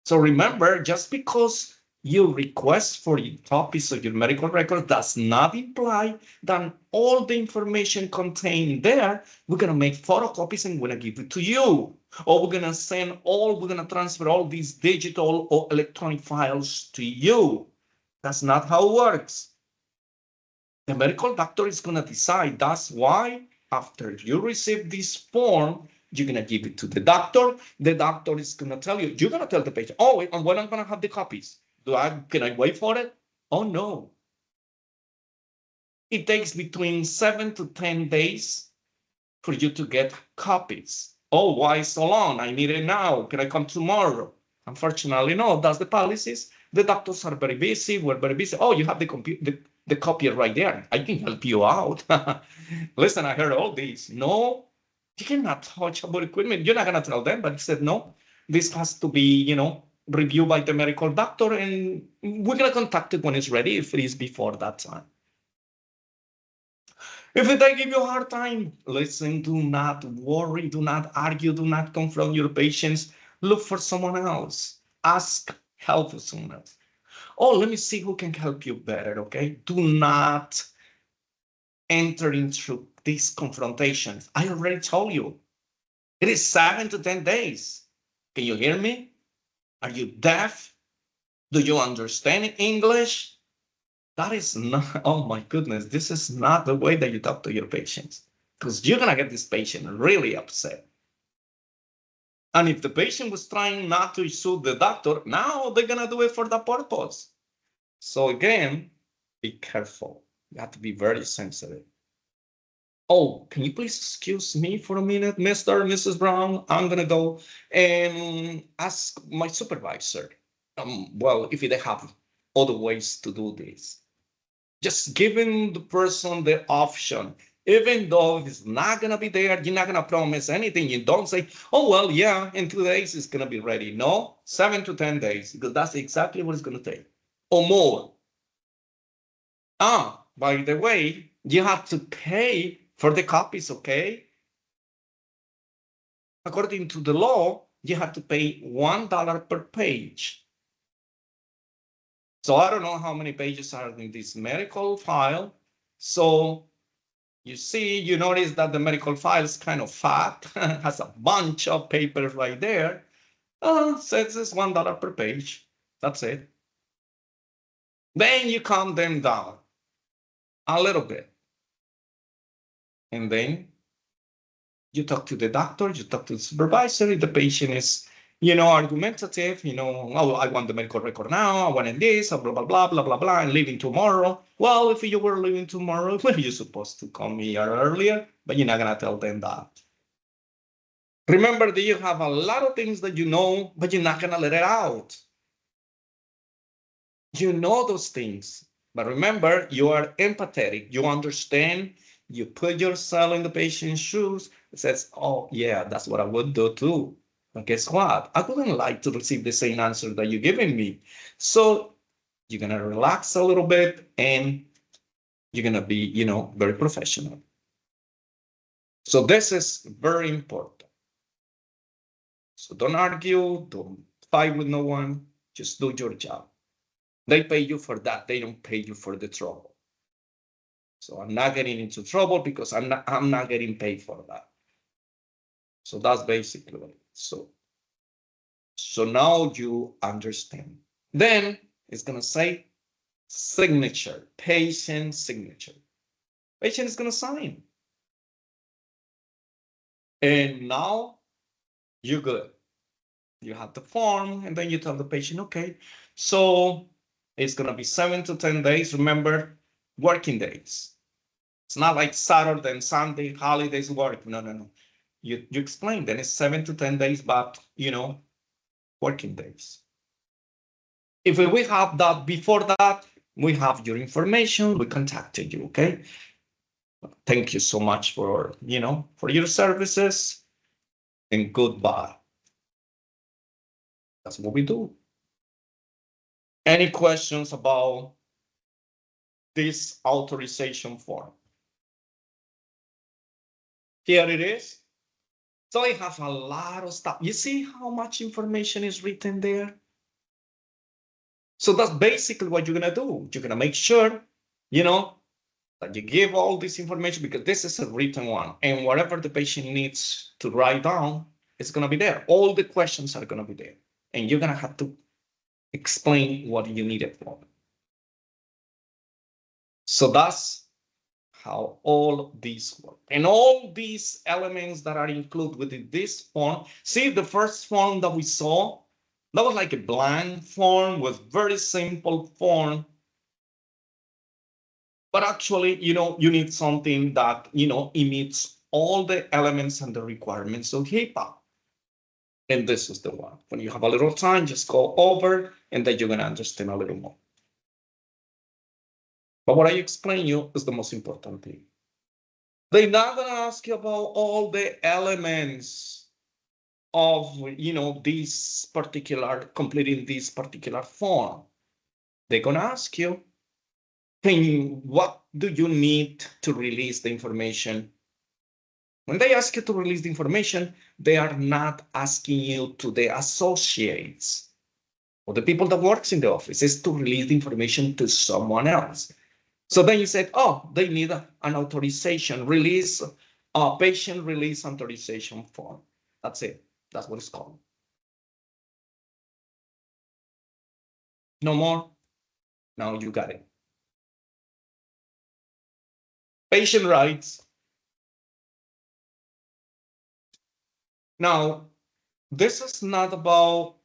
So remember, just because you request for copies of your medical record does not imply that all the information contained there, we're gonna make photocopies and we're gonna give it to you. Or we're gonna transfer all these digital or electronic files to you. That's not how it works. The medical doctor is gonna decide. That's why after you receive this form, you're gonna give it to the doctor. The doctor is gonna tell you, you're gonna tell the patient, oh, and when I'm gonna have the copies? Can I wait for it? Oh no. It takes between 7 to 10 days for you to get copies. Oh, why so long? I need it now. Can I come tomorrow? Unfortunately, no, that's the policies. The doctors are very busy. We're very busy. Oh, you have the copy right there. I can help you out. Listen, I heard all this. No, you cannot touch about equipment. You're not going to tell them, but he said, no, this has to be, reviewed by the medical doctor, and we're going to contact it when it's ready, if it is before that time. If they give you a hard time, listen, do not worry, do not argue, do not confront your patients. Look for someone else. Ask help for someone else. Oh, let me see who can help you better, okay? Do not enter into these confrontations. I already told you. It is 7 to 10 days. Can you hear me? Are you deaf? Do you understand English? That is not, oh my goodness, this is not the way that you talk to your patients, because you're going to get this patient really upset. And if the patient was trying not to sue the doctor, now they're going to do it for that purpose. So again, be careful. You have to be very sensitive. Oh, can you please excuse me for a minute, Mr. and Mrs. Brown? I'm going to go and ask my supervisor. Well, if they have other ways to do this. Just giving the person the option. Even though it's not gonna be there, you're not gonna promise anything. You don't say, oh, well, yeah, in 2 days it's gonna be ready. No, 7 to 10 days, because that's exactly what it's gonna take, or more. Ah, by the way, you have to pay for the copies, okay? According to the law, you have to pay $1 per page. So I don't know how many pages are in this medical file. So you see, you notice that the medical file is kind of fat, has a bunch of papers right there. Says it's $1 per page. That's it. Then you calm them down a little bit. And then you talk to the doctor, you talk to the supervisor. If the patient is, argumentative, oh, I want the medical record now, I want this, blah, blah, blah, blah, blah, blah, and leaving tomorrow. Well, if you were leaving tomorrow, well, you're supposed to come here earlier, but you're not going to tell them that. Remember that you have a lot of things that you know, but you're not going to let it out. You know those things, but remember, you are empathetic. You understand. You put yourself in the patient's shoes. It says, oh, yeah, that's what I would do too. But guess what? I wouldn't like to receive the same answer that you're giving me. So you're going to relax a little bit and you're going to be, very professional. So this is very important. So don't argue, don't fight with no one, just do your job. They pay you for that. They don't pay you for the trouble. So I'm not getting into trouble because I'm not getting paid for that. So that's basically what it is. So now you understand. Then it's gonna say signature, patient signature. Patient is gonna sign. And now you're good. You have the form, and then you tell the patient, okay, so it's gonna be 7 to 10 days. Remember, working days. It's not like Saturday and Sunday, holidays, work. No. You explain, then it's 7 to 10 days, but, working days. If we have that before that, we have your information, we contacted you, okay? Thank you so much for, for your services, and goodbye. That's what we do. Any questions about this authorization form? Here it is. So I have a lot of stuff. You see how much information is written there? So that's basically what you're gonna do. You're gonna make sure, that you give all this information, because this is a written one. And whatever the patient needs to write down, it's gonna be there. All the questions are gonna be there. And you're gonna have to explain what you need it for. So that's how all these work. And all these elements that are included within this form. See, the first form that we saw, that was like a blank form with very simple form. But actually, you need something that, emits all the elements and the requirements of HIPAA. And this is the one. When you have a little time, just go over, and then you're going to understand a little more. But what I explain you is the most important thing. They're not going to ask you about all the elements of, this particular, completing this particular form. They're going to ask you, what do you need to release the information? When they ask you to release the information, they are not asking you to the associates or the people that works in the office. It's to release the information to someone else. So then you said, oh, they need an authorization release, a patient release authorization form. That's it. That's what it's called. No more. Now you got it. Patient rights. Now, this is not about,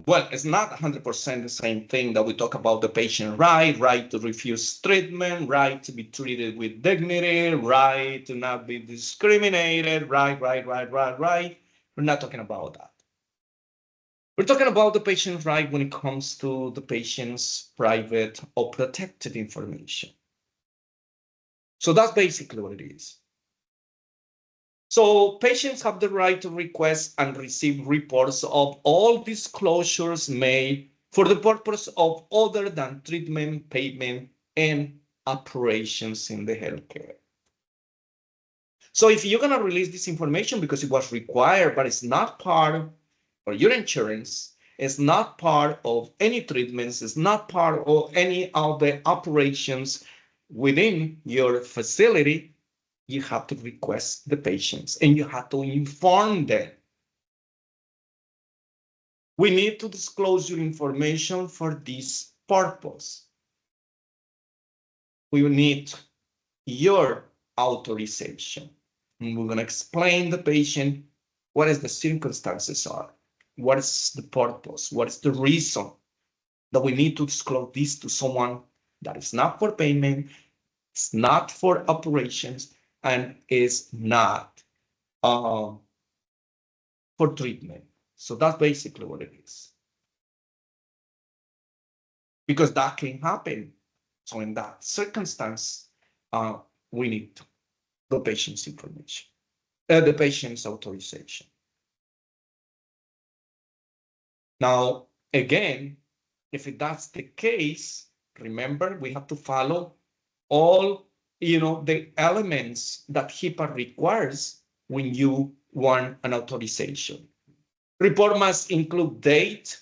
well, it's not 100% the same thing that we talk about the patient right to refuse treatment, right to be treated with dignity, right to not be discriminated, right. We're not talking about that. We're talking about the patient's right when it comes to the patient's private or protected information. So that's basically what it is. So patients have the right to request and receive reports of all disclosures made for the purpose of other than treatment, payment, and operations in the healthcare. So if you're going to release this information because it was required, but it's not part of or your insurance, it's not part of any treatments, it's not part of any of the operations within your facility, you have to request the patients and you have to inform them. We need to disclose your information for this purpose. We need your authorization. And we're going to explain the patient what is the circumstances are, what is the purpose, what is the reason that we need to disclose this to someone that is not for payment, it's not for operations, and is not for treatment. So that's basically what it is. Because that can happen. So in that circumstance, we need the patient's information, the patient's authorization. Now, again, if that's the case, remember, we have to follow all, the elements that HIPAA requires when you want an authorization. Report must include date,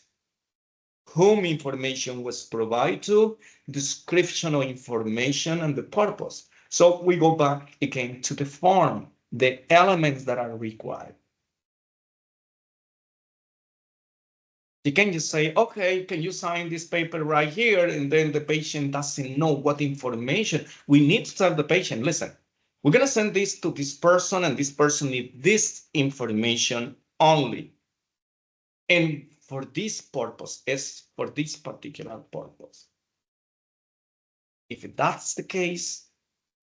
whom information was provided to, description of information, and the purpose. So we go back again to the form, the elements that are required. You can just say, okay, can you sign this paper right here? And then the patient doesn't know what information. We need to tell the patient, listen, we're going to send this to this person, and this person needs this information only. And for this purpose, is for this particular purpose. If that's the case,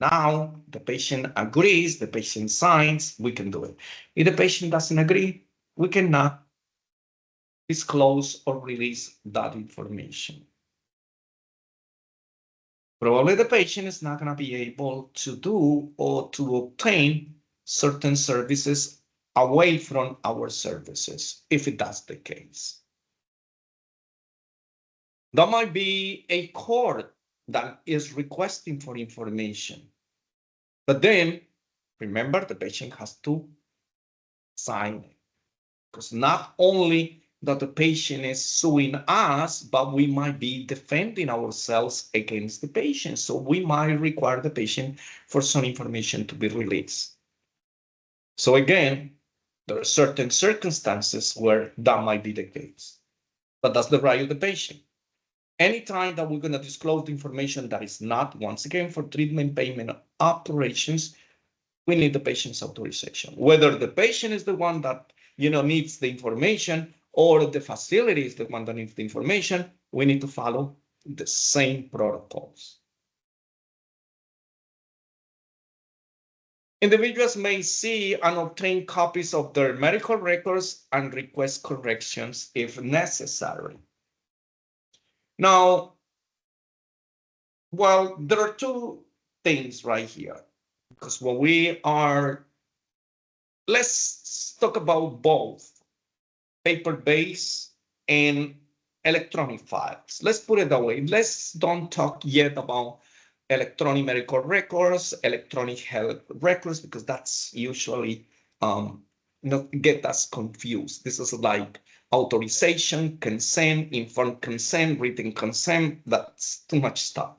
now the patient agrees, the patient signs, we can do it. If the patient doesn't agree, we cannot disclose or release that information. Probably the patient is not going to be able to do or to obtain certain services away from our services, if that's the case. That might be a court that is requesting for information. But then, remember, the patient has to sign it. Because not only that the patient is suing us, but we might be defending ourselves against the patient. So we might require the patient for some information to be released. So again, there are certain circumstances where that might be the case. But that's the right of the patient. Anytime that we're going to disclose the information that is not, once again, for treatment, payment, operations, we need the patient's authorization. Whether the patient is the one that needs the information or the facility is the one that needs the information, we need to follow the same protocols. Individuals may see and obtain copies of their medical records and request corrections if necessary. Now, well, there are two things right here, because when we are, let's talk about both paper-based and electronic files. Let's put it that way. Let's don't talk yet about electronic medical records, electronic health records, because that's usually not get us confused. This is like authorization, consent, informed consent, written consent. That's too much stuff.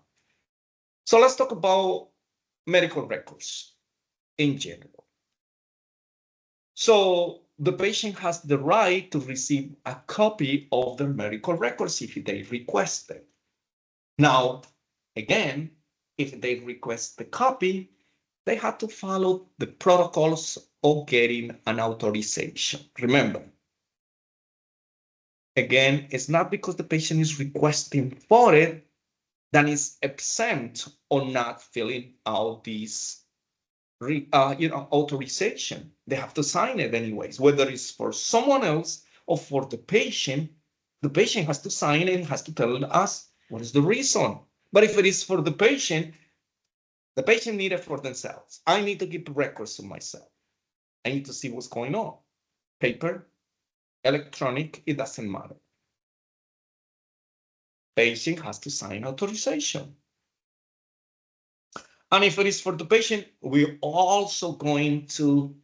So let's talk about medical records in general. So the patient has the right to receive a copy of their medical records if they request it. Now, again, if they request the copy, they have to follow the protocols of getting an authorization. Remember, again, it's not because the patient is requesting for it that is exempt or not filling out this authorization. They have to sign it anyways, whether it's for someone else or for the patient has to sign it and has to tell us what is the reason. But if it is for the patient need it for themselves. I need to keep records of myself. I need to see what's going on. Paper, electronic, it doesn't matter. Patient has to sign authorization. And if it is for the patient, we're also going to,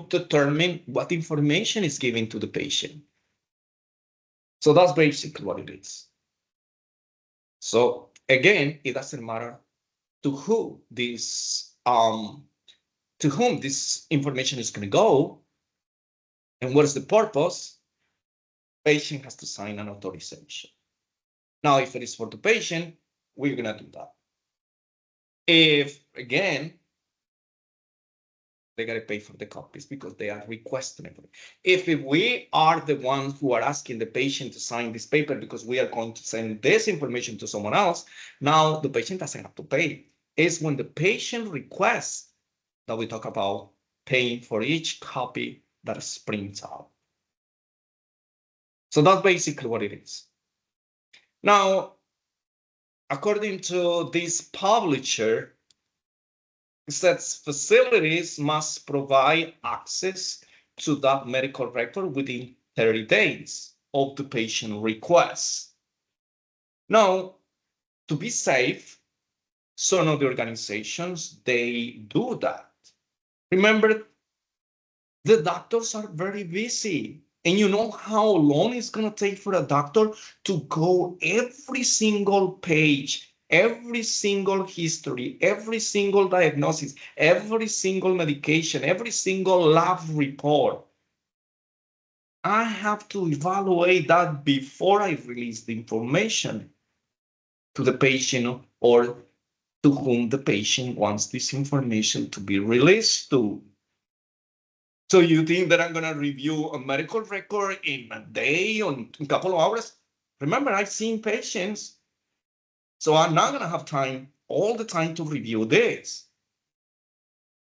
determine what information is given to the patient. So that's basically what it is. So again, it doesn't matter to whom this information is going to go and what is the purpose. Patient has to sign an authorization. Now, if it is for the patient, we're going to do that. If, again, they got to pay for the copies because they are requesting it. If we are the ones who are asking the patient to sign this paper because we are going to send this information to someone else, now the patient doesn't have to pay. It's when the patient requests that we talk about paying for each copy that is printed out. So that's basically what it is. Now, according to this publisher, it says facilities must provide access to that medical record within 30 days of the patient request. Now, to be safe, some of the organizations, they do that. Remember, the doctors are very busy. And you know how long it's going to take for a doctor to go every single page, every single history, every single diagnosis, every single medication, every single lab report. I have to evaluate that before I release the information to the patient or to whom the patient wants this information to be released to. So you think that I'm going to review a medical record in a day or a couple of hours? Remember, I've seen patients, so I'm not going to have time all the time to review this.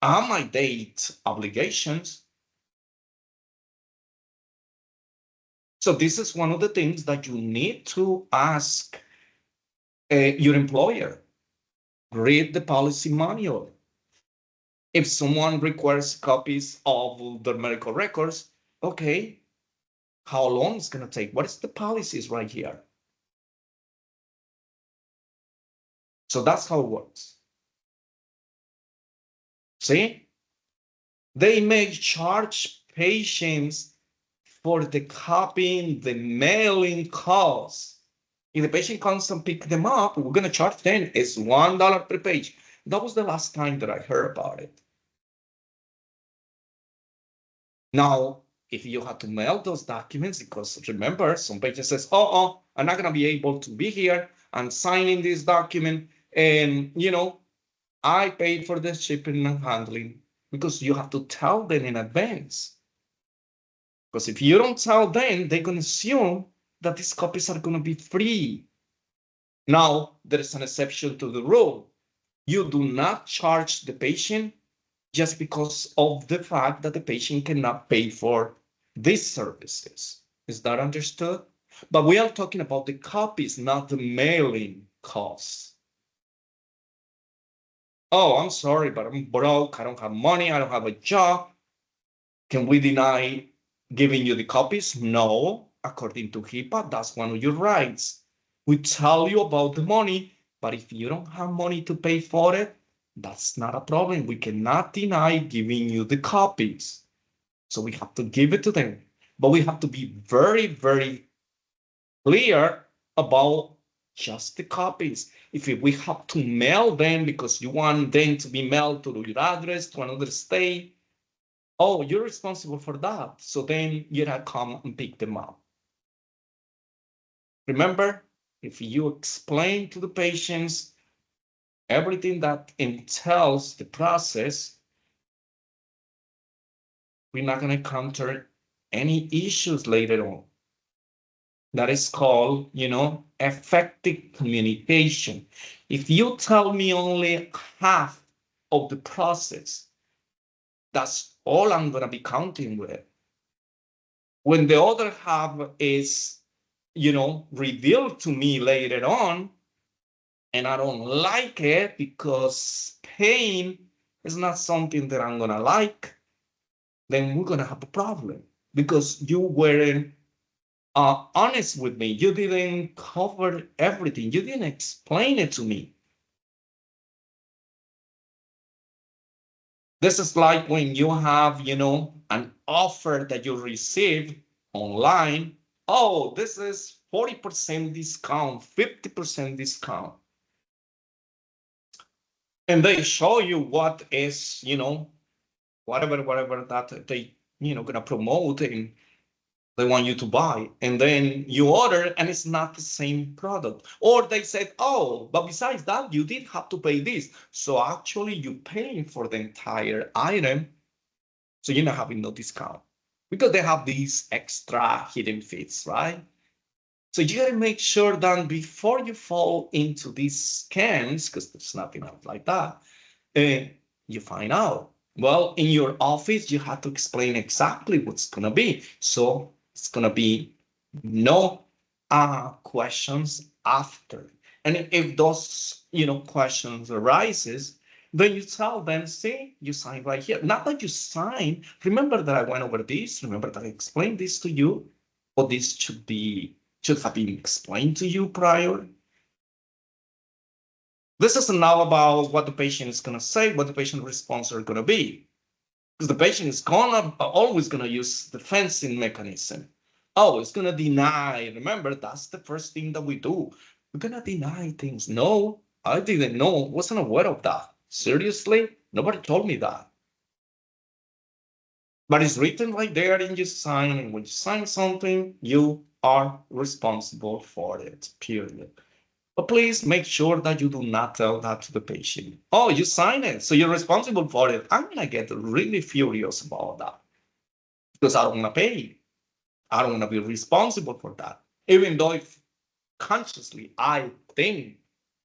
I have my date obligations. So this is one of the things that you need to ask your employer. Read the policy manual. If someone requires copies of their medical records, okay, how long it's going to take? What is the policies right here? So that's how it works. See, they may charge patients for the copying, the mailing costs. If the patient comes and pick them up, we're going to charge them. It's $1 per page. That was the last time that I heard about it. Now, if you have to mail those documents, because remember, some patient says, oh, I'm not going to be able to be here. I'm signing this document. And, I paid for the shipping and handling, because you have to tell them in advance. Because if you don't tell them, they're going to assume that these copies are going to be free. Now, there is an exception to the rule. You do not charge the patient just because of the fact that the patient cannot pay for these services. Is that understood? But we are talking about the copies, not the mailing costs. Oh, I'm sorry, but I'm broke. I don't have money. I don't have a job. Can we deny giving you the copies? No, according to HIPAA, that's one of your rights. We tell you about the money, but if you don't have money to pay for it, that's not a problem. We cannot deny giving you the copies. So we have to give it to them. But we have to be very, very clear about just the copies. If we have to mail them because you want them to be mailed to your address to another state, oh, you're responsible for that. So then you gotta come and pick them up. Remember, if you explain to the patients everything that entails the process, we're not gonna encounter any issues later on. That is called, effective communication. If you tell me only half of the process, that's all I'm going to be counting with. When the other half is, revealed to me later on, and I don't like it because pain is not something that I'm going to like, then we're gonna have a problem because you weren't honest with me. You didn't cover everything. You didn't explain it to me. This is like when you have, an offer that you receive online. Oh, this is 40% discount, 50% discount. And they show you what is, whatever that they, gonna promote and they want you to buy. And then you order and it's not the same product. Or they said, oh, but besides that, you did have to pay this. So actually you're paying for the entire item. So you're not having no discount because they have these extra hidden fees, right? So you gotta make sure that before you fall into these scams, because there's nothing else like that, you find out. Well, in your office, you have to explain exactly what's gonna be. So it's gonna be no questions after. And if those questions arises, then you tell them, see, you sign right here. Not that you sign. Remember that I went over this. Remember that I explained this to you. Or this should have been explained to you prior. This is now about what the patient is going to say, what the patient response are going to be. Because the patient is always going to use defensive mechanism. Oh, it's going to deny. Remember, that's the first thing that we do. We're going to deny things. No, I didn't know. Wasn't aware of that. Seriously? Nobody told me that. But it's written right there in your sign. And when you sign something, you are responsible for it, period. But please make sure that you do not tell that to the patient. Oh, you sign it, so you're responsible for it. I'm gonna get really furious about that because I don't wanna pay. I don't wanna be responsible for that. Even though if consciously I think,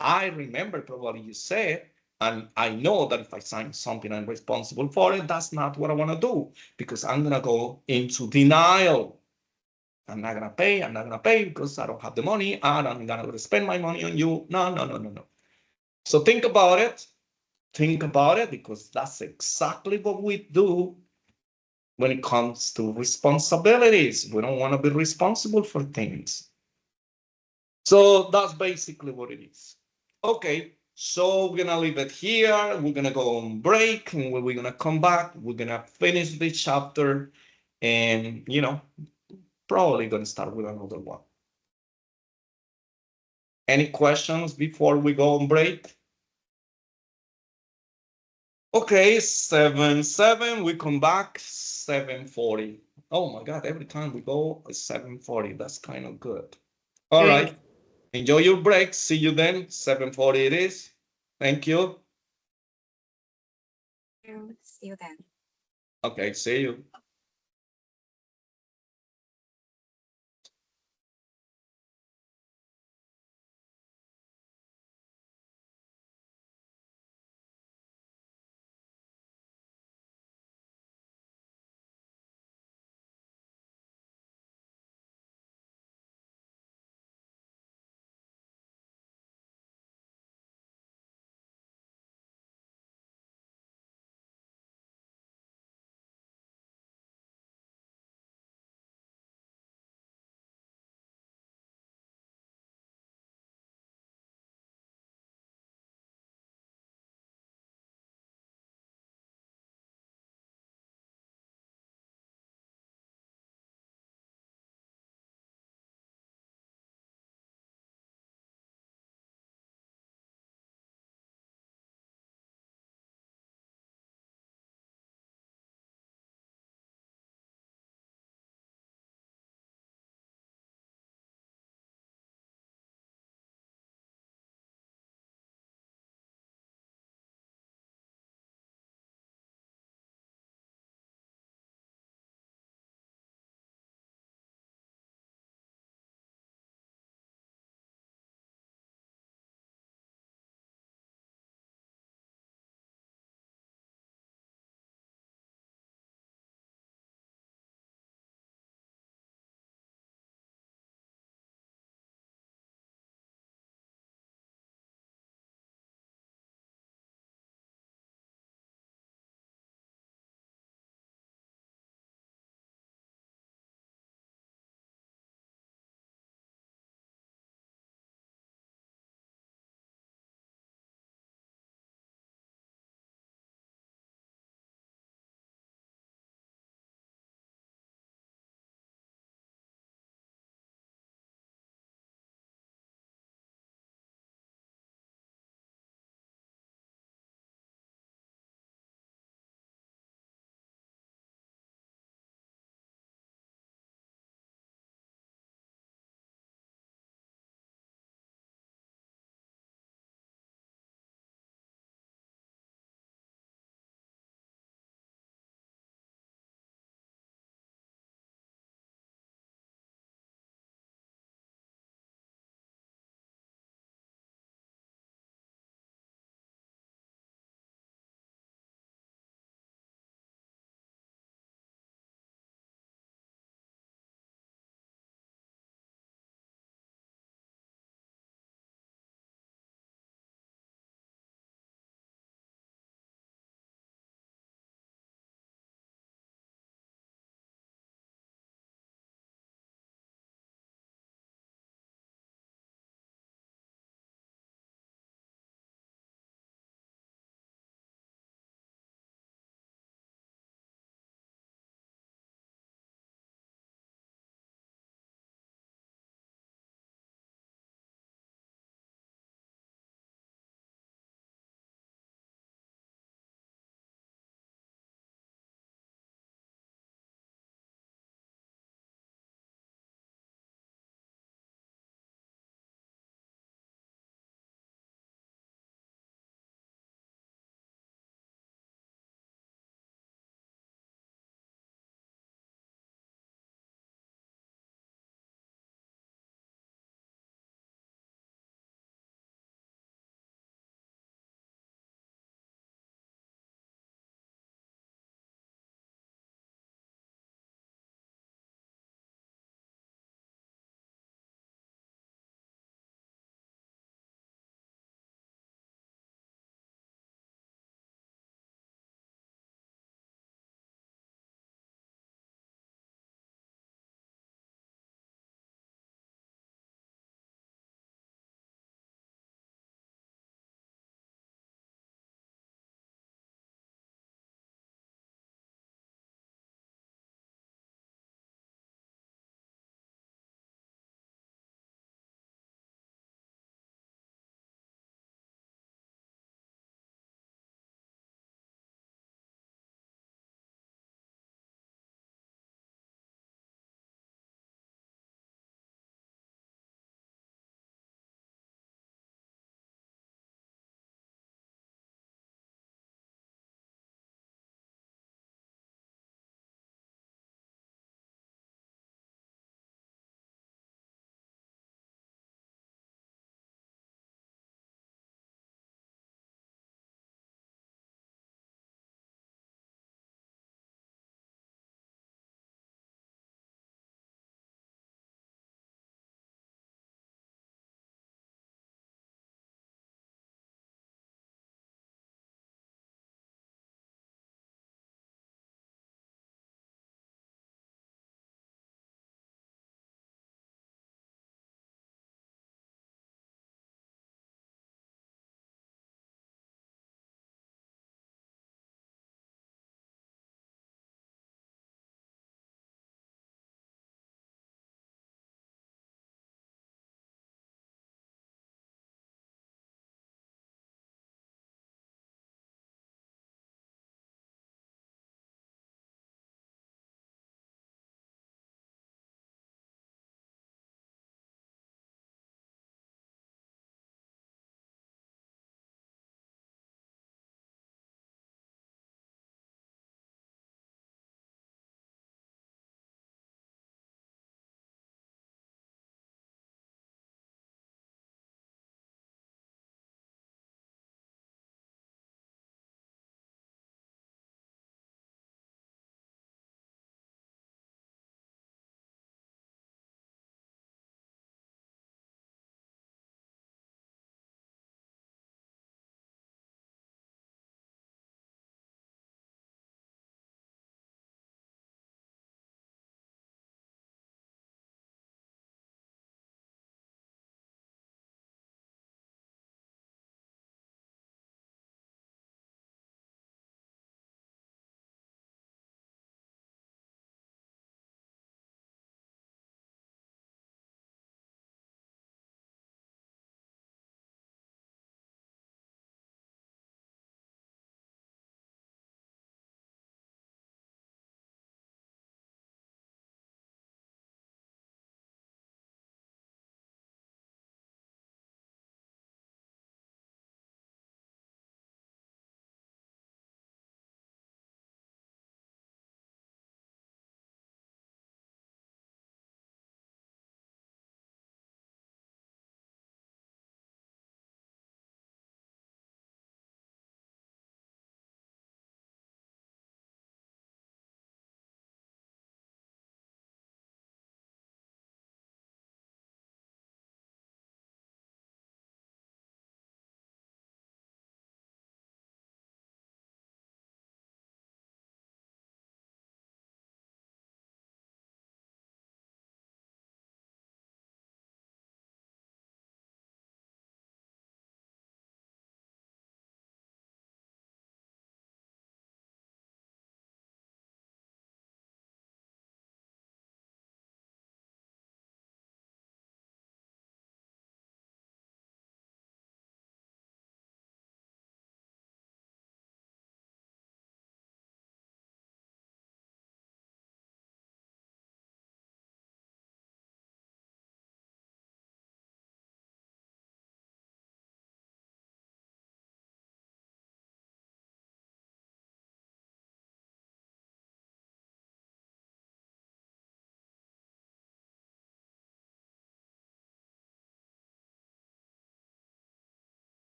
I remember probably you said, and I know that if I sign something I'm responsible for it, that's not what I wanna do because I'm gonna go into denial. I'm not gonna pay because I don't have the money and I'm gonna spend my money on you. No. So think about it. Think about it because that's exactly what we do when it comes to responsibilities. We don't want to be responsible for things. So that's basically what it is. Okay, so we're gonna leave it here. We're gonna go on break, and when we're gonna come back, we're gonna finish this chapter, and probably gonna start with another one. Any questions before we go on break? Okay, 7:07, we come back 7:40. Oh my God, every time we go it's 7:40. That's kind of good. All right. Enjoy your break. See you then. 7:40 it is. Thank you. See you then. Okay, see you.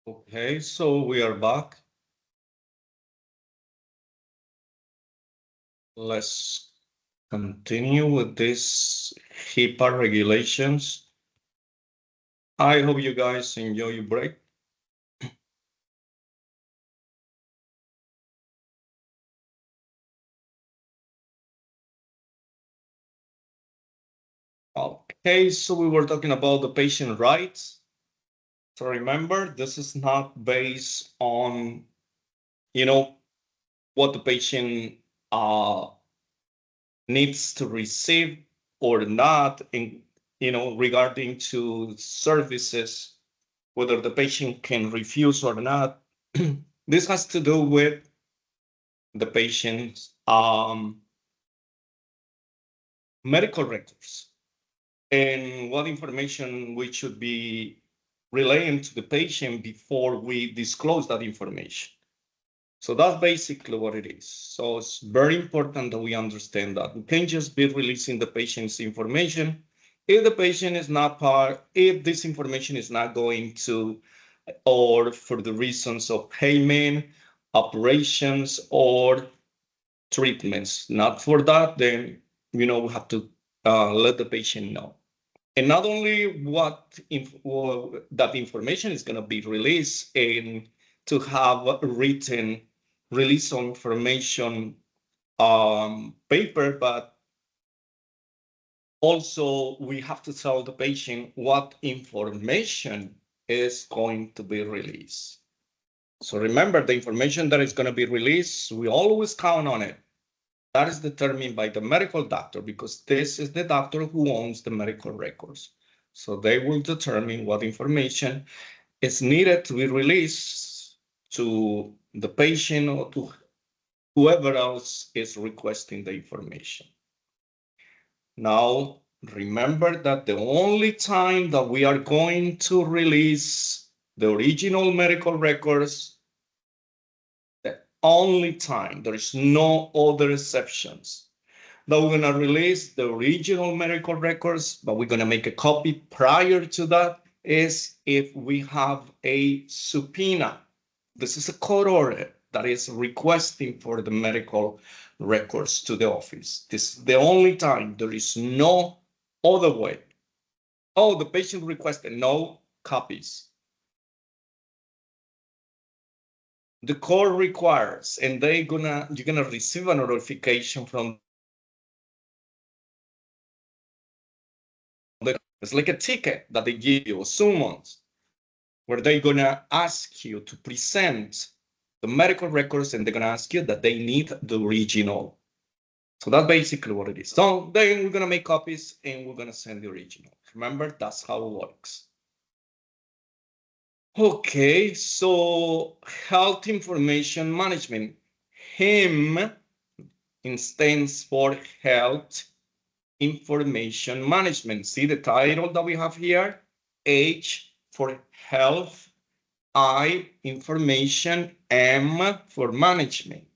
Okay, so we are back. Let's continue with this HIPAA regulations. I hope you guys enjoy your break. Okay, so we were talking about the patient rights. So remember, this is not based on, what the patient needs to receive or not in, regarding to services, whether the patient can refuse or not. This has to do with the patient's medical records and what information we should be relaying to the patient before we disclose that information. So that's basically what it is. So it's very important that we understand that. We can't just be releasing the patient's information if the patient is not if this information is not going to, or for the reasons of payment, operations, or treatments. Not for that, then, we have to let the patient know. And not only that information is going to be released, and to have a written release of information paper, but also we have to tell the patient what information is going to be released. So remember, the information that is going to be released, we always count on it. That is determined by the medical doctor, because this is the doctor who owns the medical records. So they will determine what information is needed to be released to the patient or to whoever else is requesting the information. Now, remember that the only time that we are going to release the original medical records, the only time, there is no other exceptions, that we're going to release the original medical records, but we're going to make a copy prior to that, is if we have a subpoena. This is a court order that is requesting for the medical records to the office. This is the only time. There is no other way. Oh, the patient requested no copies. The court requires, and you're gonna receive a notification from it's like a ticket that they give you, a summons, where they're gonna ask you to present the medical records, and they're gonna ask you that they need the original. So that's basically what it is. So then we're gonna make copies and we're gonna send the original. Remember, that's how it works. Okay, so health information management. HIM stands for health information management. See the title that we have here? H for health, I information, M for management.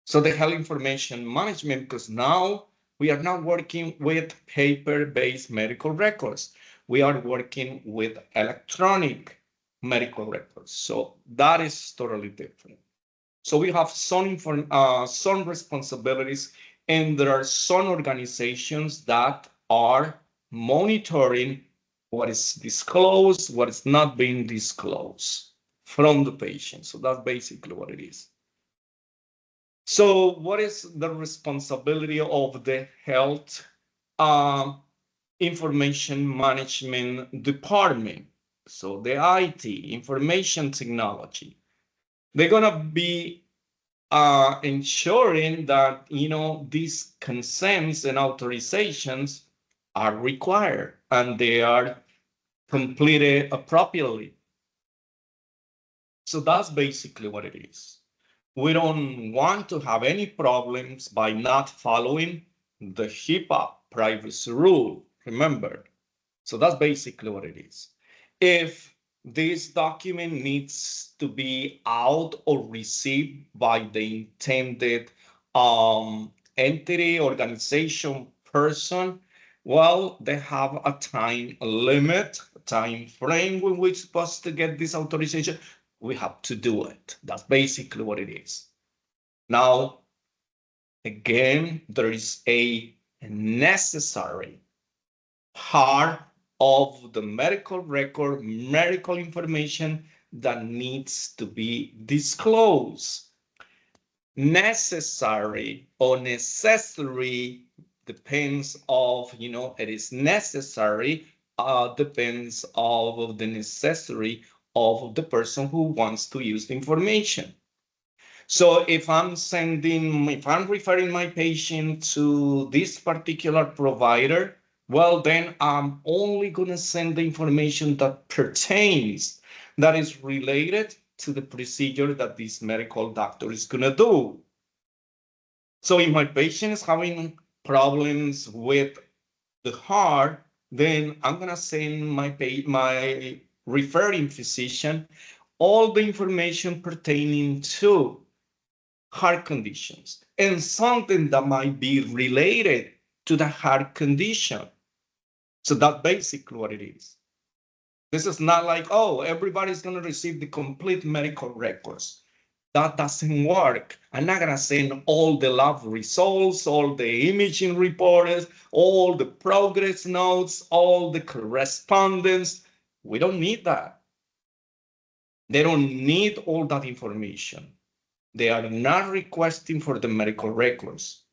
So the health information management, because now we are not working with paper-based medical records. We are working with electronic medical records. So that is totally different. So we have some responsibilities, and there are some organizations that are monitoring what is disclosed, what is not being disclosed from the patient. So that's basically what it is. So what is the responsibility of the health information management department? So the IT, information technology, they're gonna be ensuring that, these consents and authorizations are required and they are completed appropriately. So that's basically what it is. We don't want to have any problems by not following the HIPAA privacy rule, remember. So that's basically what it is. If this document needs to be out or received by the intended entity, organization, person, Well, they have a time limit, a time frame when we're supposed to get this authorization. We have to do it. That's basically what it is. Now, again, there is a necessary part of the medical record, medical information that needs to be disclosed. Necessary or necessary depends of, it is necessary, depends of the necessary of the person who wants to use the information. So if I'm referring my patient to this particular provider, well, then I'm only going to send the information that pertains, that is related to the procedure that this medical doctor is going to do. So if my patient is having problems with the heart, then I'm going to send my referring physician all the information pertaining to heart conditions and something that might be related to the heart condition. So that's basically what it is. This is not like, oh, everybody's going to receive the complete medical records. That doesn't work. I'm not going to send all the lab results, all the imaging reports, all the progress notes, all the correspondence. We don't need that. They don't need all that information. They are not requesting for the medical records.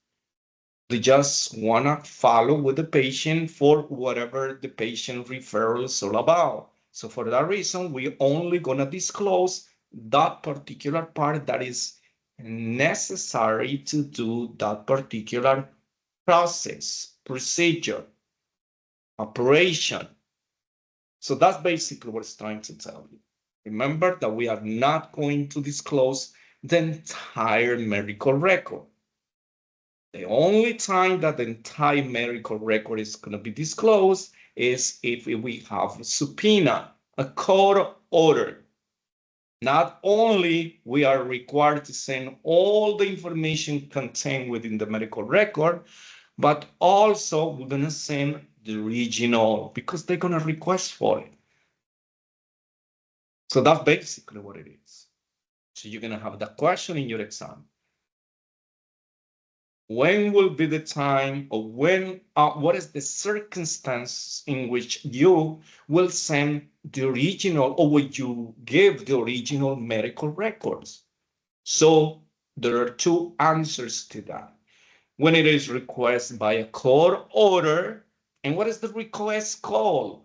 They just want to follow with the patient for whatever the patient referral is all about. So for that reason, we're only going to disclose that particular part that is necessary to do that particular process, procedure, operation. So that's basically what it's trying to tell you. Remember that we are not going to disclose the entire medical record. The only time that the entire medical record is going to be disclosed is if we have a subpoena, a court order. Not only we are required to send all the information contained within the medical record, but also we're going to send the original because they're going to request for it. So that's basically what it is. So you're going to have that question in your exam. When will be the time, or what is the circumstance in which you will send the original, or will you give the original medical records? So there are two answers to that. When it is requested by a court order, and what is the request called?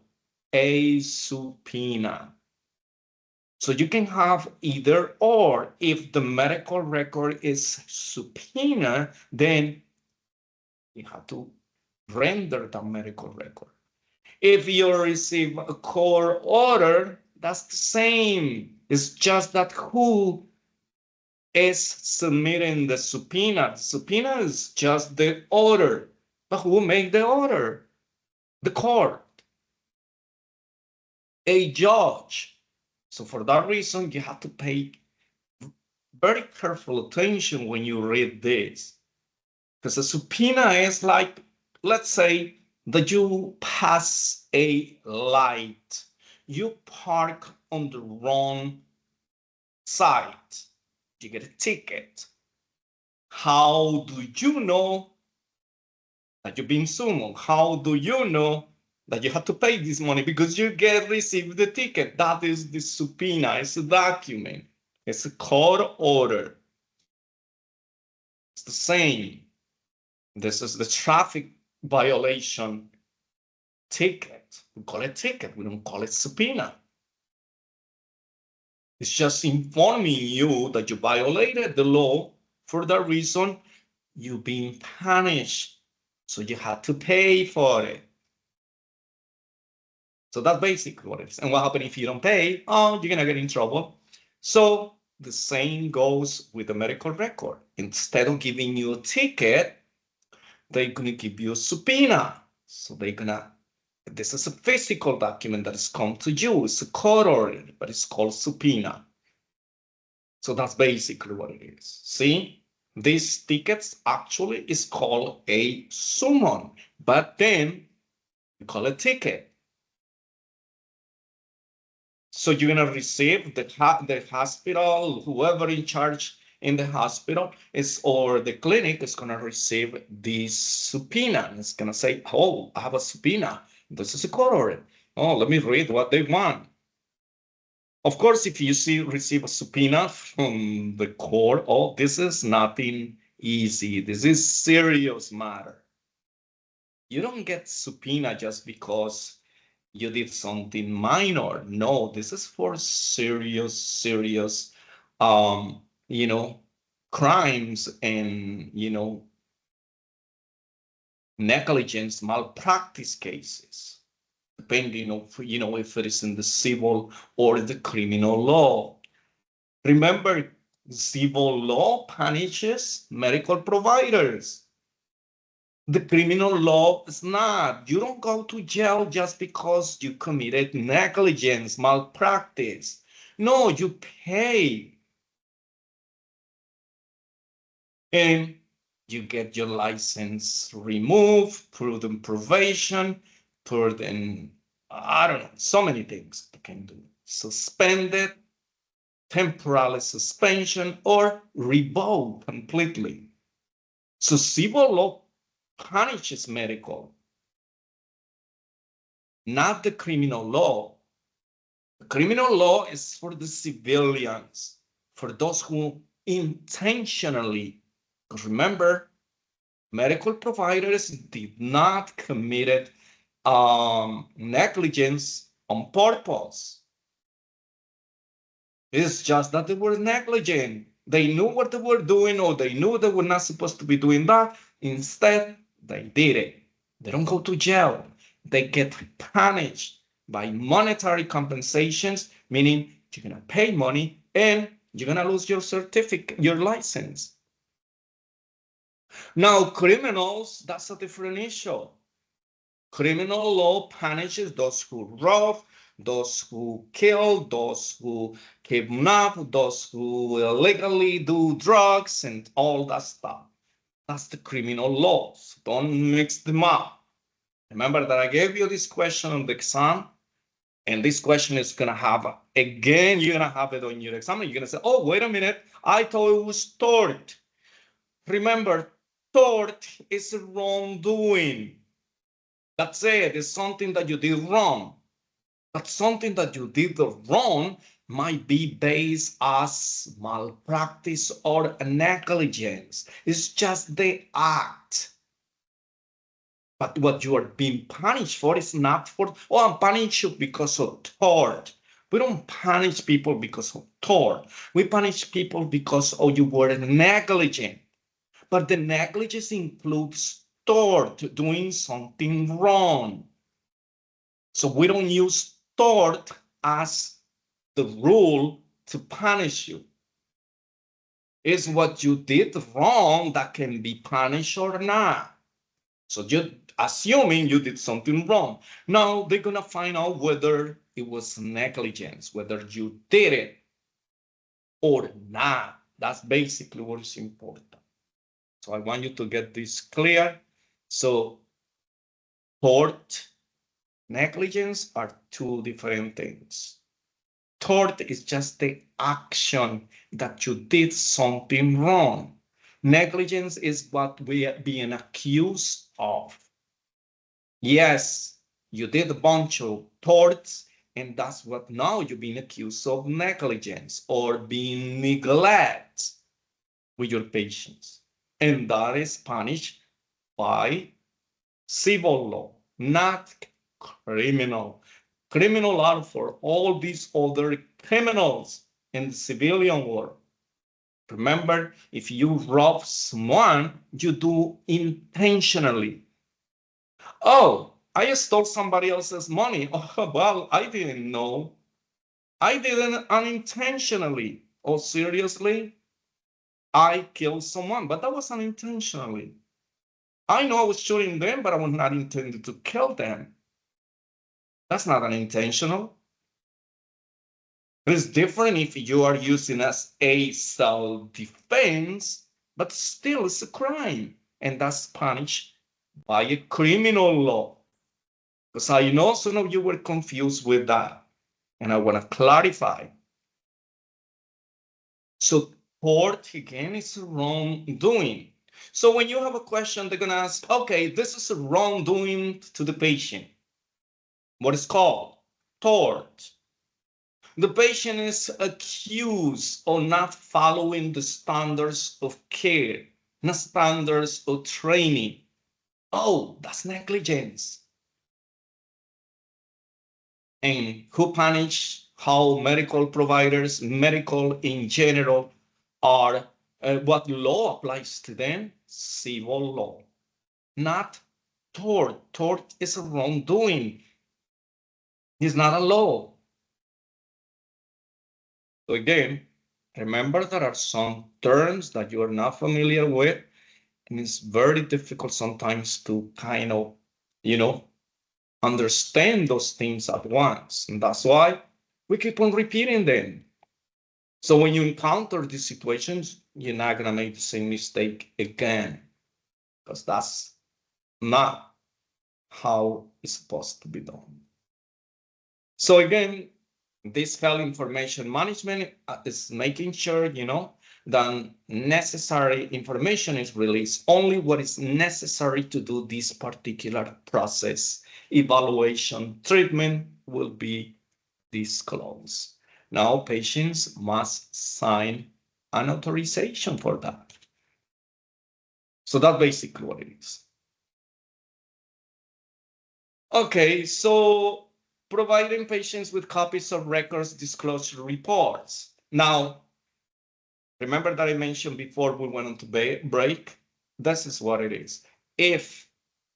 A subpoena. So you can have either or. If the medical record is subpoena, then you have to render the medical record. If you receive a court order, that's the same. It's just that who is submitting the subpoena. The subpoena is just the order. But who made the order? The court. A judge. So for that reason, you have to pay very careful attention when you read this. Because a subpoena is like, let's say that you pass a light, you park on the wrong side, you get a ticket. How do you know that you've been summoned? How do you know that you have to pay this money? Because you received the ticket. That is the subpoena. It's a document. It's a court order. It's the same. This is the traffic violation ticket. We call it ticket. We don't call it subpoena. It's just informing you that you violated the law. For that reason, you've been punished. So you have to pay for it. So that's basically what it is. And what happens if you don't pay? Oh, you're going to get in trouble. So the same goes with the medical record. Instead of giving you a ticket, they're going to give you a subpoena. So they're going to, this is a physical document that has come to you. It's a court order, but it's called subpoena. So that's basically what it is. See, these tickets actually is called a summon, but then You call a ticket. So you're gonna receive the hospital, whoever in charge in the hospital is, or the clinic is gonna receive this subpoena. It's gonna say, oh, I have a subpoena. This is a court order. Oh, let me read what they want. Of course, if you receive a subpoena from the court, oh, this is nothing easy. This is serious matter. You don't get subpoena just because you did something minor. No, this is for serious, crimes and, negligence, malpractice cases, depending on, if it is in the civil or the criminal law. Remember, civil law punishes medical providers. The criminal law is not. You don't go to jail just because you committed negligence, malpractice. No, you pay. And you get your license removed, prudent probation, I don't know, so many things you can do. Suspended, temporary suspension, or revoked completely. So civil law punishes medical, not the criminal law. The criminal law is for the civilians, for those who intentionally, because remember, medical providers did not commit negligence on purpose. It's just that they were negligent. They knew what they were doing, or they knew they were not supposed to be doing that. Instead, they did it. They don't go to jail. They get punished by monetary compensations, meaning you're gonna pay money and you're gonna lose your certificate, your license. Now, criminals, that's a different issue. Criminal law punishes those who rob, those who kill, those who kidnap, those who illegally do drugs and all that stuff. That's the criminal laws. Don't mix them up. Remember that I gave you this question on the exam, and this question is gonna have, again, you're gonna have it on your exam, and you're gonna say, oh, wait a minute, I thought it was tort. Remember, tort is wrongdoing. That's it. It's something that you did wrong. But something that you did wrong might be based as malpractice or negligence. It's just the act. But what you are being punished for is not for, oh, I'm punished because of tort. We don't punish people because of tort. We punish people because, oh, you were negligent. But the negligence includes tort, doing something wrong. So we don't use tort as the rule to punish you. It's what you did wrong that can be punished or not. So you're assuming you did something wrong. Now they're gonna find out whether it was negligence, whether you did it or not. That's basically what is important. So I want you to get this clear. So tort, negligence are two different things. Tort is just the action that you did something wrong. Negligence is what we are being accused of. Yes, you did a bunch of torts, and that's what now you're being accused of negligence or being neglect with your patients. And that is punished by civil law, not criminal. Criminal are for all these other criminals in the civilian world. Remember, if you rob someone, you do intentionally. Oh, I stole somebody else's money. Oh, well, I didn't know. I didn't unintentionally. Oh, seriously? I killed someone, but that was unintentionally. I know I was shooting them, but I was not intended to kill them. That's not unintentional. It's different if you are using as a self-defense, but still it's a crime, and that's punished by a criminal law. Because I know some of you were confused with that, and I want to clarify. So tort, again, is wrongdoing. So when you have a question, they're going to ask, okay, this is a wrongdoing to the patient. What is called tort. The patient is accused of not following the standards of care, not standards of training. Oh, that's negligence. And who punish how medical providers, medical in general, are, what law applies to them? Civil law, not tort. Tort is a wrongdoing. It's not a law. So again, remember there are some terms that you are not familiar with, and it's very difficult sometimes to kind of, understand those things at once. And that's why we keep on repeating them. So when you encounter these situations, you're not going to make the same mistake again, because that's not how it's supposed to be done. So again, this health information management is making sure, that necessary information is released. Only what is necessary to do this particular process. Evaluation, treatment will be disclosed. Now, patients must sign an authorization for that. So that's basically what it is. Okay, so providing patients with copies of records disclosure reports. Now, remember that I mentioned before we went on to break? This is what it is. If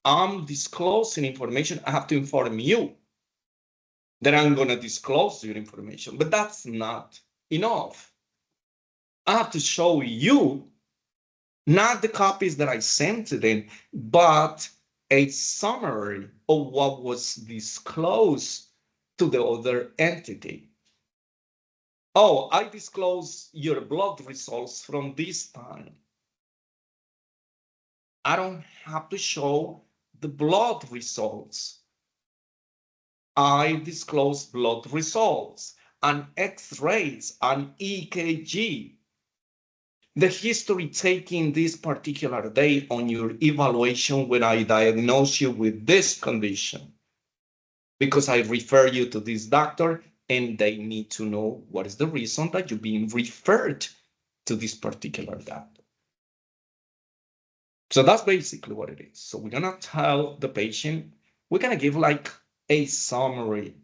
I'm disclosing information, I have to inform you that I'm going to disclose your information, but that's not enough. I have to show you not the copies that I sent to them, but a summary of what was disclosed to the other entity. Oh, I disclose your blood results from this time. I don't have to show the blood results. I disclose blood results and X-rays and EKG. The history taken this particular day on your evaluation when I diagnose you with this condition, because I refer you to this doctor and they need to know what is the reason that you're being referred to this particular doctor. So that's basically what it is. So we're gonna tell the patient, we're gonna give like a summary.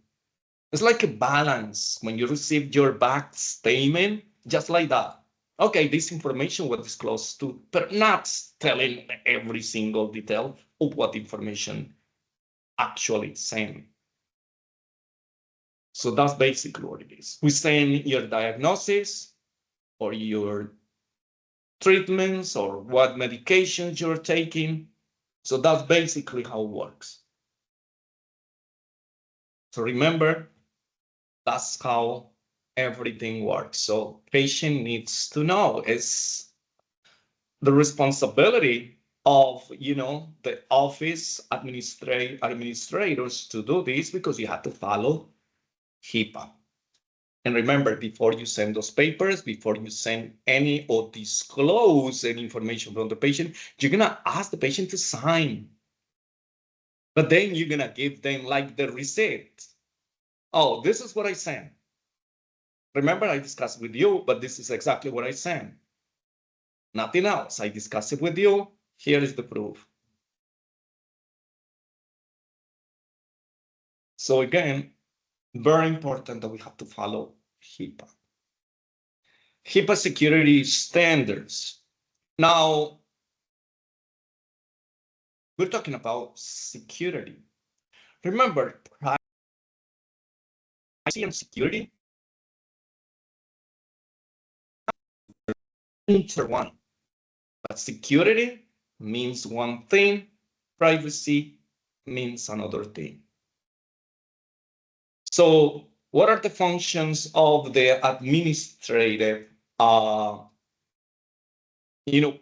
It's like a balance when you receive your back statement, just like that. Okay, this information was disclosed to, but not telling every single detail of what information actually sent. So that's basically what it is. We send your diagnosis or your treatments or what medications you're taking. So that's basically how it works. So remember, that's how everything works. So patient needs to know. It's the responsibility of the office administrators to do this, because you have to follow HIPAA. And remember, before you send those papers, before you send any or disclose any information from the patient, you're gonna ask the patient to sign. But then you're gonna give them like the receipt. Oh, this is what I sent. Remember, I discussed with you, but this is exactly what I sent. Nothing else. I discussed it with you. Here is the proof. So again, very important that we have to follow HIPAA. HIPAA security standards. Now, we're talking about security. Remember, privacy and security intertwined. But security means one thing, privacy means another thing. So what are the functions of the administrative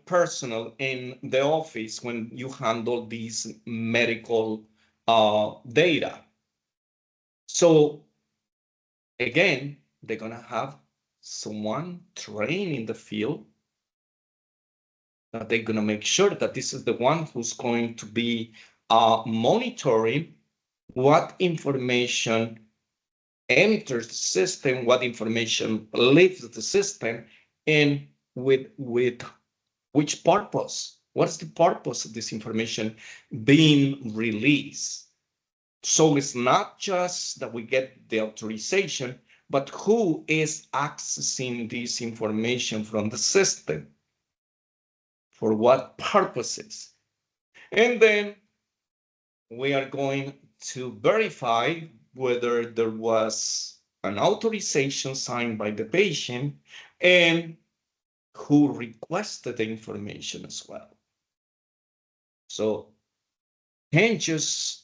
personnel in the office when you handle these medical data. So again, they're gonna have someone trained in the field that they're gonna make sure that this is the one who's going to be monitoring what information enters the system, what information leaves the system, and with which purpose. What's the purpose of this information being released? So it's not just that we get the authorization, but who is accessing this information from the system? For what purposes? And then we are going to verify whether there was an authorization signed by the patient and who requested the information as well. So can't just,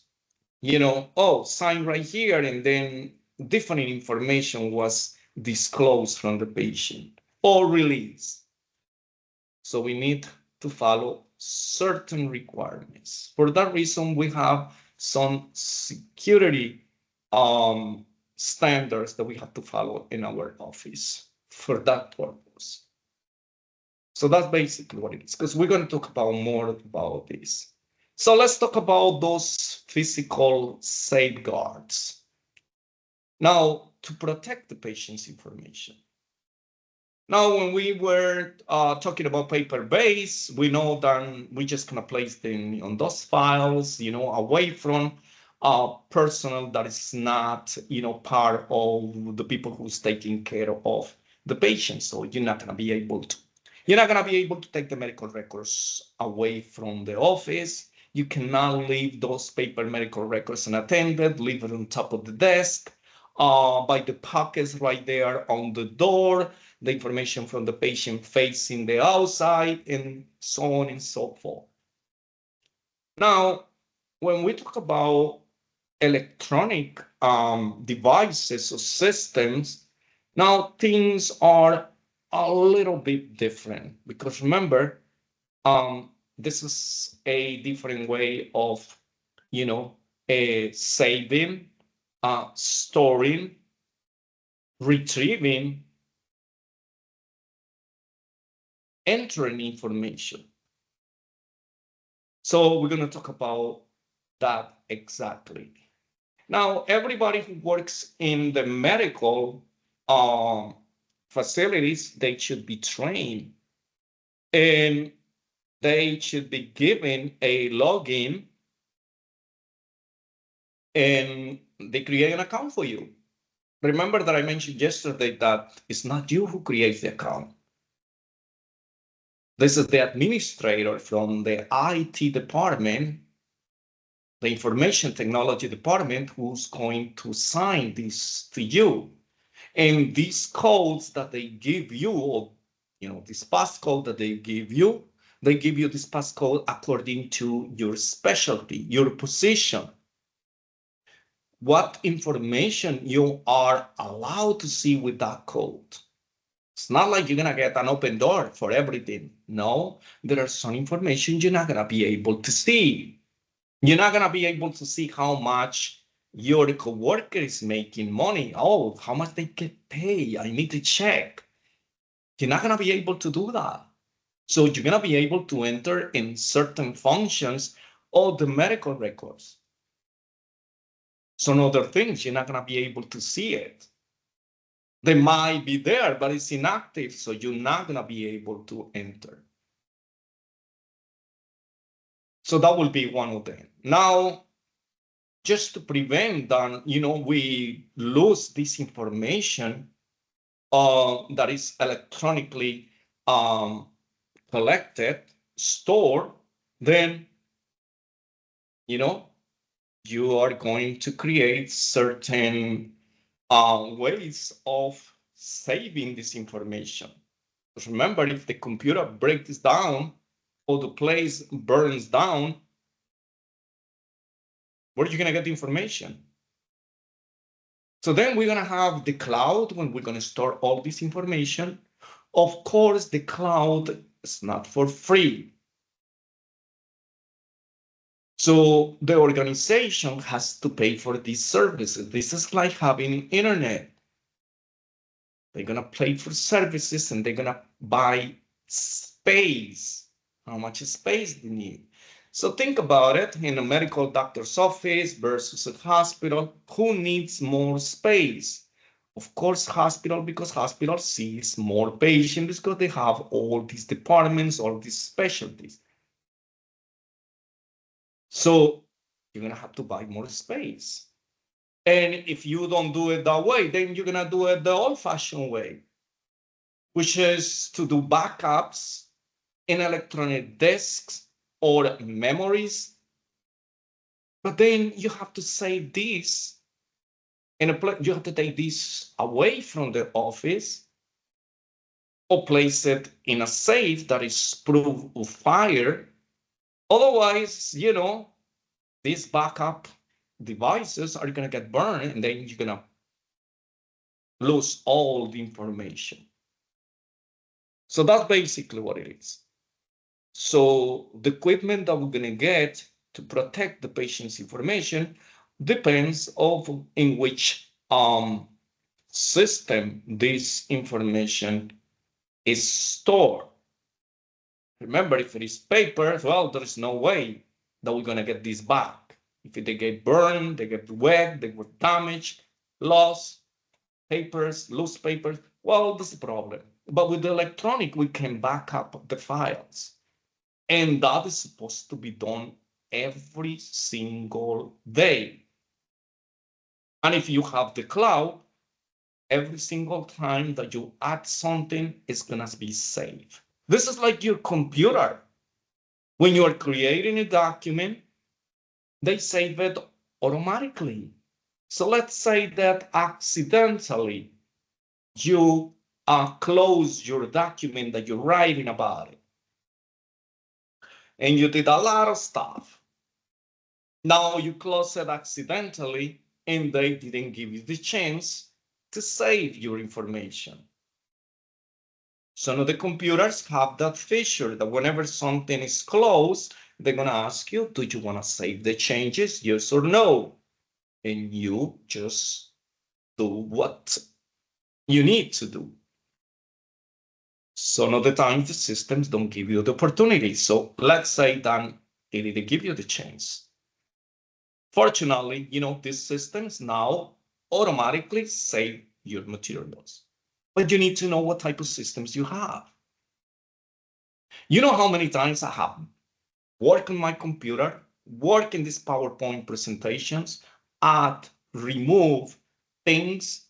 sign right here and then different information was disclosed from the patient or released. So we need to follow certain requirements. For that reason, we have some security standards that we have to follow in our office for that purpose. So that's basically what it is, because we're going to talk about more about this. So let's talk about those physical safeguards. Now, to protect the patient's information. Now, when we were talking about paper-based, we know that we're just gonna place them on those files, away from personnel that is not, part of the people who's taking care of the patient. So you're not gonna be able to take the medical records away from the office. You cannot leave those paper medical records unattended, leave it on top of the desk, by the pockets right there on the door, the information from the patient facing the outside, and so on and so forth. Now, when we talk about electronic devices or systems, now things are a little bit different, because remember, this is a different way of, saving, storing, retrieving, entering information. So we're going to talk about that exactly. Now, everybody who works in the medical facilities, they should be trained, and they should be given a login, and they create an account for you. Remember that I mentioned yesterday that it's not you who creates the account. This is the administrator from the IT department, the information technology department, who's going to sign this to you. And these codes that they give you, or this passcode that they give you this passcode according to your specialty, your position, what information you are allowed to see with that code. It's not like you're gonna get an open door for everything. No, there are some information you're not gonna be able to see. You're not gonna be able to see how much your coworker is making money. Oh, how much they get paid. I need to check. You're not gonna be able to do that. So you're gonna be able to enter in certain functions of the medical records. Some other things, you're not gonna be able to see it. They might be there, but it's inactive, so you're not gonna be able to enter. So that will be one of them. Now, just to prevent that, we lose this information that is electronically collected, stored, then, you are going to create certain ways of saving this information. Because remember, if the computer breaks down or the place burns down, where are you going to get the information? So then we're going to have the cloud when we're going to store all this information. Of course, the cloud is not for free. So the organization has to pay for these services. This is like having internet. They're gonna pay for services and they're gonna buy space. How much space they need? So think about it in a medical doctor's office versus a hospital. Who needs more space? Of course, hospital, because hospital sees more patients because they have all these departments, all these specialties. So you're gonna have to buy more space. And if you don't do it that way, then you're gonna do it the old-fashioned way, which is to do backups in electronic disks or memories. But then you have to save this in a place, you have to take this away from the office or place it in a safe that is proof of fire. Otherwise, these backup devices are going to get burned and then you're going to lose all the information. So that's basically what it is. So the equipment that we're going to get to protect the patient's information depends on in which system this information is stored. Remember, if it is paper, well, there is no way that we're going to get this back. If they get burned, they get wet, they were damaged, lost, papers, loose papers, well, that's the problem. But with the electronic, we can back up the files. And that is supposed to be done every single day. And if you have the cloud, every single time that you add something, it's going to be saved. This is like your computer. When you are creating a document, they save it automatically. So let's say that accidentally you close your document that you're writing about it. And you did a lot of stuff. Now you close it accidentally and they didn't give you the chance to save your information. Some of the computers have that feature that whenever something is closed, they're going to ask you, do you want to save the changes? Yes or no? And you just do what you need to do. Some of the times the systems don't give you the opportunity. So let's say that they didn't give you the chance. Fortunately, these systems now automatically save your materials. But you need to know what type of systems you have. You know how many times I have worked on my computer, work in these PowerPoint presentations, add, remove things,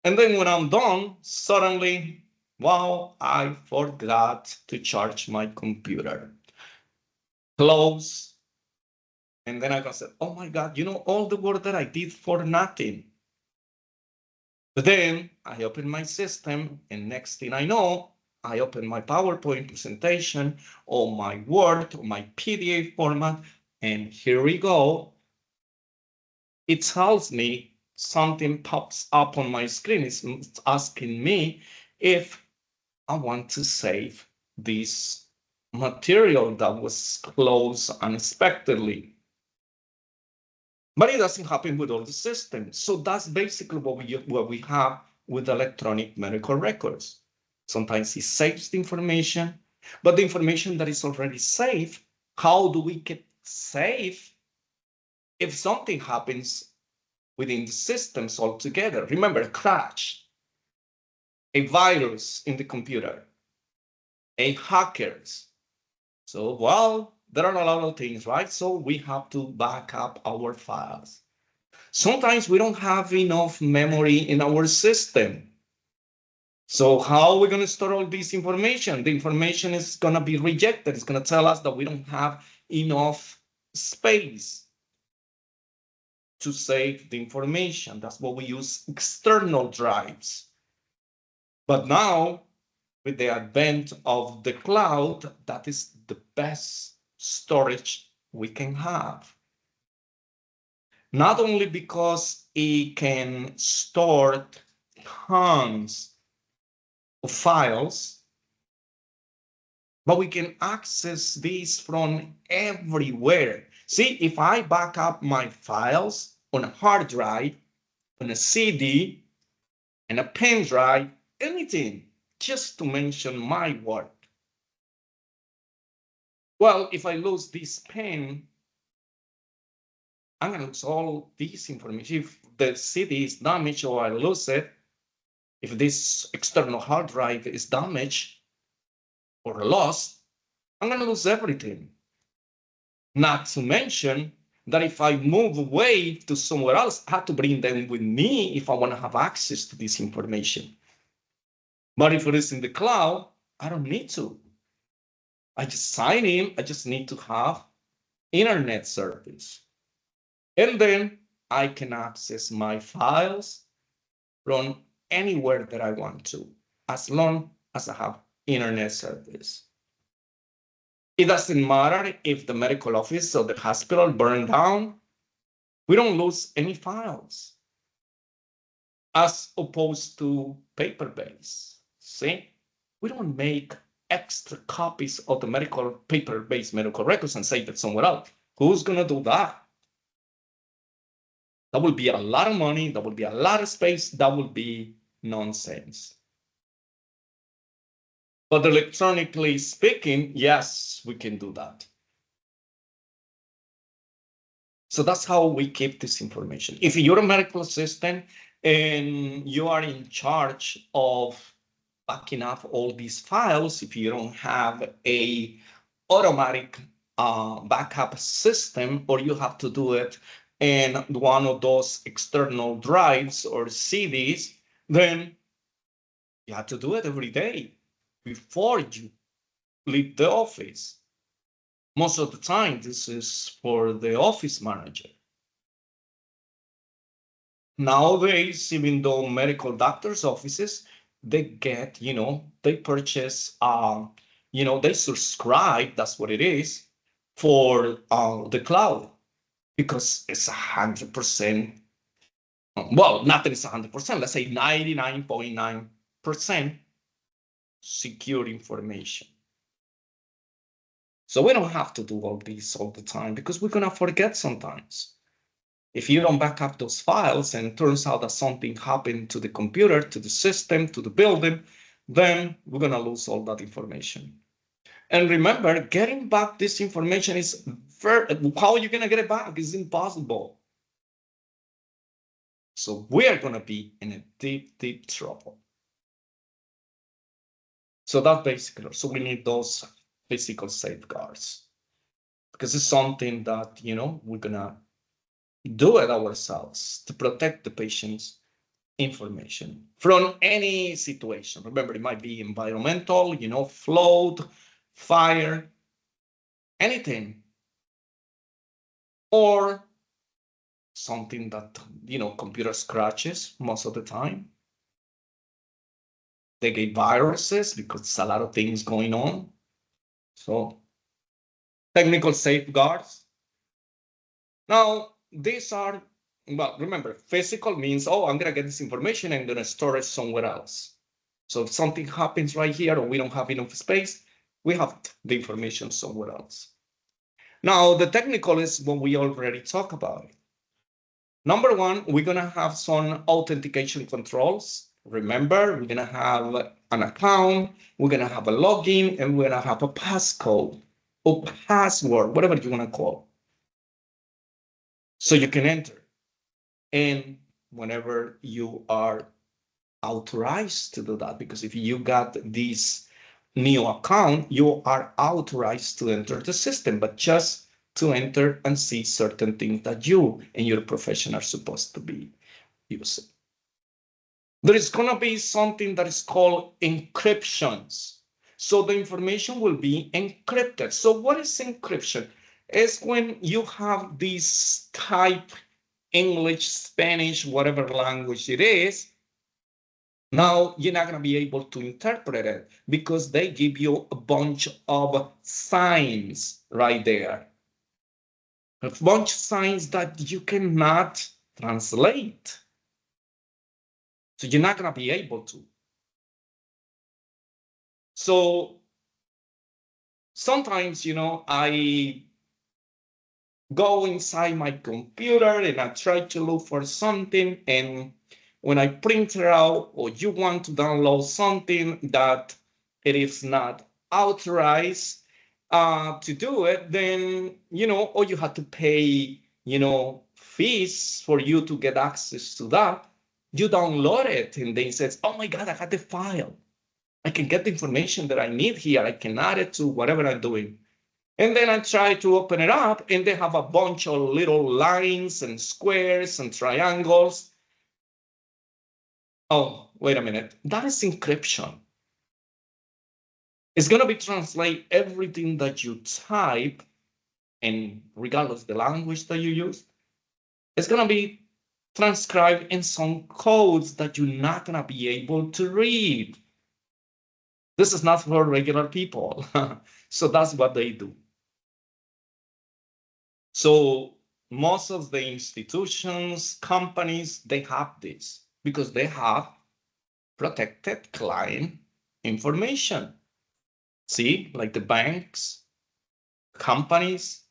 and then when I'm done, suddenly, wow, I forgot to charge my computer. Close. And then I got said, oh my God, all the work that I did for nothing. But then I open my system and next thing I know, I open my PowerPoint presentation or my Word or my PDF format, and here we go. It tells me something pops up on my screen. It's asking me if I want to save this material that was closed unexpectedly. But it doesn't happen with all the systems. So that's basically what we have with electronic medical records. Sometimes it saves the information, but the information that is already saved, how do we get safe if something happens within the systems altogether? Remember, a crash, a virus in the computer, a hackers. So, well, there are a lot of things, right? So we have to back up our files. Sometimes we don't have enough memory in our system. So how are we going to store all this information? The information is going to be rejected. It's going to tell us that we don't have enough space to save the information. That's what we use external drives. But now, with the advent of the cloud, that is the best storage we can have. Not only because it can store tons of files, but we can access these from everywhere. See, if I back up my files on a hard drive, on a CD, and a pen drive, anything, just to mention my work. Well, if I lose this pen, I'm gonna lose all this information. If the CD is damaged or I lose it, if this external hard drive is damaged or lost, I'm gonna lose everything. Not to mention that if I move away to somewhere else, I have to bring them with me if I want to have access to this information. But if it is in the cloud, I don't need to. I just sign in, I just need to have internet service. And then I can access my files from anywhere that I want to, as long as I have internet service. It doesn't matter if the medical office or the hospital burned down, we don't lose any files as opposed to paper-based. See, we don't make extra copies of the paper-based medical records and save it somewhere else. Who's gonna do that? That will be a lot of money, that will be a lot of space, that will be nonsense. But electronically speaking, yes, we can do that. So that's how we keep this information. If you're a medical assistant and you are in charge of backing up all these files, if you don't have a automatic backup system, or you have to do it in one of those external drives or CDs, then you have to do it every day before you leave the office. Most of the time, this is for the office manager. Nowadays, even though medical doctors' offices, they get, they purchase, they subscribe, that's what it is, for the cloud, because it's 100%, well, nothing is 100%, let's say 99.9% secure information. So we don't have to do all this all the time because we're gonna forget sometimes. If you don't back up those files and it turns out that something happened to the computer, to the system, to the building, then we're gonna lose all that information. And remember, getting back this information is how are you gonna get it back? It's impossible. So we are gonna be in a deep, deep trouble. So that's basically, so we need those physical safeguards because it's something that, we're gonna do it ourselves to protect the patient's information from any situation. Remember, it might be environmental, flood, fire, anything, or something that, computers crashes most of the time. They get viruses because there's a lot of things going on. So technical safeguards. Now, these are, well, remember, physical means, oh, I'm gonna get this information and I'm gonna store it somewhere else. So if something happens right here or we don't have enough space, we have the information somewhere else. Now, the technical is what we already talked about. Number one, we're gonna have some authentication controls. Remember, we're gonna have an account, we're gonna have a login, and we're gonna have a passcode or password, whatever you wanna call. So you can enter. And whenever you are authorized to do that, because if you got this new account, you are authorized to enter the system, but just to enter and see certain things that you and your profession are supposed to be using. There is going to be something that is called encryptions. So the information will be encrypted. So what is encryption? It's when you have this type English, Spanish, whatever language it is. Now you're not going to be able to interpret it because they give you a bunch of signs right there. A bunch of signs that you cannot translate. So you're not going to be able to. So sometimes, I go inside my computer and I try to look for something, and when I print it out or you want to download something that it is not authorized to do it, then, or you have to pay, fees for you to get access to that. You download it and then it says, oh my God, I got the file. I can get the information that I need here. I can add it to whatever I'm doing. And then I try to open it up and they have a bunch of little lines and squares and triangles. Oh, wait a minute. That is encryption. It's going to be translate everything that you type, and regardless of the language that you use, it's going to be transcribed in some codes that you're not going to be able to read. This is not for regular people. So that's what they do. So most of the institutions, companies, they have this because they have protected client information. See, like the banks, companies,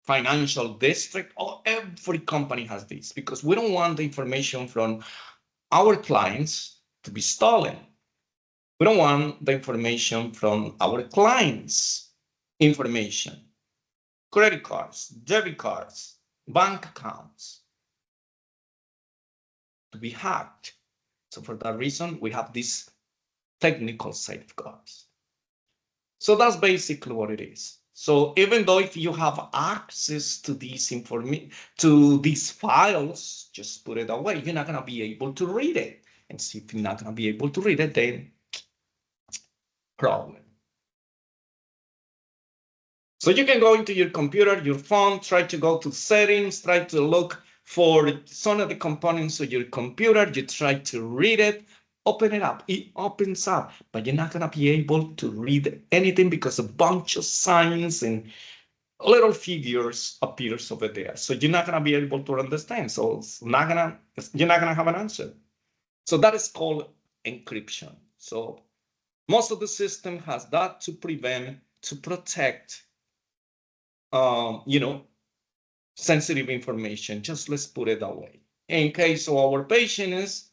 financial district, every company has this because we don't want the information from our clients to be stolen. We don't want the information from our clients' information, credit cards, debit cards, bank accounts to be hacked. So for that reason, we have these technical safeguards. So that's basically what it is. So even though if you have access to these to these files, just put it away. You're not going to be able to read it. And see, if you're not going to be able to read it, then problem. So you can go into your computer, your phone, try to go to settings, try to look for some of the components of your computer. You try to read it, open it up. It opens up, but you're not going to be able to read anything because a bunch of signs and little figures appears over there. So you're not going to be able to understand. So you're not going to have an answer. So that is called encryption. So most of the system has that to protect sensitive information. Just let's put it that way. In case of our patients,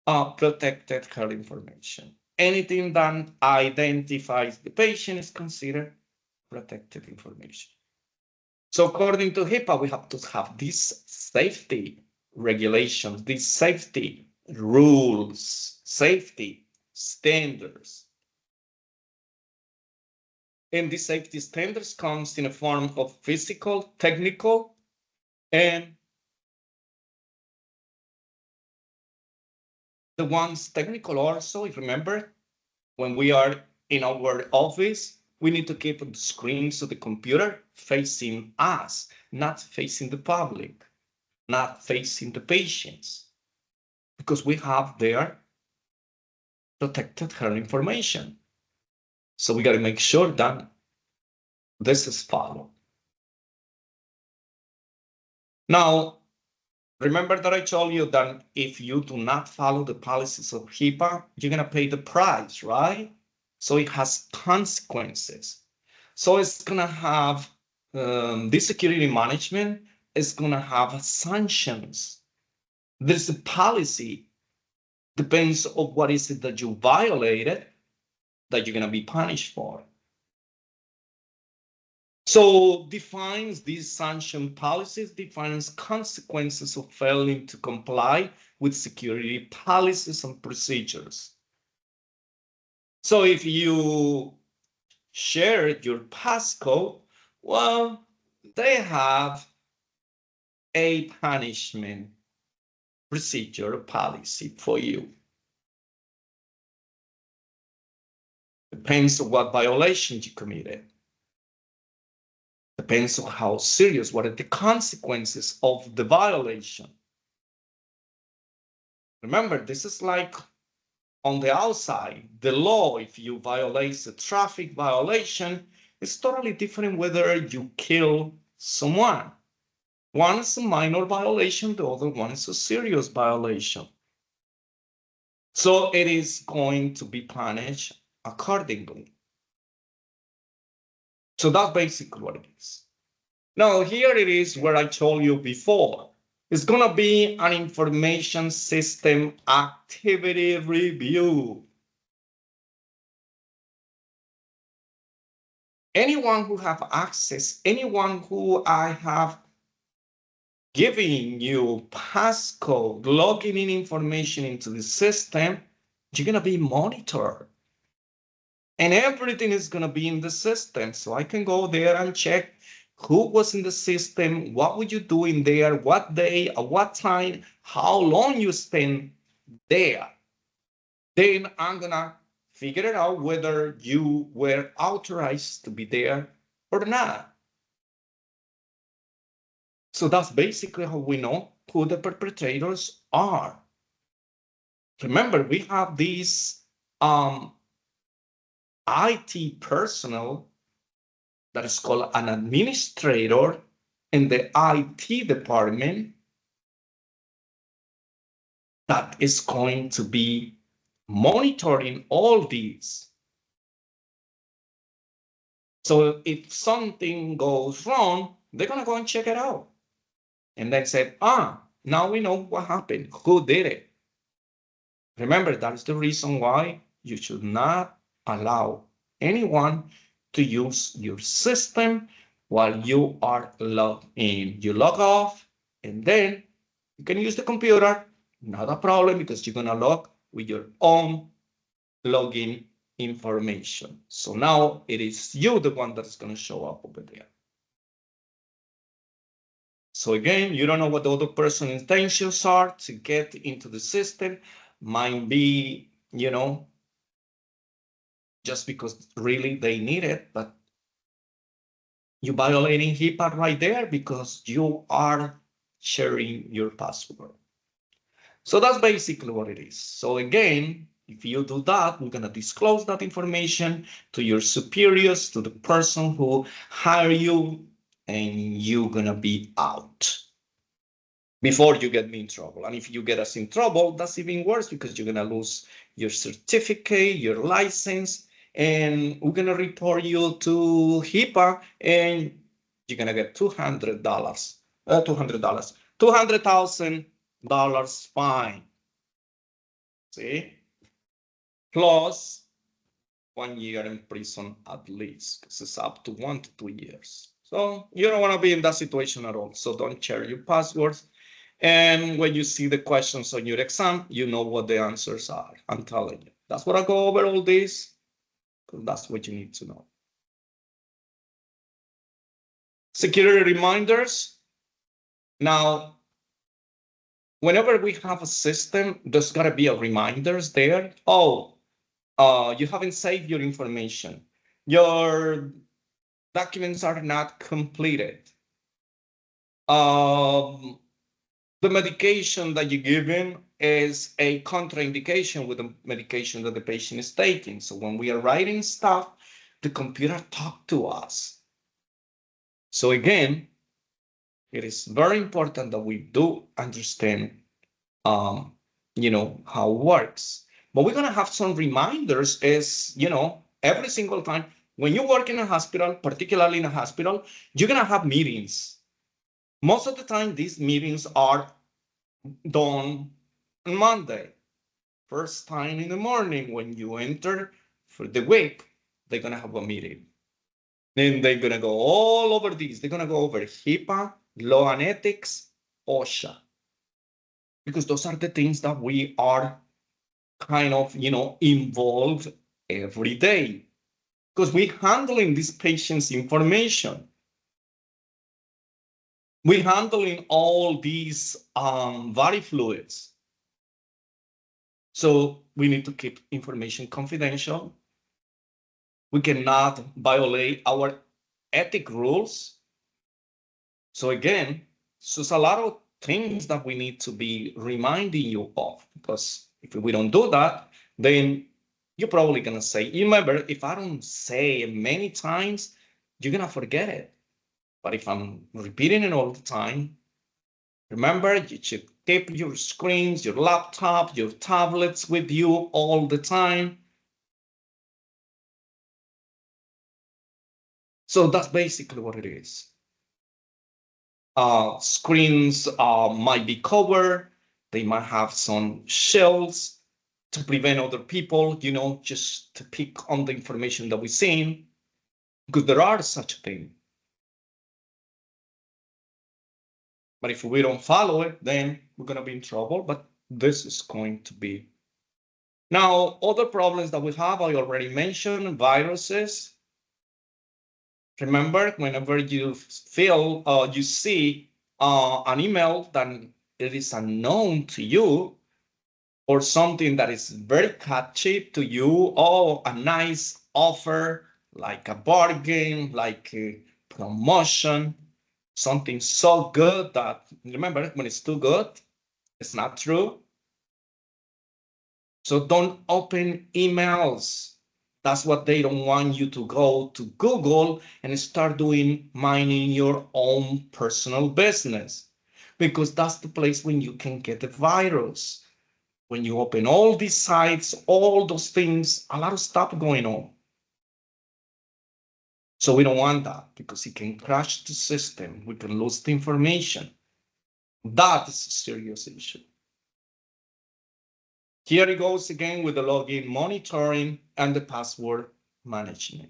protected her information. Anything that identifies the patient is considered protected information. So according to HIPAA, we have to have these safety regulations, these safety rules, safety standards. And these safety standards comes in a form of physical, technical, and the ones technical also, if remember, when we are in our office, we need to keep the screens of the computer facing us, not facing the public, not facing the patients, because we have there protected her information. So we got to make sure that this is followed. Now, remember that I told you that if you do not follow the policies of HIPAA, you're going to pay the price, right? So it has consequences. So it's going to have this security management is going to have sanctions. There's a policy, depends on what is it that you violated, that you're going to be punished for. So defines these sanction policies, defines consequences of failing to comply with security policies and procedures. So if you share your passcode, well, they have a punishment procedure policy for you. Depends on what violation you committed. Depends on how serious, what are the consequences of the violation. Remember, this is like on the outside. The law, if you violate a traffic violation, is totally different whether you kill someone. One is a minor violation, the other one is a serious violation. So it is going to be punished accordingly. So that's basically what it is. Now, here it is where I told you before. It's going to be an information system activity review. Anyone who have access, anyone who I have giving you passcode, logging in information into the system, you're going to be monitored. And everything is going to be in the system. So I can go there and check who was in the system, what would you do in there, what day, at what time, how long you spend there. Then I'm going to figure it out whether you were authorized to be there or not. So that's basically how we know who the perpetrators are. Remember, we have these IT personnel that is called an administrator in the IT department that is going to be monitoring all these. So if something goes wrong, they're going to go and check it out. And then say, now we know what happened, who did it. Remember, that is the reason why you should not allow anyone to use your system while you are logged in. You log off, and then you can use the computer, not a problem, because you're going to log with your own login information. So now it is you, the one that's going to show up over there. So again, you don't know what the other person's intentions are to get into the system. Might be, just because really they need it, but you're violating HIPAA right there because you are sharing your password. So that's basically what it is. So again, if you do that, we're going to disclose that information to your superiors, to the person who hired you, and you're going to be out before you get me in trouble. And if you get us in trouble, that's even worse because you're going to lose your certificate, your license, and we're going to report you to HIPAA, and you're going to get $200,000 fine. See? Plus 1 year in prison at least, because it's up to 1 to 2 years. So you don't want to be in that situation at all. So don't share your passwords. And when you see the questions on your exam, you know what the answers are. I'm telling you. That's what I go over all this, because that's what you need to know. Security reminders. Now, whenever we have a system, there's got to be a reminders there. You haven't saved your information. Your documents are not completed. The medication that you're given is a contraindication with the medication that the patient is taking. So when we are writing stuff, the computer talks to us. So again, it is very important that we do understand, how it works. But we're going to have some reminders every single time when you work in a hospital, particularly in a hospital, you're going to have meetings. Most of the time, these meetings are done on Monday. First time in the morning when you enter for the week, they're going to have a meeting. Then they're going to go all over these. They're going to go over HIPAA, law and ethics, OSHA. Because those are the things that we are kind of, involved every day. Because we're handling this patient's information. We're handling all these body fluids. So we need to keep information confidential. We cannot violate our ethic rules. So again, so it's a lot of things that we need to be reminding you of, because if we don't do that, then you're probably going to say, remember, if I don't say it many times, you're going to forget it. But if I'm repeating it all the time, remember, you should keep your screens, your laptop, your tablets with you all the time. So that's basically what it is. Screens might be covered. They might have some shells to prevent other people, just to pick on the information that we're seeing, because there are such a thing. But if we don't follow it, then we're going to be in trouble. But this is going to be. Now, other problems that we have, I already mentioned, viruses. Remember, whenever you feel you see an email that it is unknown to you, or something that is very catchy to you, oh, a nice offer, like a bargain, like a promotion, something so good that, remember, when it's too good, it's not true. So don't open emails. That's what they don't want you to go to Google and start doing mining your own personal business, because that's the place when you can get the virus. When you open all these sites, all those things, a lot of stuff going on. So we don't want that, because it can crash the system. We can lose the information. That is a serious issue. Here it goes again with the login monitoring and the password management.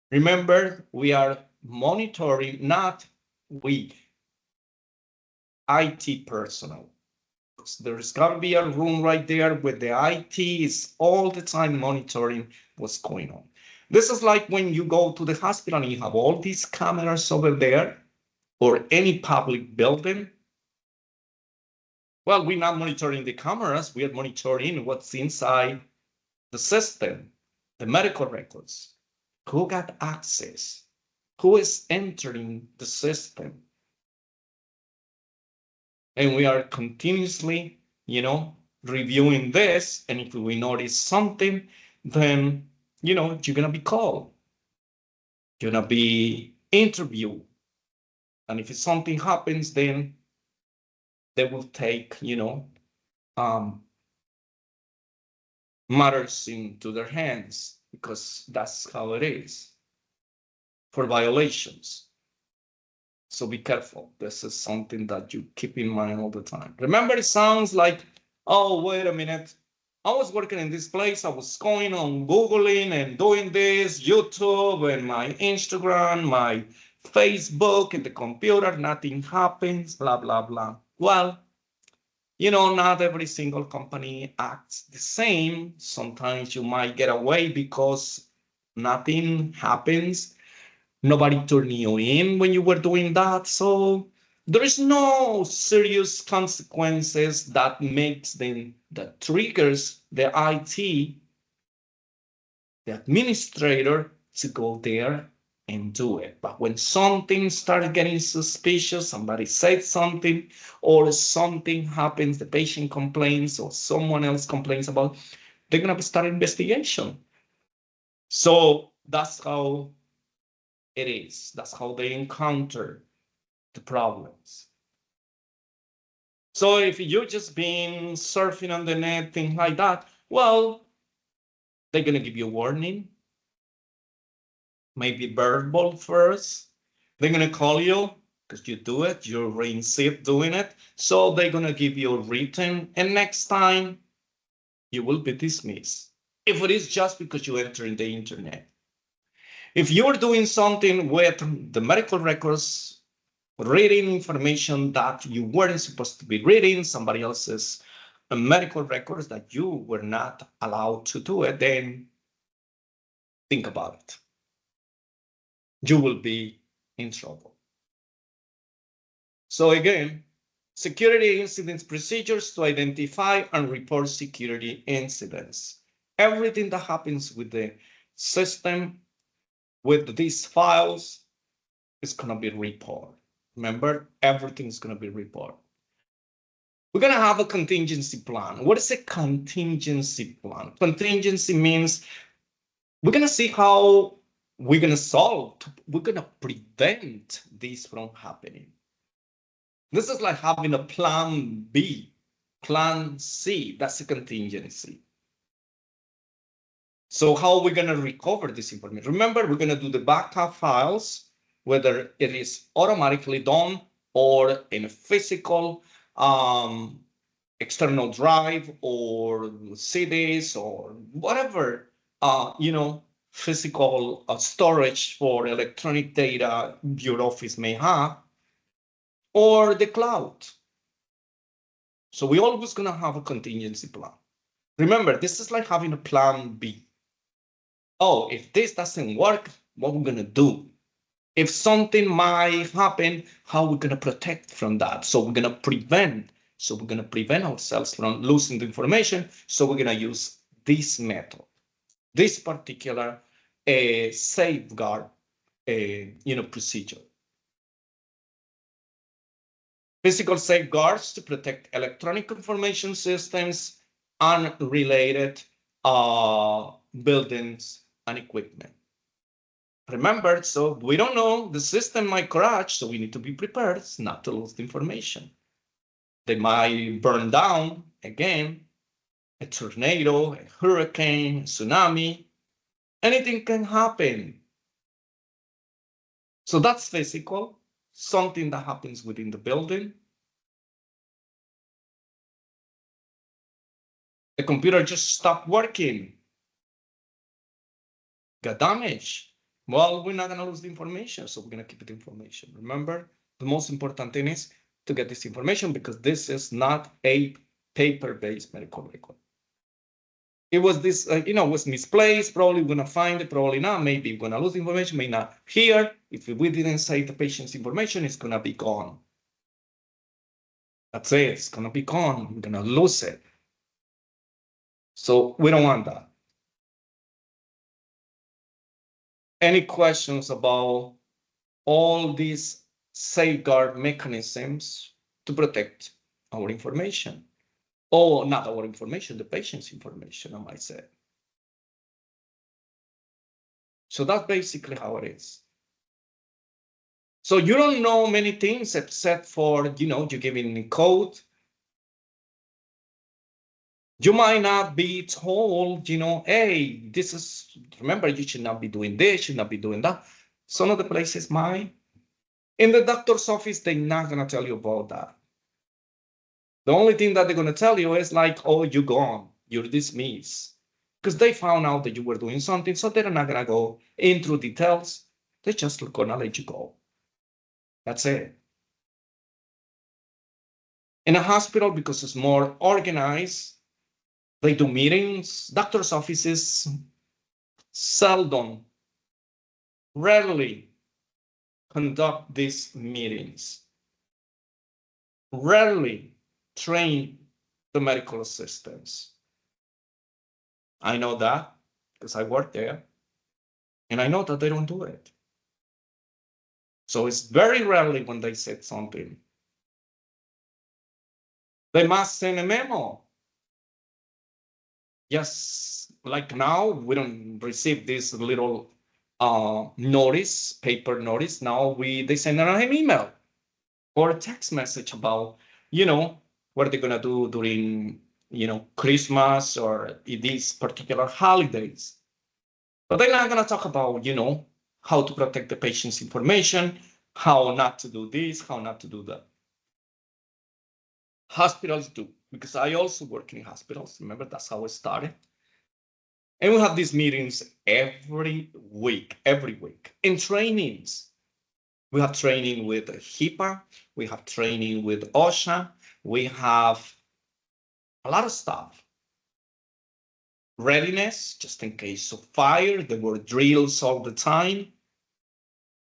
Remember, we are monitoring, not we, IT personnel. There's got to be a room right there where the IT is all the time monitoring what's going on. This is like when you go to the hospital and you have all these cameras over there, or any public building. Well, we're not monitoring the cameras, we are monitoring what's inside the system, the medical records. Who got access? Who is entering the system? And we are continuously, reviewing this. And if we notice something, then, you're going to be called. You're going to be interviewed. And if something happens, then they will take, matters into their hands, because that's how it is for violations. So be careful. This is something that you keep in mind all the time. Remember, it sounds like, oh, wait a minute. I was working in this place. I was going on Googling and doing this, YouTube and my Instagram, my Facebook and the computer. Nothing happens, blah, blah, blah. Well, not every single company acts the same. Sometimes you might get away because nothing happens. Nobody turned you in when you were doing that. So there is no serious consequences that triggers the IT, the administrator, to go there and do it. But when something started getting suspicious, somebody said something, or something happens, the patient complains or someone else complains about, they're going to start investigation. So that's how it is. That's how they encounter the problems. So if you're just been surfing on the net, things like that, well, they're going to give you a warning. Maybe verbal first. They're going to call you because you do it. You're insist doing it. So they're going to give you a written. And next time, you will be dismissed. If it is just because you enter in the internet. If you're doing something with the medical records, reading information that you weren't supposed to be reading, somebody else's medical records that you were not allowed to do it, then think about it. You will be in trouble. So again, security incidents procedures to identify and report security incidents. Everything that happens with the system, with these files, is going to be reported. Remember, everything's going to be reported. We're going to have a contingency plan. What is a contingency plan? Contingency means we're going to see how we're going to solve, we're going to prevent this from happening. This is like having a plan B, plan C. That's a contingency. So how are we going to recover this information? Remember, we're going to do the backup files, whether it is automatically done or in a physical external drive or CDs or whatever, physical storage for electronic data your office may have, or the cloud. So we're always going to have a contingency plan. Remember, this is like having a plan B. Oh, if this doesn't work, what we're going to do? If something might happen, how we're going to protect from that? So we're going to prevent. So we're going to prevent ourselves from losing the information. So we're going to use this method, this particular safeguard, procedure. Physical safeguards to protect electronic information systems and related buildings and equipment. Remember, so we don't know, the system might crash, so we need to be prepared not to lose the information. They might burn down again, a tornado, a hurricane, a tsunami, anything can happen. So that's physical, something that happens within the building. The computer just stopped working, got damaged. Well, we're not going to lose the information, so we're going to keep the information. Remember, the most important thing is to get this information because this is not a paper-based medical record. It was this, was misplaced. Probably we're going to find it, probably not. Maybe we're going to lose information, may not. Here, if we didn't save the patient's information, it's going to be gone. That's it. It's going to be gone. We're going to lose it. So we don't want that. Any questions about all these safeguard mechanisms to protect our information? Or not our information, the patient's information, I might say. So that's basically how it is. So you don't know many things except for, you're giving code. You might not be told, hey, this is, remember, you should not be doing this, should not be doing that. Some of the places might. In the doctor's office, they're not going to tell you about that. The only thing that they're going to tell you is like, oh, you're gone, you're dismissed. Because they found out that you were doing something, so they're not going to go into details. They're just going to let you go. That's it. In a hospital, because it's more organized, they do meetings. Doctor's offices seldom, rarely conduct these meetings, rarely train the medical assistants. I know that because I work there, and I know that they don't do it. So it's very rarely when they said something. They must send a memo. Yes, like now we don't receive this little notice, paper notice. Now they send an email or a text message about, what they're gonna do during, Christmas or these particular holidays. But they're not gonna talk about, how to protect the patient's information, how not to do this, how not to do that. Hospitals do, because I also work in hospitals. Remember, that's how I started. And we have these meetings every week. In trainings, we have training with HIPAA, we have training with OSHA, we have a lot of stuff. Readiness, just in case of fire, there were drills all the time.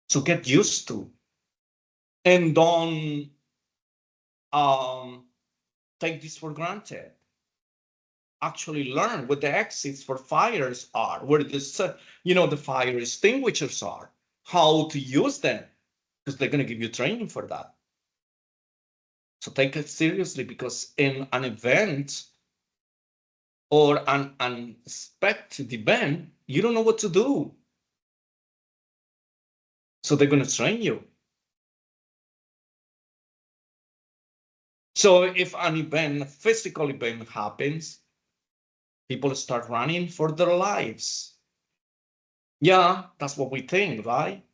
So get used to. And don't take this for granted. Actually learn what the exits for fires are, where the fire extinguishers are, how to use them, because they're going to give you training for that. So take it seriously, because in an event or an unexpected event, you don't know what to do. So they're going to train you. So if an event, a physical event happens, People start running for their lives. Yeah, that's what we think, right?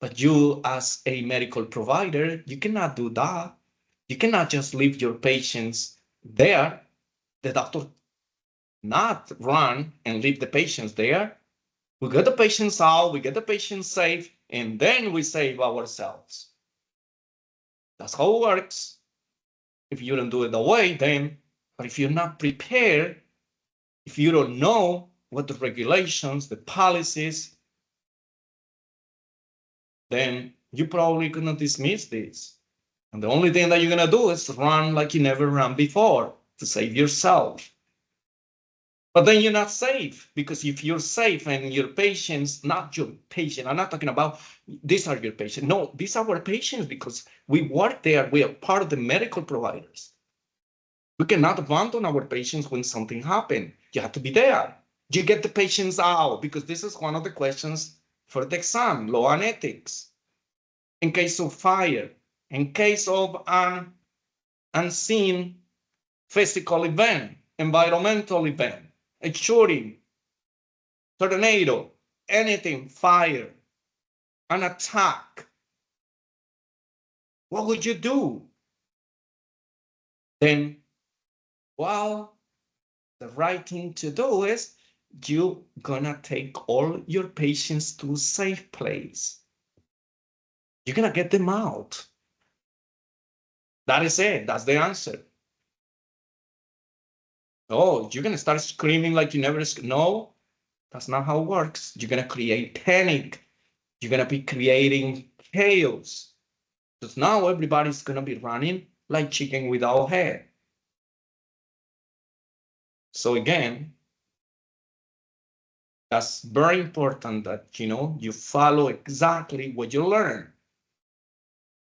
But you, as a medical provider, you cannot do that. You cannot just leave your patients there. The doctor not run and leave the patients there. We get the patients out, we get the patients safe, and then we save ourselves. That's how it works. If you don't do it that way, then, but if you're not prepared, if you don't know what the regulations, the policies, then you're probably gonna dismiss this. And the only thing that you're gonna do is run like you never ran before to save yourself. But then you're not safe, because if you're safe and your patients, not your patient, I'm not talking about these are your patients. No, these are our patients because we work there. We are part of the medical providers. We cannot abandon our patients when something happens. You have to be there. You get the patients out, because this is one of the questions for the exam, law and ethics. In case of fire, in case of an unseen physical event, environmental event, a shooting, tornado, anything, fire, an attack, what would you do? Then, well, the right thing to do is you gonna take all your patients to a safe place. You're gonna get them out. That is it. That's the answer. Oh, you're gonna start screaming like you never. No, that's not how it works. You're gonna create panic. You're gonna be creating chaos. Because now everybody's gonna be running like chicken without head. So again, that's very important that you follow exactly what you learn.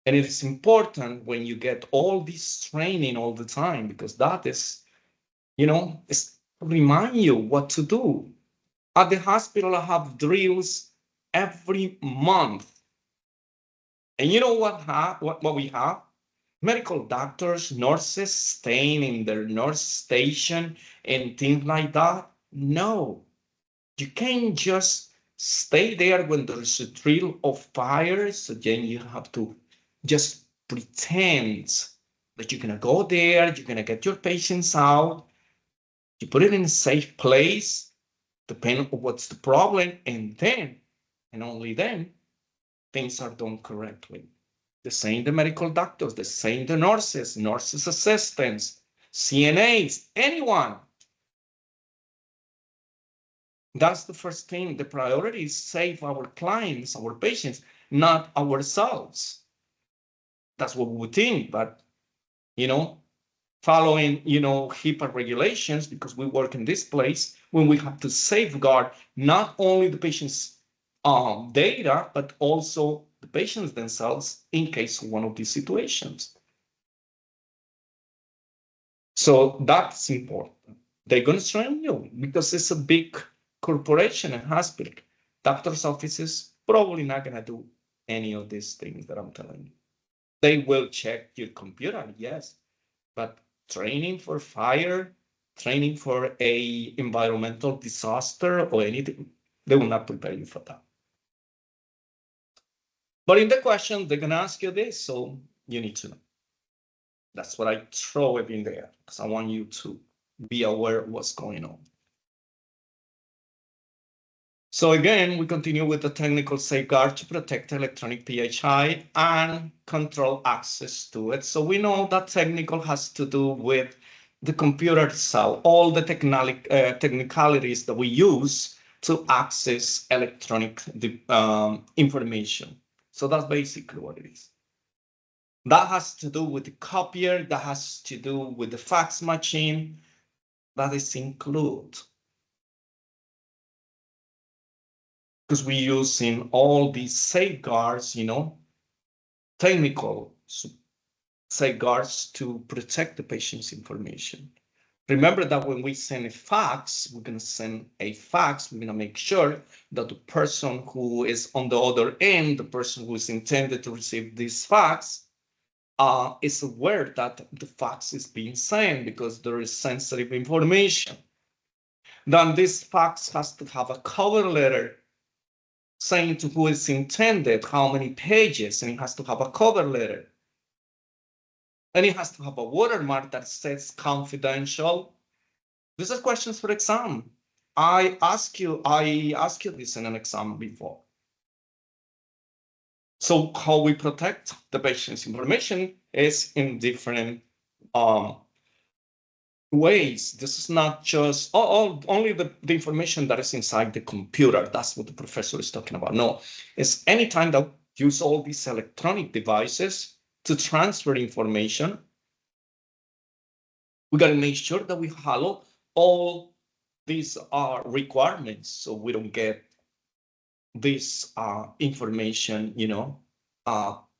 And it is important when you get all this training all the time, because that is, it's remind you what to do. At the hospital, I have drills every month. And you know what we have? Medical doctors, nurses staying in their nurse station and things like that. No, you can't just stay there when there's a drill of fire. So then you have to just pretend that you're gonna go there, you're gonna get your patients out, you put it in a safe place, depending on what's the problem, and then, and only then, things are done correctly. The same the medical doctors, the same the nurses, nurses assistants, CNAs, anyone. That's the first thing. The priority is save our clients, our patients, not ourselves. That's what we think, but following HIPAA regulations, because we work in this place when we have to safeguard not only the patient's data, but also the patients themselves in case of one of these situations. So that's important. They're going to train you because it's a big corporation and hospital. Doctor's offices probably not going to do any of these things that I'm telling you. They will check your computer, yes, but training for fire, training for a environmental disaster or anything, they will not prepare you for that. But in the question, they're going to ask you this, so you need to know. That's what I throw it in there, because I want you to be aware of what's going on. So again, we continue with the technical safeguard to protect electronic PHI and control access to it. So we know that technical has to do with the computer itself, all the technicalities that we use to access electronic information. So that's basically what it is. That has to do with the copier, that has to do with the fax machine, that is included. Because we're using all these safeguards, technical safeguards to protect the patient's information. Remember that when we send a fax, we're going to send a fax. We're going to make sure that the person who is on the other end, the person who is intended to receive this fax, is aware that the fax is being sent, because there is sensitive information. Then this fax has to have a cover letter saying to who it's intended, how many pages, and it has to have a cover letter. And it has to have a watermark that says confidential. These are questions for exam. I asked you this in an exam before. So how we protect the patient's information is in different ways. This is not just only the information that is inside the computer. That's what the professor is talking about. No, it's anytime that we use all these electronic devices to transfer information, we got to make sure that we follow all these requirements so we don't get this information,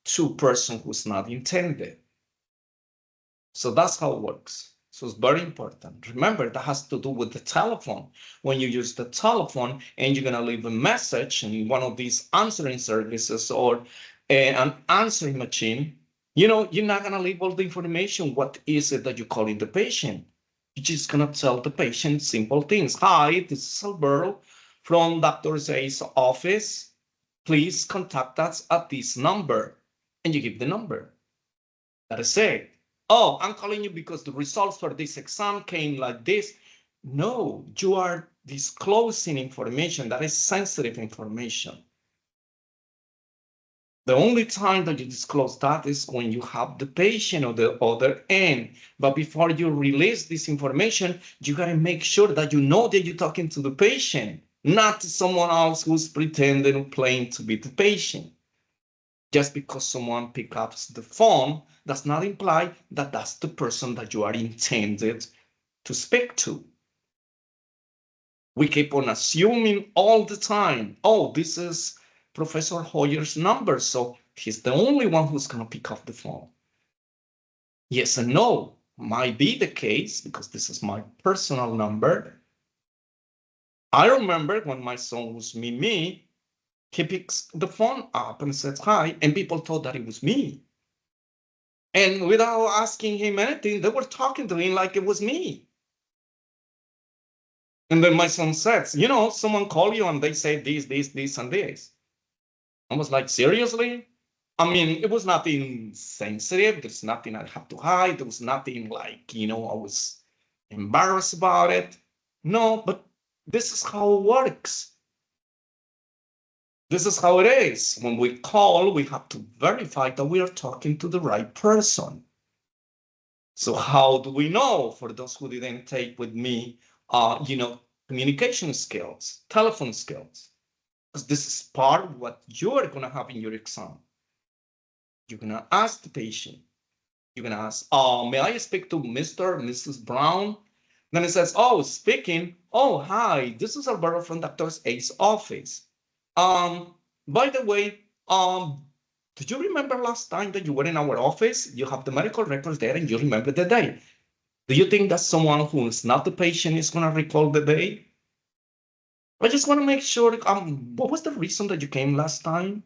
to a person who's not intended. So that's how it works. So it's very important. Remember, that has to do with the telephone. When you use the telephone and you're going to leave a message in one of these answering services or an answering machine, you're not going to leave all the information. What is it that you're calling the patient? You're just going to tell the patient simple things. Hi, this is Alberto from Dr. Zay's office. Please contact us at this number. And you give the number. That is it. Oh, I'm calling you because the results for this exam came like this. No, you are disclosing information that is sensitive information. The only time that you disclose that is when you have the patient on the other end. But before you release this information, you got to make sure that you know that you're talking to the patient, not to someone else who's pretending or playing to be the patient. Just because someone picks up the phone does not imply that that's the person that you are intended to speak to. We keep on assuming all the time, oh, this is Professor Hoyer's number, so he's the only one who's going to pick up the phone. Yes and no, might be the case because this is my personal number. I remember when my son was me, he picks the phone up and says hi, and people thought that it was me. And without asking him anything, they were talking to him like it was me. And then my son says, someone called you and they say this, and this. I was like, seriously? I mean, it was nothing sensitive. There's nothing I have to hide. There was nothing like, I was embarrassed about it. No, but this is how it works. This is how it is. When we call, we have to verify that we are talking to the right person. So how do we know, for those who didn't take with me, communication skills, telephone skills? Because this is part of what you're going to have in your exam. You're going to ask the patient. You're going to ask, may I speak to Mr. and Mrs. Brown? Then it says, oh, speaking. Oh, hi, this is Alberto from Dr. A's office. By the way, do you remember last time that you were in our office? You have the medical records there and you remember the day. Do you think that someone who is not the patient is going to recall the day? I just want to make sure, what was the reason that you came last time?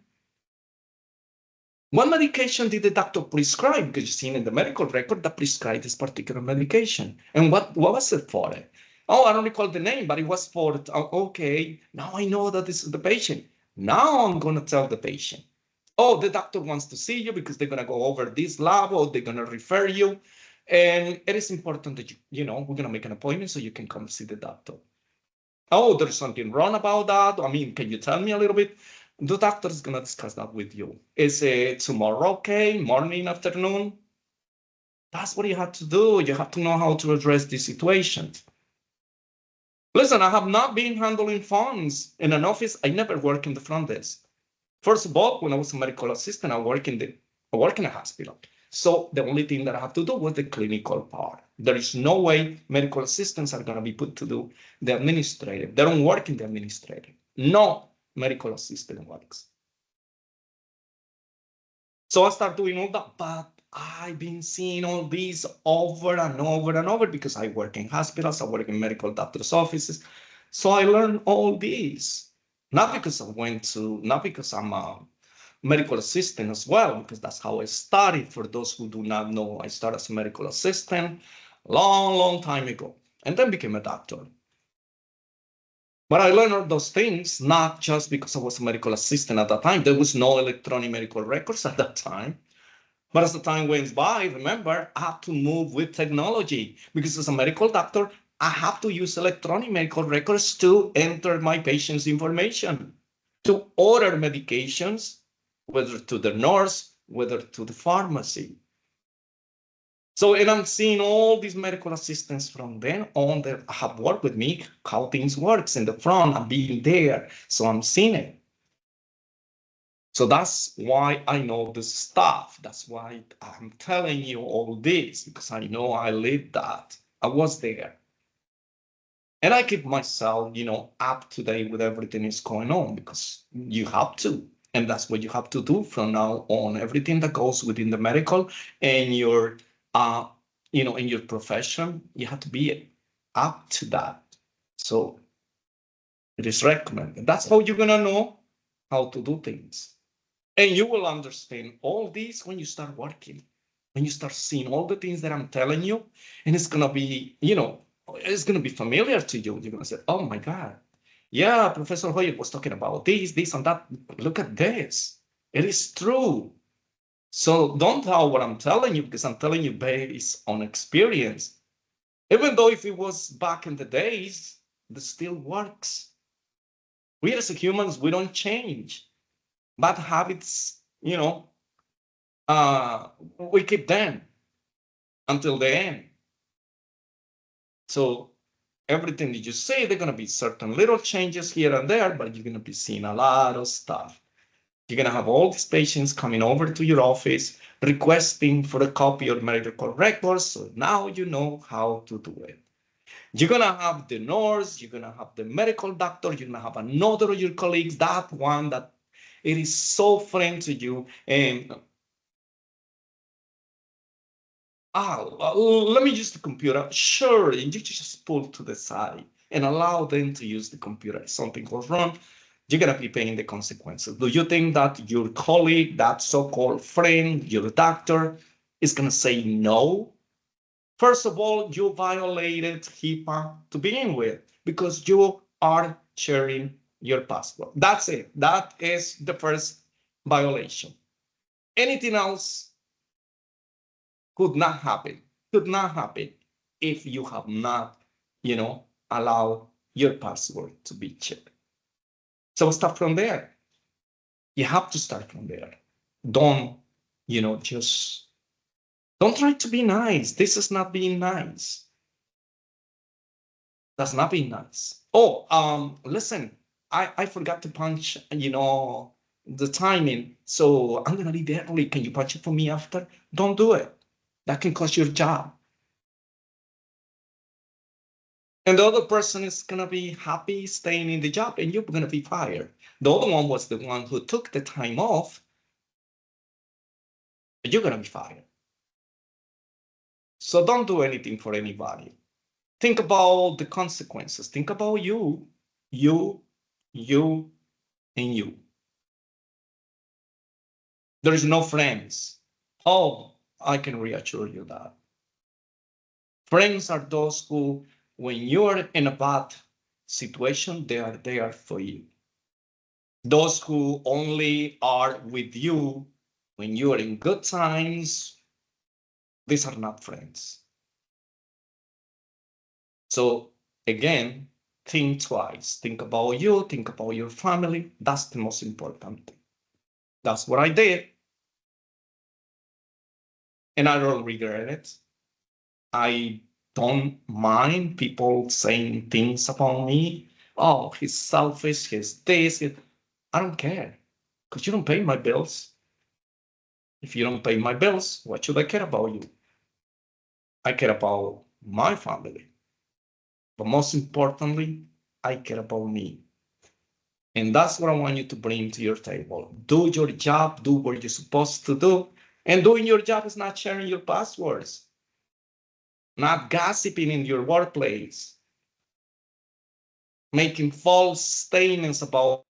What medication did the doctor prescribe? Because you've seen in the medical record that prescribed this particular medication. And what was it for? Oh, I don't recall the name, but it was for, okay, now I know that this is the patient. Now I'm going to tell the patient. Oh, the doctor wants to see you because they're going to go over this lab or they're going to refer you. And it is important that we're going to make an appointment so you can come see the doctor. Oh, there's something wrong about that. I mean, can you tell me a little bit? The doctor is going to discuss that with you. Is it tomorrow okay? Morning, afternoon? That's what you have to do. You have to know how to address these situations. Listen, I have not been handling phones in an office. I never work in the front desk. First of all, when I was a medical assistant, I work in a hospital. So the only thing that I have to do was the clinical part. There is no way medical assistants are going to be put to do the administrative. They don't work in the administrative. No medical assistant works. So I start doing all that, but I've been seeing all these over and over and over because I work in hospitals, I work in medical doctors' offices. So I learned all these, not because I'm a medical assistant as well, because that's how I started. For those who do not know, I started as a medical assistant long time ago, and then became a doctor. But I learned all those things not just because I was a medical assistant at that time. There was no electronic medical records at that time. But as the time went by, remember, I have to move with technology because as a medical doctor, I have to use electronic medical records to enter my patient's information, to order medications, whether to the nurse, whether to the pharmacy. So, and I'm seeing all these medical assistants from then on that have worked with me, how things works in the front, I'm being there. So I'm seeing it. So that's why I know the stuff. That's why I'm telling you all this, because I know I lived that. I was there. And I keep myself, up to date with everything that's going on because you have to. And that's what you have to do from now on. Everything that goes within the medical and your in your profession, you have to be up to that. So it is recommended. That's how you're gonna know how to do things. And you will understand all this when you start working, when you start seeing all the things that I'm telling you, and it's gonna be, it's gonna be familiar to you. You're gonna say, "Oh my God, yeah, Professor Hoyer was talking about this, and that. Look at this. It is true." So don't doubt what I'm telling you because I'm telling you based on experience. Even though if it was back in the days, it still works. We as humans, we don't change. Bad habits, we keep them until the end. So everything that you say, there are going to be certain little changes here and there, but you're going to be seeing a lot of stuff. You're going to have all these patients coming over to your office requesting for a copy of medical records. So now you know how to do it. You're going to have the nurse, you're going to have the medical doctor, you're going to have another of your colleagues, that one that it is so friendly to you. And let me use the computer. Sure, and you just pull to the side and allow them to use the computer. If something goes wrong, you're gonna be paying the consequences. Do you think that your colleague, that so-called friend, your doctor, is gonna say no? First of all, you violated HIPAA to begin with because you are sharing your password. That's it. That is the first violation. Anything else could not happen, if you have not, allow your password to be checked. So start from there. You have to start from there. Don't, just don't try to be nice. This is not being nice. That's not being nice. Oh, listen, I forgot to punch, the timing. So I'm gonna leave early. Can you punch it for me after? Don't do it. That can cost your job. And the other person is going to be happy staying in the job and you're going to be fired. The other one was the one who took the time off, but you're going to be fired. So don't do anything for anybody. Think about the consequences. Think about you, and you. There is no friends. Oh, I can reassure you that. Friends are those who, when you're in a bad situation, they are there for you. Those who only are with you when you are in good times, these are not friends. So again, think twice. Think about you, think about your family. That's the most important thing. That's what I did. And I don't regret it. I don't mind people saying things about me. Oh, he's selfish, he's this. I don't care because you don't pay my bills. If you don't pay my bills, what should I care about you? I care about my family. But most importantly, I care about me. And that's what I want you to bring to your table. Do your job, do what you're supposed to do. And doing your job is not sharing your passwords, not gossiping in your workplace, making false statements about.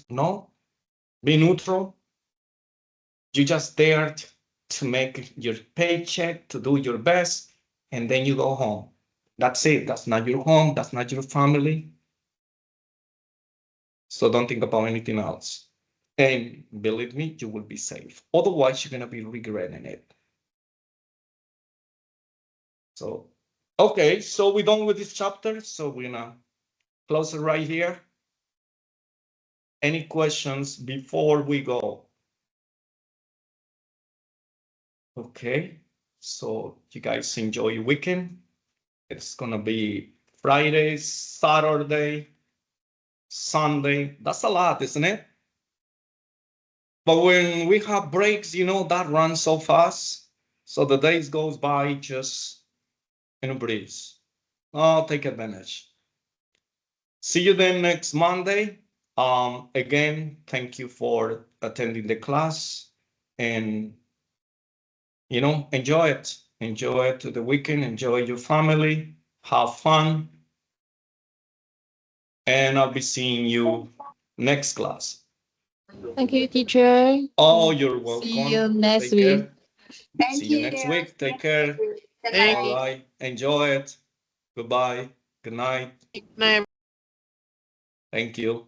No, be neutral. You just there to make your paycheck, to do your best, and then you go home. That's it. That's not your home. That's not your family. So don't think about anything else. And believe me, you will be safe. Otherwise, you're going to be regretting it. So, okay, so we're done with this chapter. So we're going to close it right here. Any questions before we go? Okay, so you guys enjoy your weekend. It's going to be Friday, Saturday, Sunday. That's a lot, isn't it? But when we have breaks, that runs so fast. So the days goes by just in a breeze. Oh, take advantage. See you then next Monday. Again, thank you for attending the class and enjoy it. Enjoy it to the weekend, enjoy your family, have fun. And I'll be seeing you next class. Thank you, teacher. Oh, you're welcome. See you next Take week. care. See you next week. Take care. All right. Enjoy it. Goodbye. Good night. Good night. Thank you.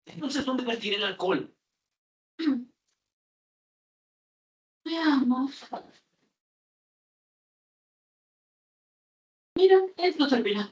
Entonces, ¿dónde vertir el alcohol? Veamos. Mira, esto servirá.